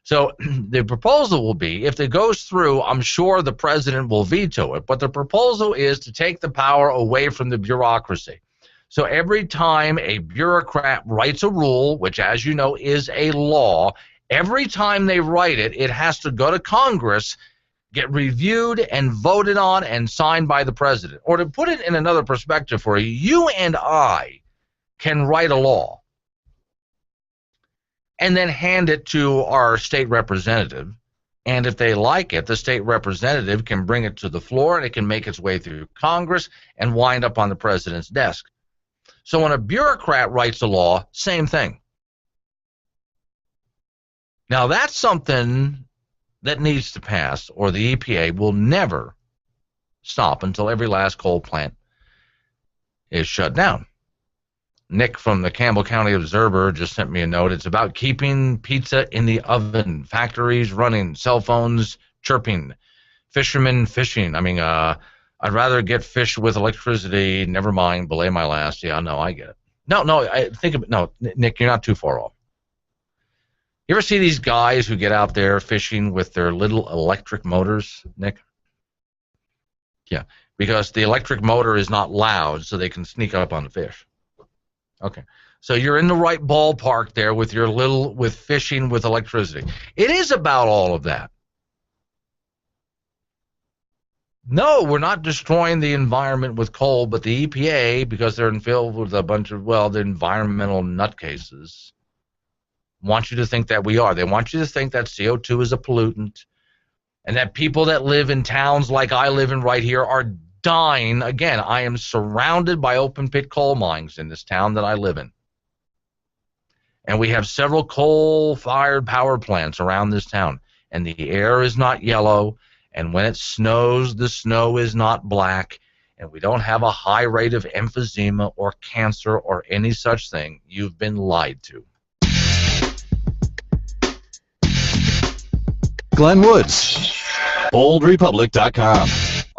So the proposal will be, if it goes through, I'm sure the president will veto it, but the proposal is to take the power away from the bureaucracy. So every time a bureaucrat writes a rule, which, as you know, is a law, every time they write it, it has to go to Congress, get reviewed and voted on and signed by the president. Or to put it in another perspective for you, you and I can write a law and then hand it to our state representative, and if they like it, the state representative can bring it to the floor and it can make its way through Congress and wind up on the president's desk. So when a bureaucrat writes a law, same thing. Now that's something that needs to pass, or the EPA will never stop until every last coal plant is shut down. Nick from the Campbell County Observer just sent me a note. It's about keeping pizza in the oven, factories running, cell phones chirping, fishermen fishing. I mean, I'd rather get fish with electricity. Never mind, belay my last. Yeah, no, I get it. No, I think of it. No, Nick, you're not too far off. You ever see these guys who get out there fishing with their little electric motors, Nick? Yeah, because the electric motor is not loud, so they can sneak up on the fish. Okay, so you're in the right ballpark there with your with fishing with electricity. It is about all of that. No, we're not destroying the environment with coal, but the EPA, because they're filled with a bunch of, well, the environmental nutcases, want you to think that we are. They want you to think that CO2 is a pollutant and that people that live in towns like I live in right here are dying. Again, I am surrounded by open pit coal mines in this town that I live in. And we have several coal-fired power plants around this town. And the air is not yellow. And when it snows, the snow is not black. And we don't have a high rate of emphysema or cancer or any such thing. You've been lied to. Glenn Woods, OldRepublic.com.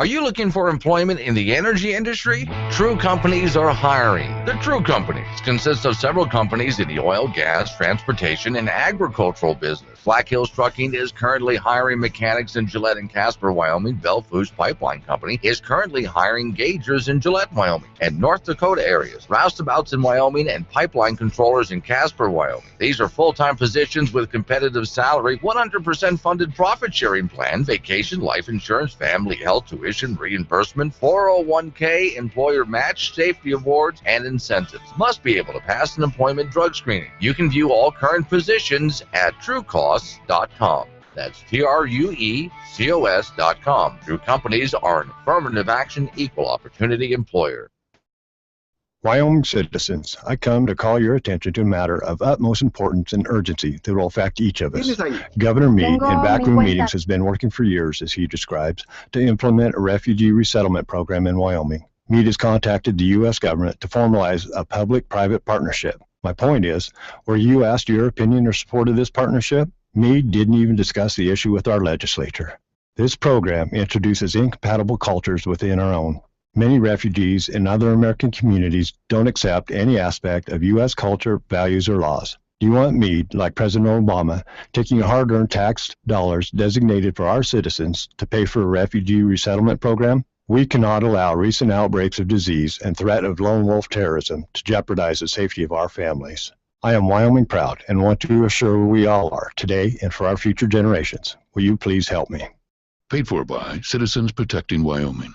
Are you looking for employment in the energy industry? True Companies are hiring. The True Companies consist of several companies in the oil, gas, transportation, and agricultural business. Black Hills Trucking is currently hiring mechanics in Gillette and Casper, Wyoming. Belfouche Pipeline Company is currently hiring gaugers in Gillette, Wyoming, and North Dakota areas, roustabouts in Wyoming, and pipeline controllers in Casper, Wyoming. These are full-time positions with competitive salary, 100% funded profit-sharing plan, vacation, life insurance, family health, tuition, reimbursement, 401k, employer match, safety awards, and incentives. Must be able to pass an employment drug screening. You can view all current positions at truecost.com. That's TRUECOS.com. True Companies are an affirmative action, equal opportunity employer. Wyoming citizens, I come to call your attention to a matter of utmost importance and urgency that will affect each of us. Governor Meade, in backroom meetings, has been working for years, as he describes, to implement a refugee resettlement program in Wyoming. Meade has contacted the U.S. government to formalize a public-private partnership. My point is, were you asked your opinion or support of this partnership? Meade didn't even discuss the issue with our legislature. This program introduces incompatible cultures within our own. Many refugees and other American communities don't accept any aspect of U.S. culture, values, or laws. Do you want Meade, like President Obama, taking hard-earned tax dollars designated for our citizens to pay for a refugee resettlement program? We cannot allow recent outbreaks of disease and threat of lone wolf terrorism to jeopardize the safety of our families. I am Wyoming proud and want to assure we all are today and for our future generations. Will you please help me? Paid for by Citizens Protecting Wyoming.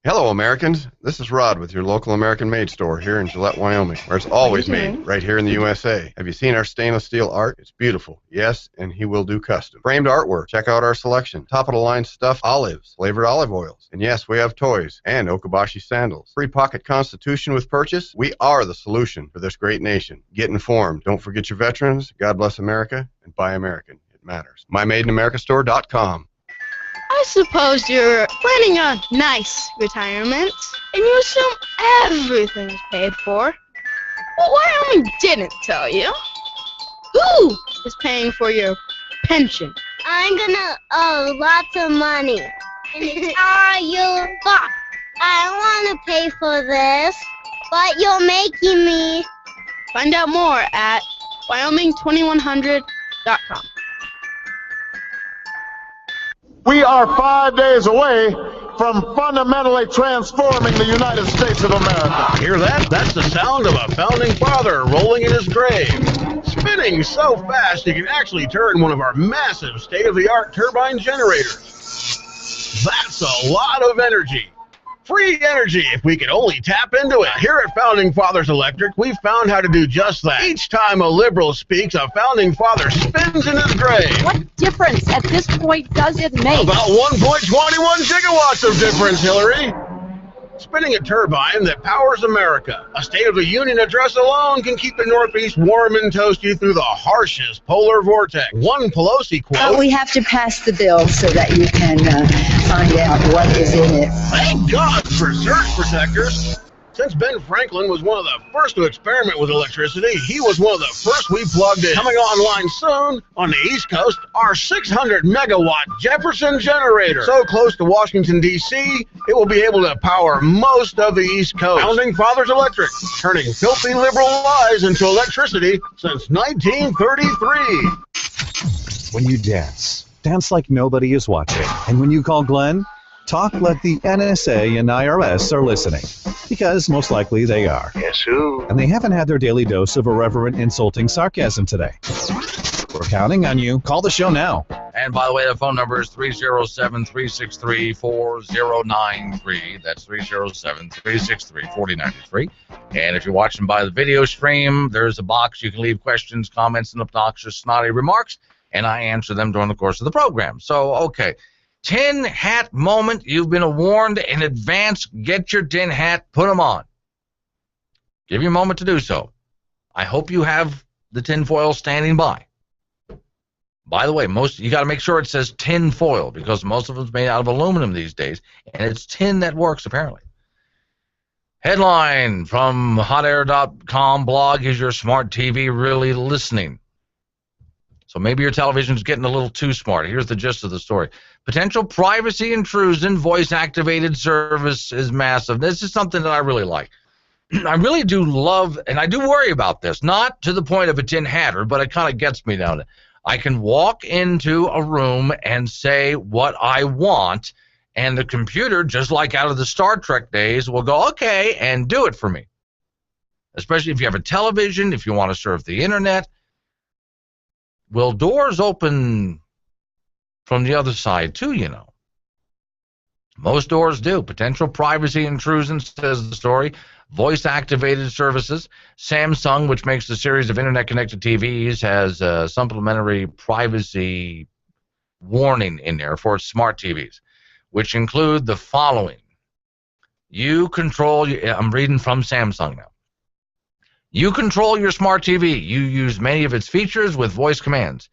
Hello, Americans. This is Rod with your local American-made store here in Gillette, Wyoming, where it's always made right here in the USA. Have you seen our stainless steel art? It's beautiful. Yes, and he will do custom. Framed artwork. Check out our selection. Top-of-the-line stuffed olives, flavored olive oils. And yes, we have toys and Okabashi sandals. Free pocket constitution with purchase. We are the solution for this great nation. Get informed. Don't forget your veterans. God bless America, and buy American. It matters. MyMadeInAmericaStore.com. I suppose you're planning a nice retirement, and you assume everything is paid for. Well, Wyoming didn't tell you. Who is paying for your pension? I'm gonna owe lots of money, and it's all your fault. I don't want to pay for this, but you're making me. Find out more at Wyoming2100.com. We are 5 days away from fundamentally transforming the United States of America. Hear that? That's the sound of a founding father rolling in his grave. Spinning so fast you can actually turn one of our massive state-of-the-art turbine generators. That's a lot of energy. Free energy if we could only tap into it. Here at Founding Fathers Electric, we've found how to do just that. Each time a liberal speaks, a founding father spins in his grave. What difference at this point does it make? About 1.21 gigawatts of difference, Hillary. Spinning a turbine that powers America. A State of the Union address alone can keep the Northeast warm and toasty through the harshest polar vortex. One Pelosi quote. We have to pass the bill so that you can find out what is in it. Thank God for surge protectors. Since Ben Franklin was one of the first to experiment with electricity, he was one of the first we plugged in. Coming online soon on the East Coast, our 600-megawatt Jefferson generator. So close to Washington, D.C., it will be able to power most of the East Coast. Founding Fathers Electric, turning filthy liberal lies into electricity since 1933. When you dance, dance like nobody is watching. And when you call Glenn, talk like the NSA and IRS are listening. Because most likely they are. Guess who? And they haven't had their daily dose of irreverent, insulting sarcasm today. We're counting on you. Call the show now. And by the way, the phone number is 307-363-4093. That's 307-363-4093. And if you're watching by the video stream, there's a box. You can leave questions, comments, and obnoxious, snotty remarks, and I answer them during the course of the program. So, okay. Tin hat moment. You've been warned in advance. Get your tin hat. Put them on. Give you a moment to do so. I hope you have the tin foil standing by. By the way, you got to make sure it says tin foil because most of it's made out of aluminum these days, and it's tin that works apparently. Headline from hotair.com blog: Is your smart TV really listening? So maybe your television's getting a little too smart. Here's the gist of the story. Potential privacy intrusion, voice-activated service is massive. This is something that I really like. I really do love, and I do worry about this, not to the point of a tin hatter, but it kind of gets me down. I can walk into a room and say what I want, and the computer, just like out of the Star Trek days, will go, okay, and do it for me. Especially if you have a television, if you want to surf the internet. Will doors open from the other side too, you know? Most doors do. Potential privacy intrusion, says the story. Voice-activated services. Samsung, which makes a series of internet-connected TVs, has a supplementary privacy warning in there for its smart TVs, which include the following. You control, I'm reading from Samsung now. You control your smart TV. You use many of its features with voice commands.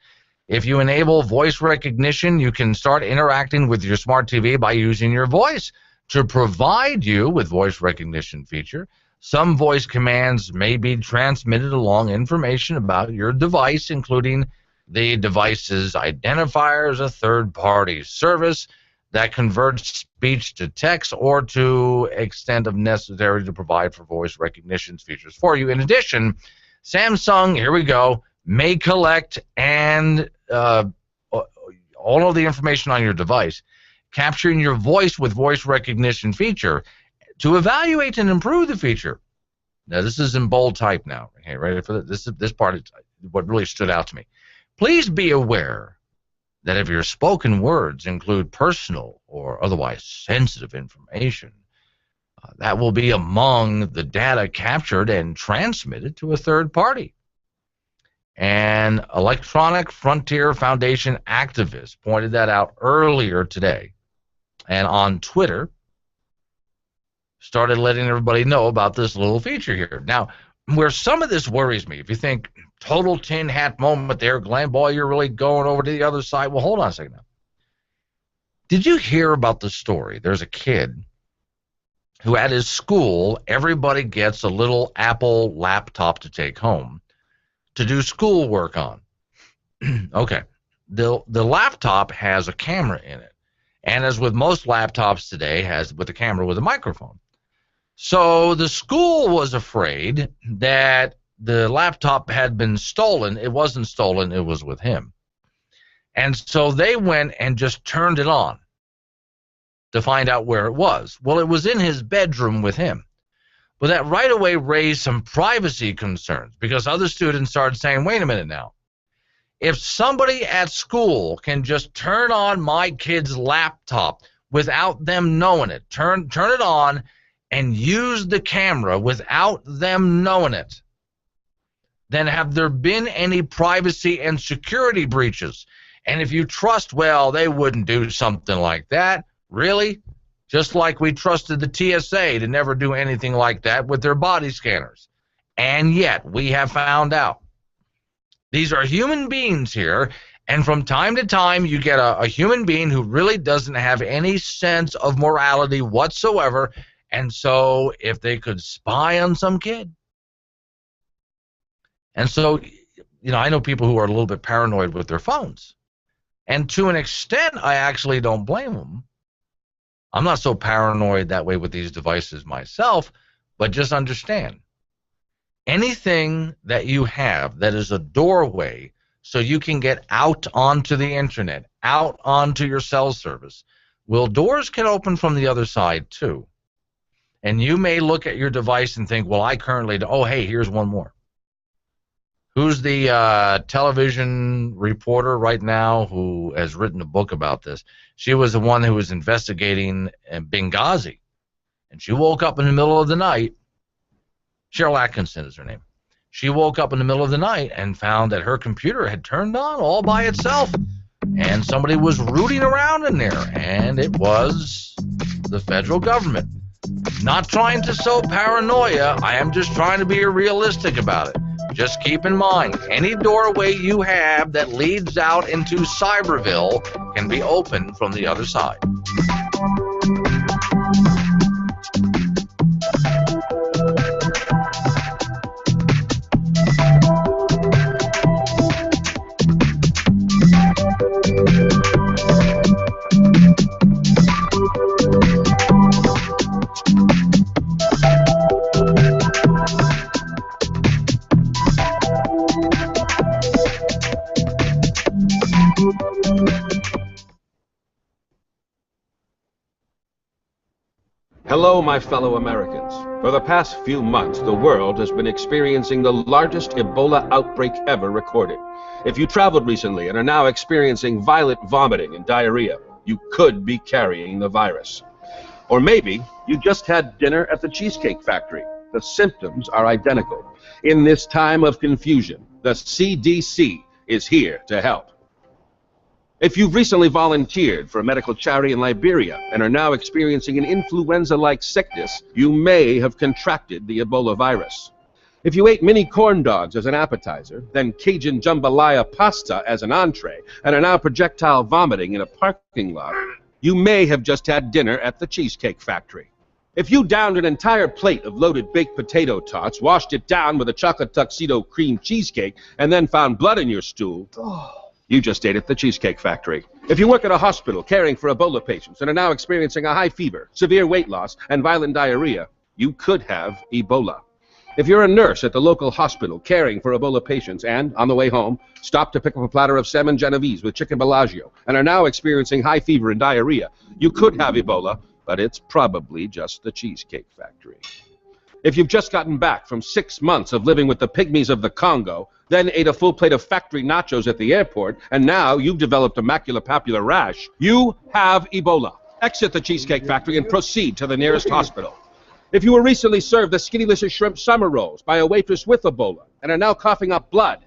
If you enable voice recognition, you can start interacting with your smart TV by using your voice to provide you with voice recognition feature. Some voice commands may be transmitted along information about your device, including the device's identifiers, a third-party service that converts speech to text, or to extent of necessary to provide for voice recognition features for you. In addition, Samsung, here we go, may collect and all of the information on your device, capturing your voice with voice recognition feature to evaluate and improve the feature. Now, this is in bold type now. Okay, ready for this part is what really stood out to me. Please be aware that if your spoken words include personal or otherwise sensitive information, that will be among the data captured and transmitted to a third party. And Electronic Frontier Foundation activists pointed that out earlier today, and on Twitter started letting everybody know about this little feature here. Now, where some of this worries me, if you think total tin hat moment there, Glenn, boy, you're really going over to the other side. Well, hold on a second now. Did you hear about the story? There's a kid who at his school, everybody gets a little Apple laptop to take home to do schoolwork on. Okay. The laptop has a camera in it. And as with most laptops today, has with a camera with a microphone. So the school was afraid that the laptop had been stolen. It wasn't stolen, it was with him. And so they went and just turned it on to find out where it was. Well, it was in his bedroom with him. But that right away raised some privacy concerns, because other students started saying, wait a minute now. If somebody at school can just turn on my kid's laptop without them knowing it, turn it on and use the camera without them knowing it, then have there been any privacy and security breaches? And if you trust, well, they wouldn't do something like that. Really? Just like we trusted the TSA to never do anything like that with their body scanners. And yet, we have found out. These are human beings here, and from time to time, you get a human being who really doesn't have any sense of morality whatsoever, and so if they could spy on some kid. And so, you know, I know people who are a little bit paranoid with their phones. And to an extent, I actually don't blame them. I'm not so paranoid that way with these devices myself, but just understand, anything that you have that is a doorway so you can get out onto the internet, out onto your cell service, well, doors can open from the other side too. And you may look at your device and think, well, I currently do. Oh, hey, here's one more. Who's the television reporter right now who has written a book about this? She was the one who was investigating Benghazi. And she woke up in the middle of the night. Cheryl Atkinson is her name. She woke up in the middle of the night and found that her computer had turned on all by itself. And somebody was rooting around in there. And it was the federal government. Not trying to sow paranoia. I am just trying to be realistic about it. Just keep in mind, any doorway you have that leads out into Cyberville can be opened from the other side. Hello, my fellow Americans. For the past few months, the world has been experiencing the largest Ebola outbreak ever recorded. If you traveled recently and are now experiencing violent vomiting and diarrhea, you could be carrying the virus. Or maybe you just had dinner at the Cheesecake Factory. The symptoms are identical. In this time of confusion, the CDC is here to help. If you've recently volunteered for a medical charity in Liberia and are now experiencing an influenza-like sickness, you may have contracted the Ebola virus. If you ate mini corn dogs as an appetizer, then Cajun jambalaya pasta as an entree, and are now projectile vomiting in a parking lot, you may have just had dinner at the Cheesecake Factory. If you downed an entire plate of loaded baked potato tots, washed it down with a chocolate tuxedo cream cheesecake, and then found blood in your stool, you just ate at the Cheesecake Factory. If you work at a hospital caring for Ebola patients and are now experiencing a high fever, severe weight loss, and violent diarrhea, you could have Ebola. If you're a nurse at the local hospital caring for Ebola patients and, on the way home, stopped to pick up a platter of salmon Genovese with chicken Bellagio and are now experiencing high fever and diarrhea, you could have Ebola, but it's probably just the Cheesecake Factory. If you've just gotten back from 6 months of living with the pygmies of the Congo, then ate a full plate of factory nachos at the airport, and now you've developed a maculopapular rash, you have Ebola. Exit the Cheesecake Factory and proceed to the nearest hospital. If you were recently served the Skittylicious Shrimp Summer Rolls by a waitress with Ebola and are now coughing up blood,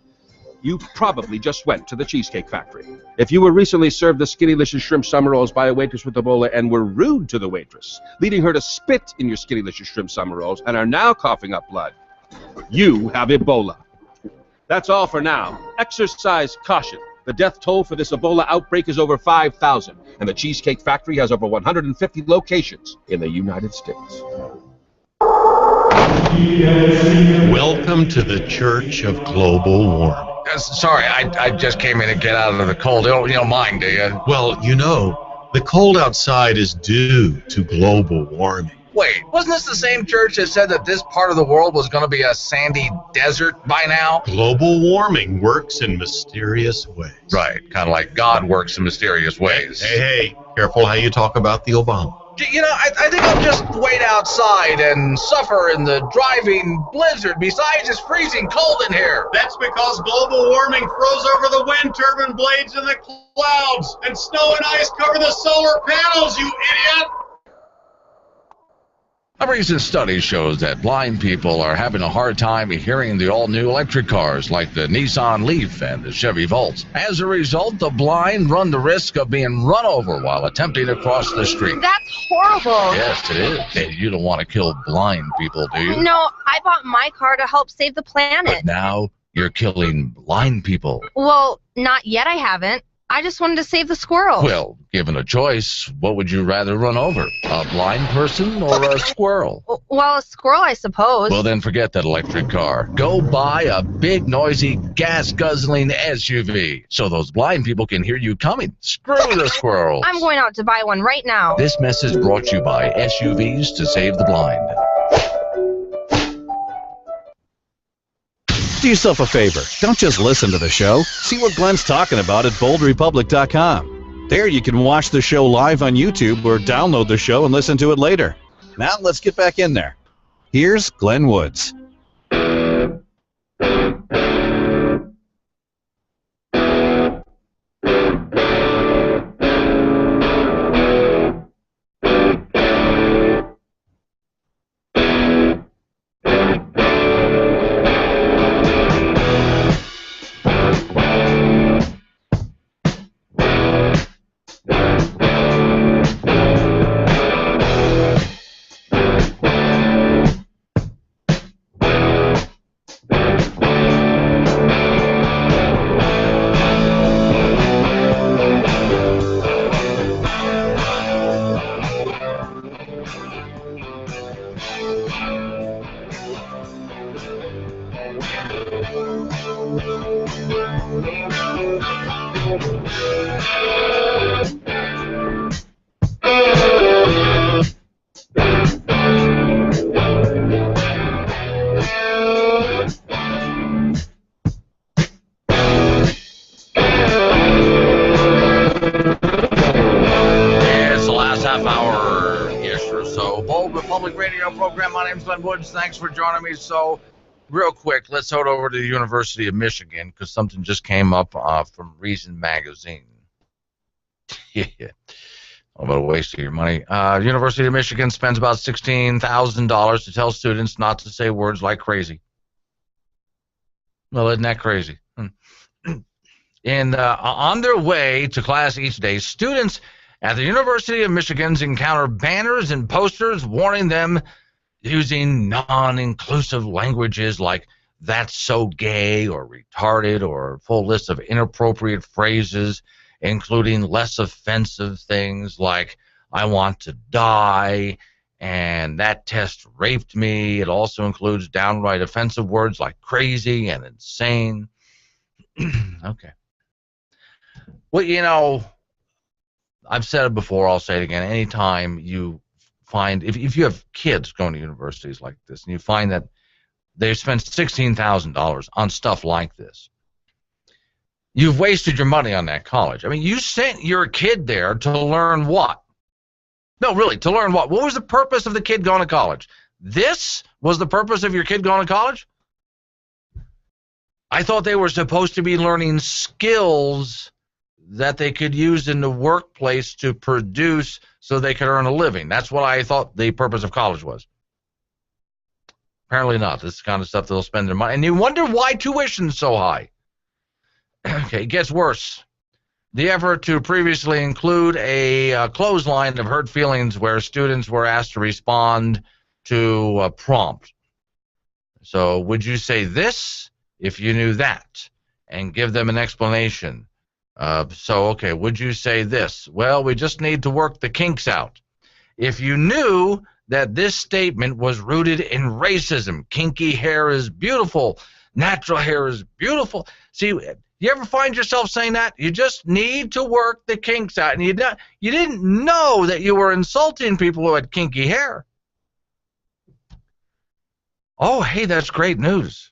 you probably just went to the Cheesecake Factory. If you were recently served the Skittylicious Shrimp Summer Rolls by a waitress with Ebola and were rude to the waitress, leading her to spit in your Skittylicious Shrimp Summer Rolls and are now coughing up blood, you have Ebola. That's all for now. Exercise caution. The death toll for this Ebola outbreak is over 5,000, and the Cheesecake Factory has over 150 locations in the United States. Welcome to the Church of Global Warming. Sorry, I just came in to get out of the cold. You don't mind, do you? Well, you know, the cold outside is due to global warming. Wait, wasn't this the same church that said that this part of the world was going to be a sandy desert by now? Global warming works in mysterious ways. Right, kind of like God works in mysterious ways. Hey, careful how you talk about the Obama. You know, I think I'll just wait outside and suffer in the driving blizzard. Besides, it's freezing cold in here. That's because global warming froze over the wind turbine blades in the clouds, and snow and ice cover the solar panels, you idiot! A recent study shows that blind people are having a hard time hearing the all-new electric cars like the Nissan Leaf and the Chevy Volt. As a result, the blind run the risk of being run over while attempting to cross the street. That's horrible. Yes, it is. Hey, you don't want to kill blind people, do you? No, I bought my car to help save the planet. But now you're killing blind people. Well, not yet, I haven't. I just wanted to save the squirrel. Well, given a choice, what would you rather run over? A blind person or a squirrel? Well, a squirrel, I suppose. Well, then forget that electric car. Go buy a big, noisy, gas-guzzling SUV so those blind people can hear you coming. Screw the squirrels. I'm going out to buy one right now. This message brought to you by SUVs to Save the Blind. Do yourself a favor. Don't just listen to the show. See what Glenn's talking about at boldrepublic.com. There you can watch the show live on YouTube or download the show and listen to it later. Now let's get back in there. Here's Glenn Woods. Public Radio program. My name's Glenn Woods. Thanks for joining me. So, real quick, let's head over to the University of Michigan because something just came up from Reason Magazine. Yeah. About a waste of your money. University of Michigan spends about $16,000 to tell students not to say words like crazy. Well, isn't that crazy? And on their way to class each day, students at the University of Michigan encounter banners and posters warning them using non-inclusive languages like "that's so gay" or "retarded," or a full list of inappropriate phrases, including less offensive things like "I want to die" and "that test raped me." It also includes downright offensive words like "crazy" and "insane." Okay. Well, you know, I've said it before, I'll say it again. Anytime you find, if you have kids going to universities like this, and you find that they spend $16,000 on stuff like this, you've wasted your money on that college. I mean, you sent your kid there to learn what? No, really, to learn what? What was the purpose of the kid going to college? This was the purpose of your kid going to college? I thought they were supposed to be learning skills that they could use in the workplace to produce so they could earn a living. That's what I thought the purpose of college was. Apparently not. This is the kind of stuff they'll spend their money. And you wonder why tuition's so high. Okay, it gets worse. The effort to previously include a clothesline of hurt feelings where students were asked to respond to a prompt. So would you say this if you knew that? And give them an explanation. Okay, would you say this? Well, we just need to work the kinks out. If you knew that this statement was rooted in racism, kinky hair is beautiful, natural hair is beautiful. See, you ever find yourself saying that? You just need to work the kinks out. And you didn't know that you were insulting people who had kinky hair. Oh, hey, that's great news.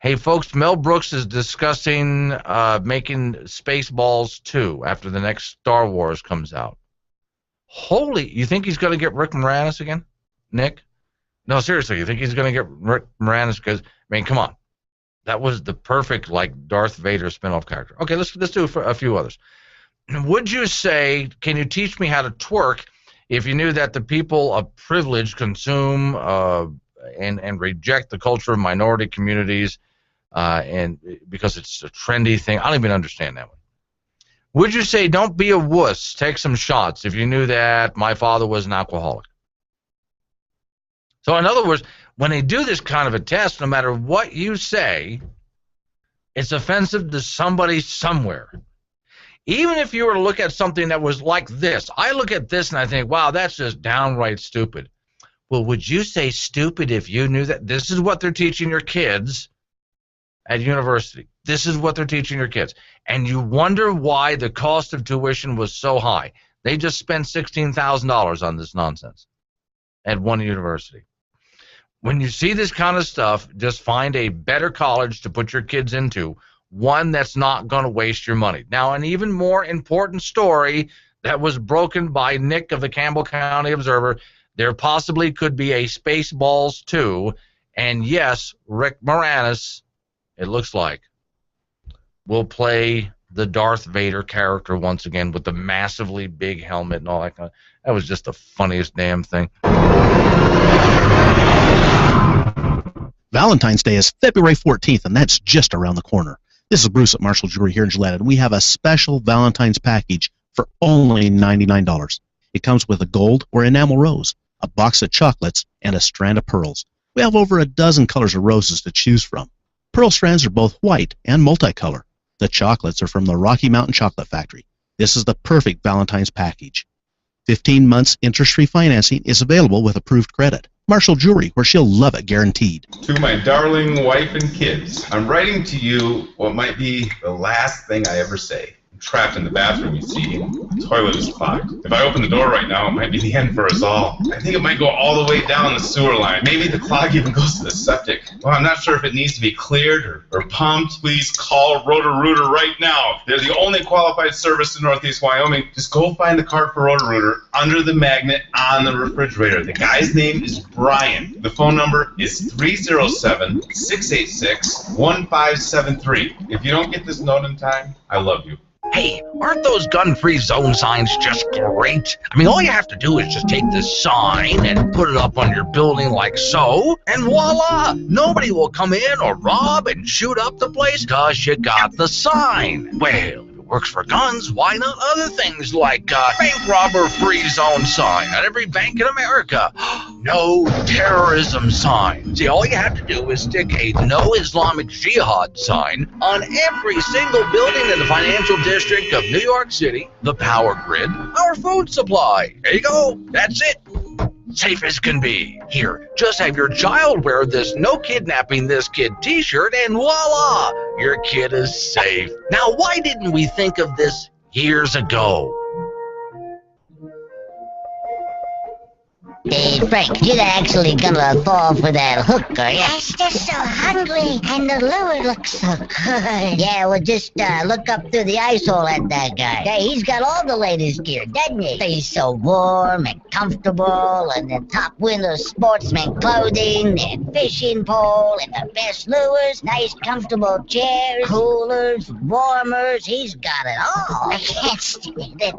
Hey, folks, Mel Brooks is discussing making Spaceballs 2 after the next Star Wars comes out. Holy, you think he's going to get Rick Moranis again, Nick? No, seriously, you think he's going to get Rick Moranis? Because, I mean, come on. That was the perfect, like, Darth Vader spinoff character. Okay, let's do a few others. Would you say, can you teach me how to twerk if you knew that the people of privilege consume and reject the culture of minority communities and because it's a trendy thing? I don't even understand that one. Would you say, don't be a wuss, take some shots if you knew that my father was an alcoholic? So in other words, when they do this kind of a test, no matter what you say, it's offensive to somebody somewhere. Even if you were to look at something that was like this, I look at this and I think, wow, that's just downright stupid. Well, would you say stupid if you knew that? This is what they're teaching your kids at university. This is what they're teaching your kids. And you wonder why the cost of tuition was so high. They just spent $16,000 on this nonsense at one university. When you see this kind of stuff, just find a better college to put your kids into, one that's not going to waste your money. Now, an even more important story that was broken by Nick of the Campbell County Observer, there possibly could be a Spaceballs 2, and yes, Rick Moranis, it looks like, will play the Darth Vader character once again with the massively big helmet and all that kind of. That was just the funniest damn thing. Valentine's Day is February 14th, and that's just around the corner. This is Bruce at Marshall Jewelry here in Gillette, and we have a special Valentine's package for only $99. It comes with a gold or enamel rose, a box of chocolates, and a strand of pearls. We have over a dozen colors of roses to choose from. Pearl strands are both white and multicolor. The chocolates are from the Rocky Mountain Chocolate Factory. This is the perfect Valentine's package. 15 months interest-free financing is available with approved credit. Marshall Jewelry, where she'll love it guaranteed. To my darling wife and kids, I'm writing to you what might be the last thing I ever say. I'm trapped in the bathroom, you see. The toilet is clogged. If I open the door right now, it might be the end for us all. I think it might go all the way down the sewer line. Maybe the clog even goes to the septic. Well, I'm not sure if it needs to be cleared or pumped. Please call Roto-Rooter right now. They're the only qualified service in Northeast Wyoming. Just go find the card for Roto-Rooter under the magnet on the refrigerator. The guy's name is Brian. The phone number is 307-686-1573. If you don't get this note in time, I love you. Hey, aren't those gun-free zone signs just great? I mean, all you have to do is just take this sign and put it up on your building like so, and voila! Nobody will come in or rob and shoot up the place because you got the sign. Well, if it works for guns, why not other things like bank robber-free zone sign at every bank in America? No terrorism sign. See, all you have to do is stick a no Islamic jihad sign on every single building in the financial district of New York City, the power grid, our food supply. There you go. That's it. Safe as can be. Here, just have your child wear this no kidnapping this kid t-shirt and voila, your kid is safe. Now, why didn't we think of this years ago? Hey, Frank, you're actually gonna fall for that hook, are you? I'm just so hungry, and the lure looks so good. Yeah, well, just look up through the ice hole at that guy. Hey, he's got all the latest gear, doesn't he? He's so warm and comfortable, and the top window sportsman clothing, and fishing pole, and the best lures, nice comfortable chairs, coolers, warmers. He's got it all. I can't stand it.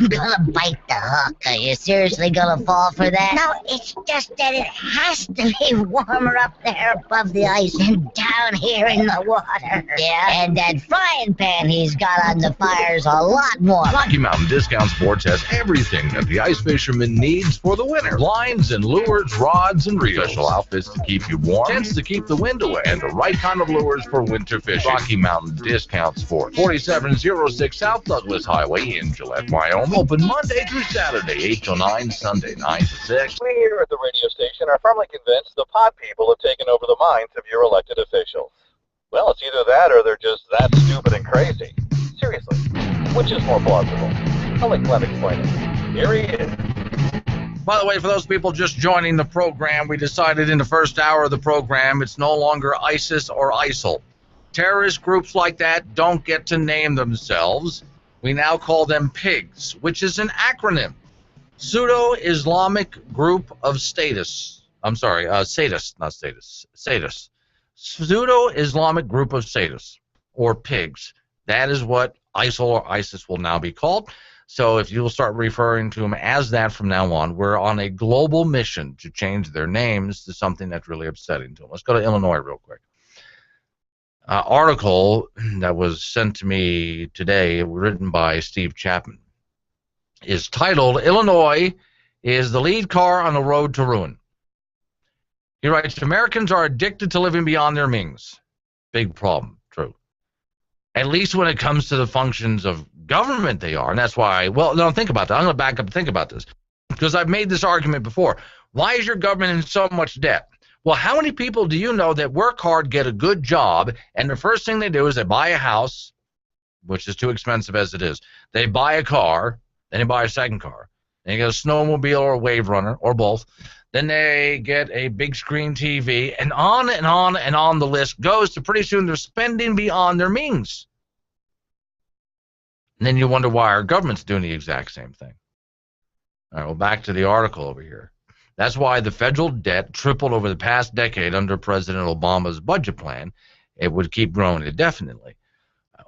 I'm gonna bite the hook. Are you seriously gonna fall for that? No, it's just that it has to be warmer up there above the ice than down here in the water. Yeah, and that frying pan he's got on the fire's a lot more. Rocky Mountain Discount Sports has everything that the ice fisherman needs for the winter. Lines and lures, rods and reels. Special outfits to keep you warm, tents to keep the wind away, and the right kind of lures for winter fishing. Rocky Mountain Discount Sports, 4706 South Douglas Highway in Gillette, Wyoming. Open Monday through Saturday, 8 till 9, Sunday 9 to 6. We here at the radio station are firmly convinced the pod people have taken over the minds of your elected officials. Well, it's either that or they're just that stupid and crazy. Seriously, which is more plausible? I'll let Clem explain it. Here he is. By the way, for those people just joining the program, we decided in the first hour of the program it's no longer ISIS or ISIL. Terrorist groups like that don't get to name themselves. We now call them PIGS, which is an acronym. Pseudo-Islamic Group of Status. I'm sorry, Status, not Status. Status. Pseudo-Islamic Group of Status, or PIGS. That is what ISIL or ISIS will now be called. So if you'll start referring to them as that from now on, we're on a global mission to change their names to something that's really upsetting to them. Let's go to Illinois real quick. Article that was sent to me today, written by Steve Chapman, is titled, Illinois is the lead car on the road to ruin. He writes, Americans are addicted to living beyond their means. Big problem, true. At least when it comes to the functions of government they are, and that's why, well, no, think about that. I'm going to back up and think about this, because I've made this argument before. Why is your government in so much debt? Well, how many people do you know that work hard, get a good job, and the first thing they do is they buy a house, which is too expensive as it is. They buy a car, then they buy a second car. Then they get a snowmobile or a wave runner, or both. Then they get a big screen TV, and on and on and on the list goes to pretty soon they're spending beyond their means. And then you wonder why our government's doing the exact same thing. All right, well, back to the article over here. That's why the federal debt tripled over the past decade under President Obama's budget plan. It would keep growing indefinitely.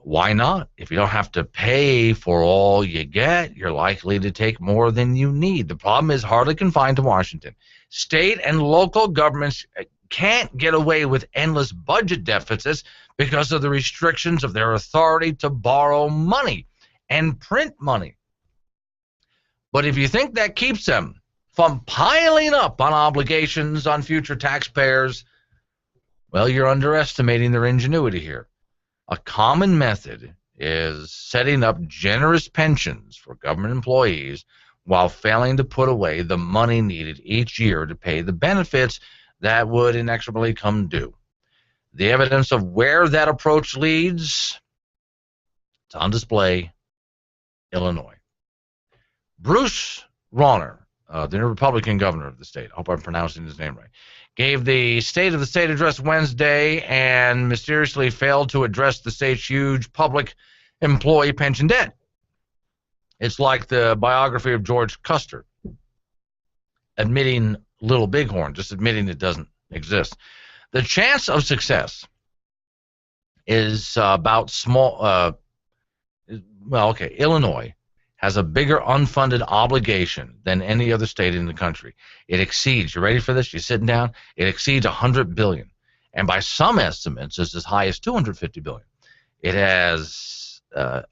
Why not? If you don't have to pay for all you get, you're likely to take more than you need. The problem is hardly confined to Washington. State and local governments can't get away with endless budget deficits because of the restrictions of their authority to borrow money and print money. But if you think that keeps them from piling up on obligations on future taxpayers, well, you're underestimating their ingenuity here. A common method is setting up generous pensions for government employees while failing to put away the money needed each year to pay the benefits that would inexorably come due. The evidence of where that approach leads, it's on display Illinois. Bruce Rauner, the Republican governor of the state, I hope I'm pronouncing his name right, gave the State of the State address Wednesday and mysteriously failed to address the state's huge public employee pension debt. It's like the biography of George Custer, admitting Little Bighorn, just admitting it doesn't exist. The chance of success is about small, Illinois has a bigger unfunded obligation than any other state in the country. It exceeds, you ready for this? You sitting down? It exceeds $100 billion. And by some estimates, it's as high as $250 billion. It has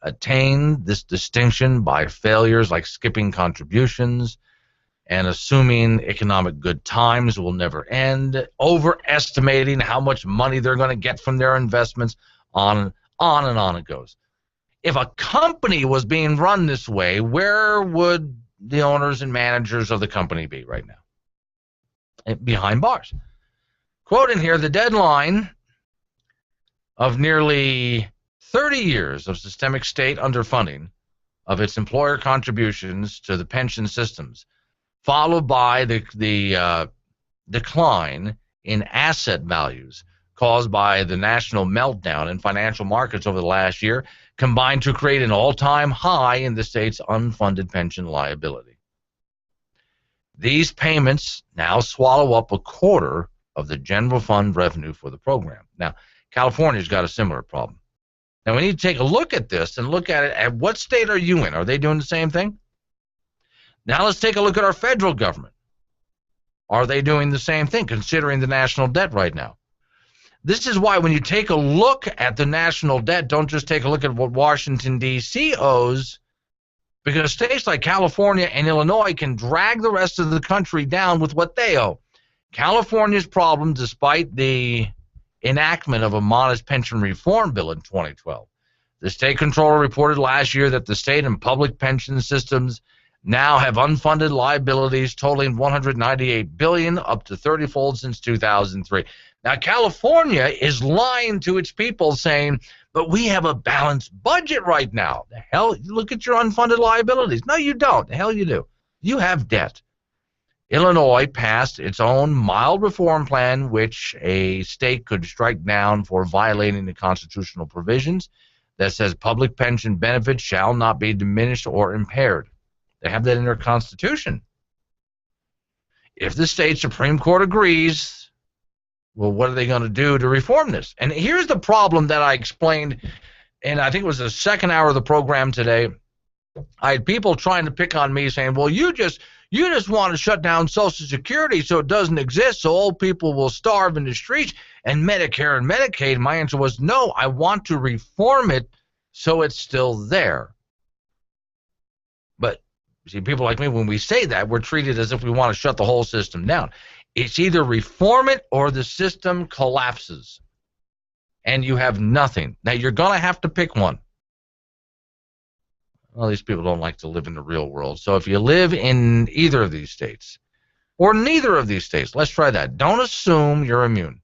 attained this distinction by failures like skipping contributions and assuming economic good times will never end, overestimating how much money they're going to get from their investments, on and on it goes. If a company was being run this way, where would the owners and managers of the company be right now? Behind bars. Quoting here, the deadline of nearly 30 years of systemic state underfunding of its employer contributions to the pension systems, followed by the decline in asset values caused by the national meltdown in financial markets over the last year, combined to create an all-time high in the state's unfunded pension liability. These payments now swallow up a quarter of the general fund revenue for the program. Now, California's got a similar problem. Now, we need to take a look at this and look at it. At what state are you in? Are they doing the same thing? Now let's take a look at our federal government. Are they doing the same thing, considering the national debt right now? This is why when you take a look at the national debt, don't just take a look at what Washington, D.C. owes, because states like California and Illinois can drag the rest of the country down with what they owe. California's problem, despite the enactment of a modest pension reform bill in 2012, the state controller reported last year that the state and public pension systems now have unfunded liabilities totaling $198 billion, up to 30-fold since 2003. Now, California is lying to its people saying, but we have a balanced budget right now. The hell, look at your unfunded liabilities. No, you don't. The hell you do. You have debt. Illinois passed its own mild reform plan, which a state could strike down for violating the constitutional provisions that says public pension benefits shall not be diminished or impaired. They have that in their constitution. If the state Supreme Court agrees, well, what are they going to do to reform this? And here's the problem that I explained, and I think it was the second hour of the program today. I had people trying to pick on me saying, well, you just want to shut down Social Security so it doesn't exist, so old people will starve in the streets, and Medicare and Medicaid. My answer was, no, I want to reform it so it's still there. But see, people like me, when we say that, we're treated as if we want to shut the whole system down. It's either reform it or the system collapses, and you have nothing. Now, you're going to have to pick one. Well, these people don't like to live in the real world. So if you live in either of these states, or neither of these states, let's try that. Don't assume you're immune.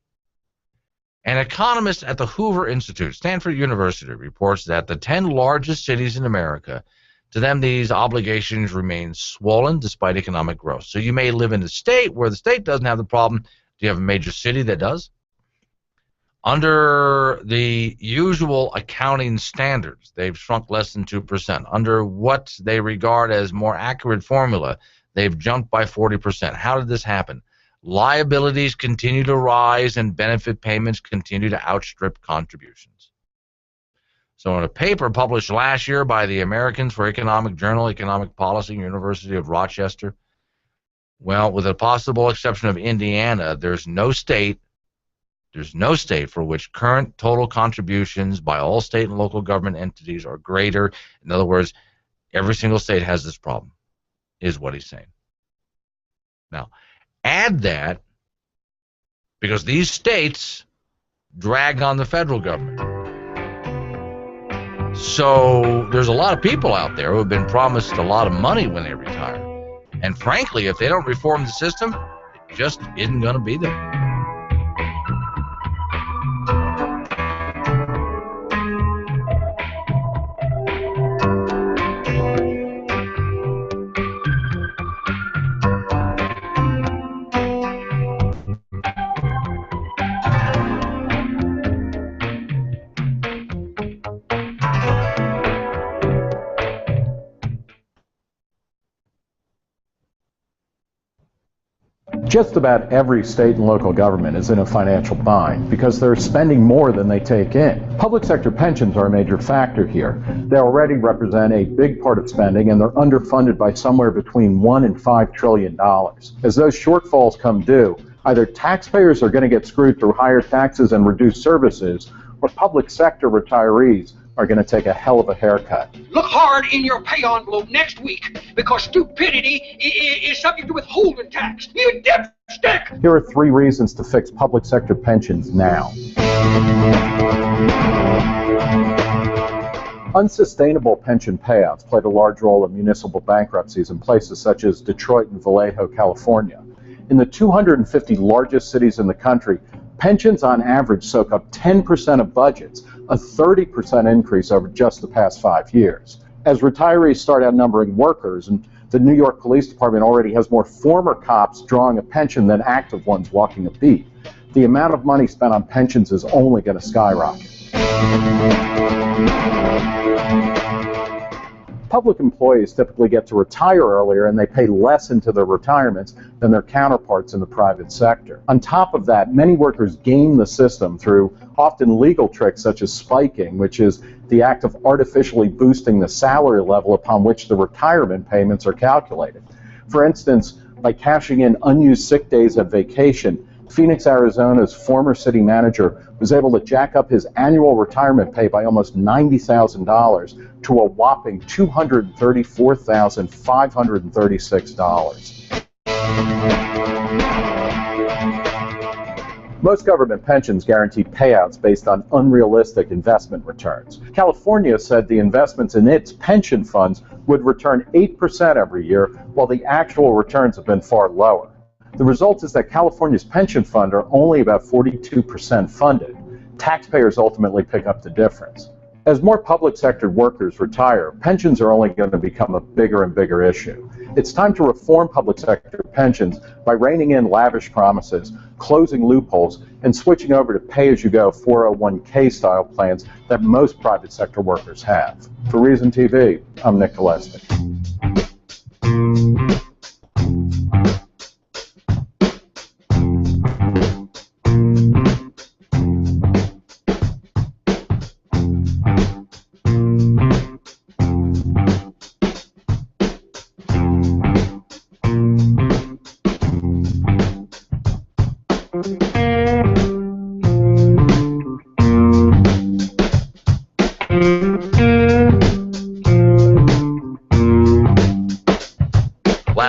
An economist at the Hoover Institute, Stanford University, reports that the 10 largest cities in America, to them, these obligations remain swollen despite economic growth. So you may live in a state where the state doesn't have the problem. Do you have a major city that does? Under the usual accounting standards, they've shrunk less than 2%. Under what they regard as more accurate formula, they've jumped by 40%. How did this happen? Liabilities continue to rise and benefit payments continue to outstrip contributions. So in a paper published last year by the Americans for Economic Journal, Economic Policy, University of Rochester, well, with a possible exception of Indiana, there's no state for which current total contributions by all state and local government entities are greater. In other words, every single state has this problem, is what he's saying. Now, add that, because these states drag on the federal government. So there's a lot of people out there who have been promised a lot of money when they retire. And frankly, if they don't reform the system, it just isn't going to be there. Just about every state and local government is in a financial bind because they're spending more than they take in. Public sector pensions are a major factor here. They already represent a big part of spending, and they're underfunded by somewhere between $1 and $5 trillion. As those shortfalls come due, either taxpayers are going to get screwed through higher taxes and reduced services, or public sector retirees are going to take a hell of a haircut. Look hard in your pay envelope next week, because stupidity is subject to withholding tax. You dipstick! Here are 3 reasons to fix public sector pensions now. Unsustainable pension payouts played a large role in municipal bankruptcies in places such as Detroit and Vallejo, California. In the 250 largest cities in the country, pensions on average soak up 10% of budgets, a 30% increase over just the past 5 years. As retirees start outnumbering workers, and the New York Police Department already has more former cops drawing a pension than active ones walking a beat, the amount of money spent on pensions is only going to skyrocket. Public employees typically get to retire earlier, and they pay less into their retirements than their counterparts in the private sector. On top of that, many workers game the system through often legal tricks such as spiking, which is the act of artificially boosting the salary level upon which the retirement payments are calculated. For instance, by cashing in unused sick days at vacation, Phoenix, Arizona's former city manager was able to jack up his annual retirement pay by almost $90,000 to a whopping $234,536. Most government pensions guarantee payouts based on unrealistic investment returns. California said the investments in its pension funds would return 8% every year, while the actual returns have been far lower. The result is that California's pension funds are only about 42% funded. Taxpayers ultimately pick up the difference. As more public sector workers retire, pensions are only going to become a bigger and bigger issue. It's time to reform public sector pensions by reining in lavish promises, closing loopholes, and switching over to pay-as-you-go 401k style plans that most private sector workers have. For Reason TV, I'm Nick Gillespie.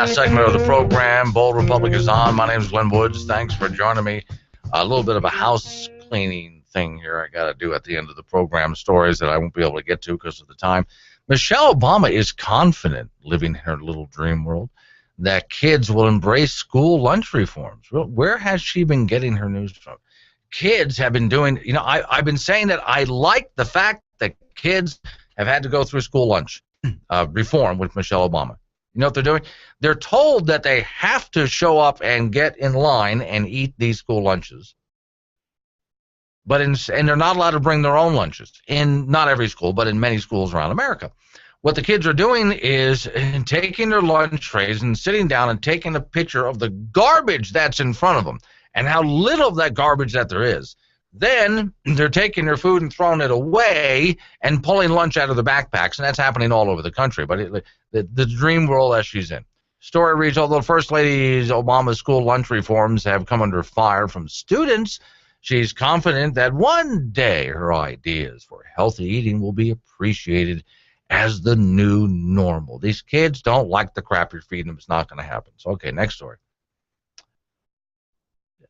Segment of the program, Bold Republic is on. My name is Glenn Woods. Thanks for joining me. A little bit of a house cleaning thing here I got to do at the end of the program, stories that I won't be able to get to because of the time. Michelle Obama is confident, living in her little dream world, that kids will embrace school lunch reforms. Where has she been getting her news from? Kids have been doing, I've been saying that I like the fact that kids have had to go through school lunch reform with Michelle Obama. You know what they're doing? They're told that they have to show up and get in line and eat these school lunches. And they're not allowed to bring their own lunches. In not every school, but in many schools around America. What the kids are doing is taking their lunch trays and sitting down and taking a picture of the garbage that's in front of them and how little of that garbage that there is. Then they're taking their food and throwing it away and pulling lunch out of their backpacks, and that's happening all over the country. But the dream world that she's in. Story reads, although First Lady Obama's school lunch reforms have come under fire from students, she's confident that one day her ideas for healthy eating will be appreciated as the new normal. These kids don't like the crap you're feeding them. It's not going to happen. So, okay, next story.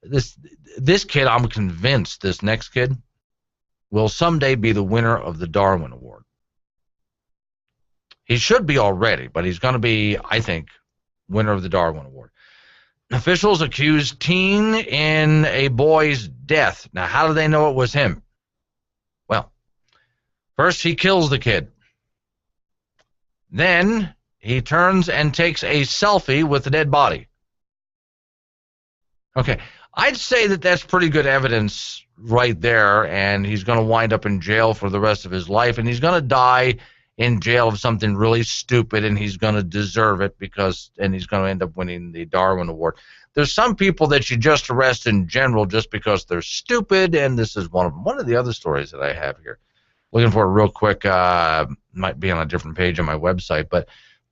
This kid, I'm convinced this next kid will someday be the winner of the Darwin Award. He should be already, but he's going to be, I think, winner of the Darwin Award. Officials accused teen in a boy's death. Now, how do they know it was him? Well, first he kills the kid. Then he turns and takes a selfie with the dead body. Okay, I'd say that that's pretty good evidence right there, and he's going to wind up in jail for the rest of his life, and he's going to die in jail of something really stupid, and he's going to deserve it and he's going to end up winning the Darwin Award. There's some people that you just arrest in general just because they're stupid, and this is one of them. One of the other stories that I have here, looking for it real quick, might be on a different page on my website, but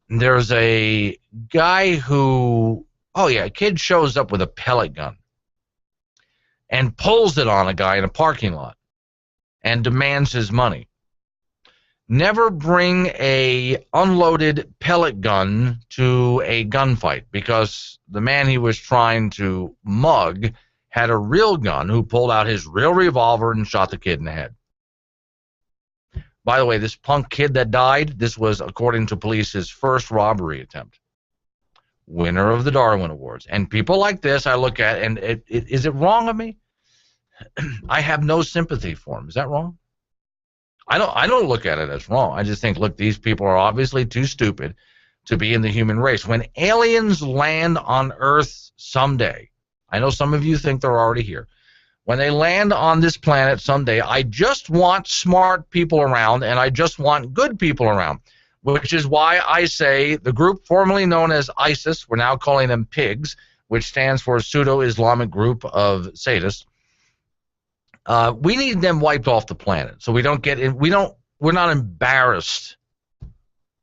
there's a guy who, a kid shows up with a pellet gun and pulls it on a guy in a parking lot and demands his money. Never bring a unloaded pellet gun to a gunfight, because the man he was trying to mug had a real gun who pulled out his real revolver and shot the kid in the head. By the way, this punk kid that died, this was, according to police, his first robbery attempt. Winner of the Darwin Awards. And people like this I look at, and is it wrong of me? I have no sympathy for him. Is that wrong? I don't look at it as wrong. I just think, look, these people are obviously too stupid to be in the human race. When aliens land on Earth someday, I know some of you think they're already here. When they land on this planet someday, I just want smart people around, and I just want good people around, which is why I say the group formerly known as ISIS, we're now calling them PIGS, which stands for Pseudo-Islamic Group of Sadists. We need them wiped off the planet, so we don't get in. We're not embarrassed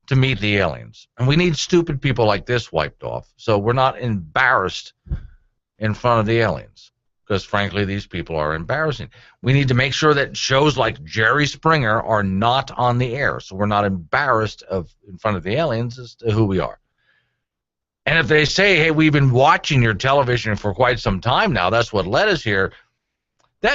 to meet the aliens, and we need stupid people like this wiped off, so we're not embarrassed in front of the aliens, because frankly, these people are embarrassing. We need to make sure that shows like Jerry Springer are not on the air, so we're not embarrassed in front of the aliens as to who we are. And if they say, "Hey, we've been watching your television for quite some time now. That's what led us here." I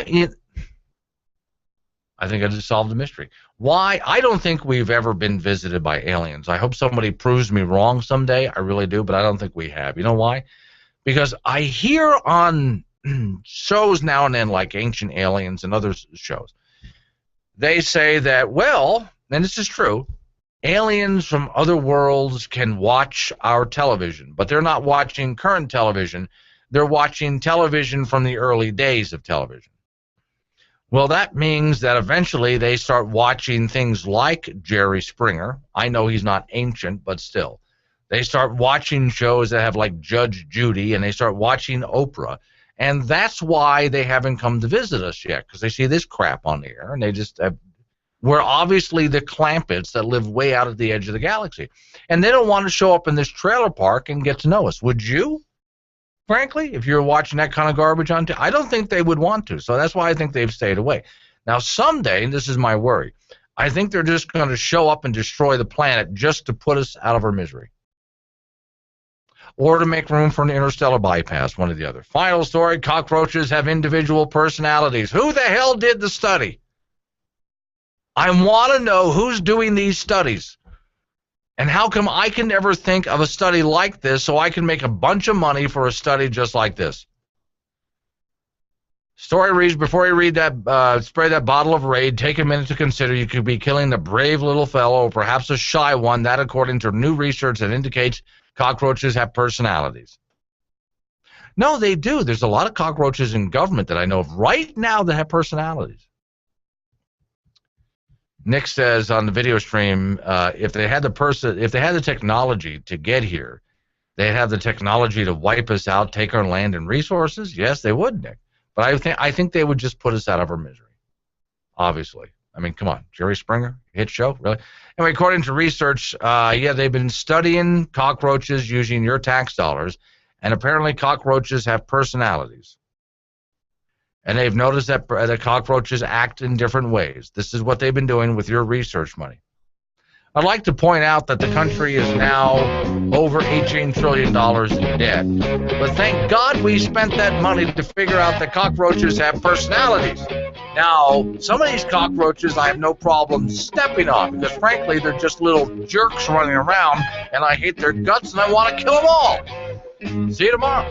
think I just solved the mystery. Why? I don't think we've ever been visited by aliens. I hope somebody proves me wrong someday. I really do, but I don't think we have. You know why? Because I hear on shows now and then, like Ancient Aliens and other shows, they say that, well, and this is true, aliens from other worlds can watch our television, but they're not watching current television. They're watching television from the early days of television. Well, that means that eventually they start watching things like Jerry Springer. I know he's not ancient, but still. They start watching shows that have like Judge Judy, and they start watching Oprah. And that's why they haven't come to visit us yet, because they see this crap on the air, and they just we're obviously the clampets that live way out at the edge of the galaxy. And they don't want to show up in this trailer park and get to know us. Would you? Frankly, if you're watching that kind of garbage on TV, I don't think they would want to. So that's why I think they've stayed away. Now, someday, and this is my worry, I think they're just going to show up and destroy the planet just to put us out of our misery, or to make room for an interstellar bypass, one or the other. Final story, cockroaches have individual personalities. Who the hell did the study? I want to know who's doing these studies. And how come I can never think of a study like this so I can make a bunch of money for a study just like this? Story reads, before you read that, spray that bottle of Raid, take a minute to consider you could be killing a brave little fellow, or perhaps a shy one, that according to new research that indicates cockroaches have personalities. No, they do. There's a lot of cockroaches in government that I know of right now that have personalities. Nick says on the video stream, if they had the technology to get here, they'd have the technology to wipe us out, take our land and resources. Yes, they would, Nick. But I think they would just put us out of our misery. Obviously, I mean, come on, Jerry Springer, hit show, really? Anyway, according to research, they've been studying cockroaches using your tax dollars, and apparently cockroaches have personalities. And they've noticed that the cockroaches act in different ways. This is what they've been doing with your research money. I'd like to point out that the country is now over $18 trillion in debt. But thank God we spent that money to figure out that cockroaches have personalities. Now, some of these cockroaches I have no problem stepping on, because frankly, they're just little jerks running around, and I hate their guts, and I want to kill them all. See you tomorrow.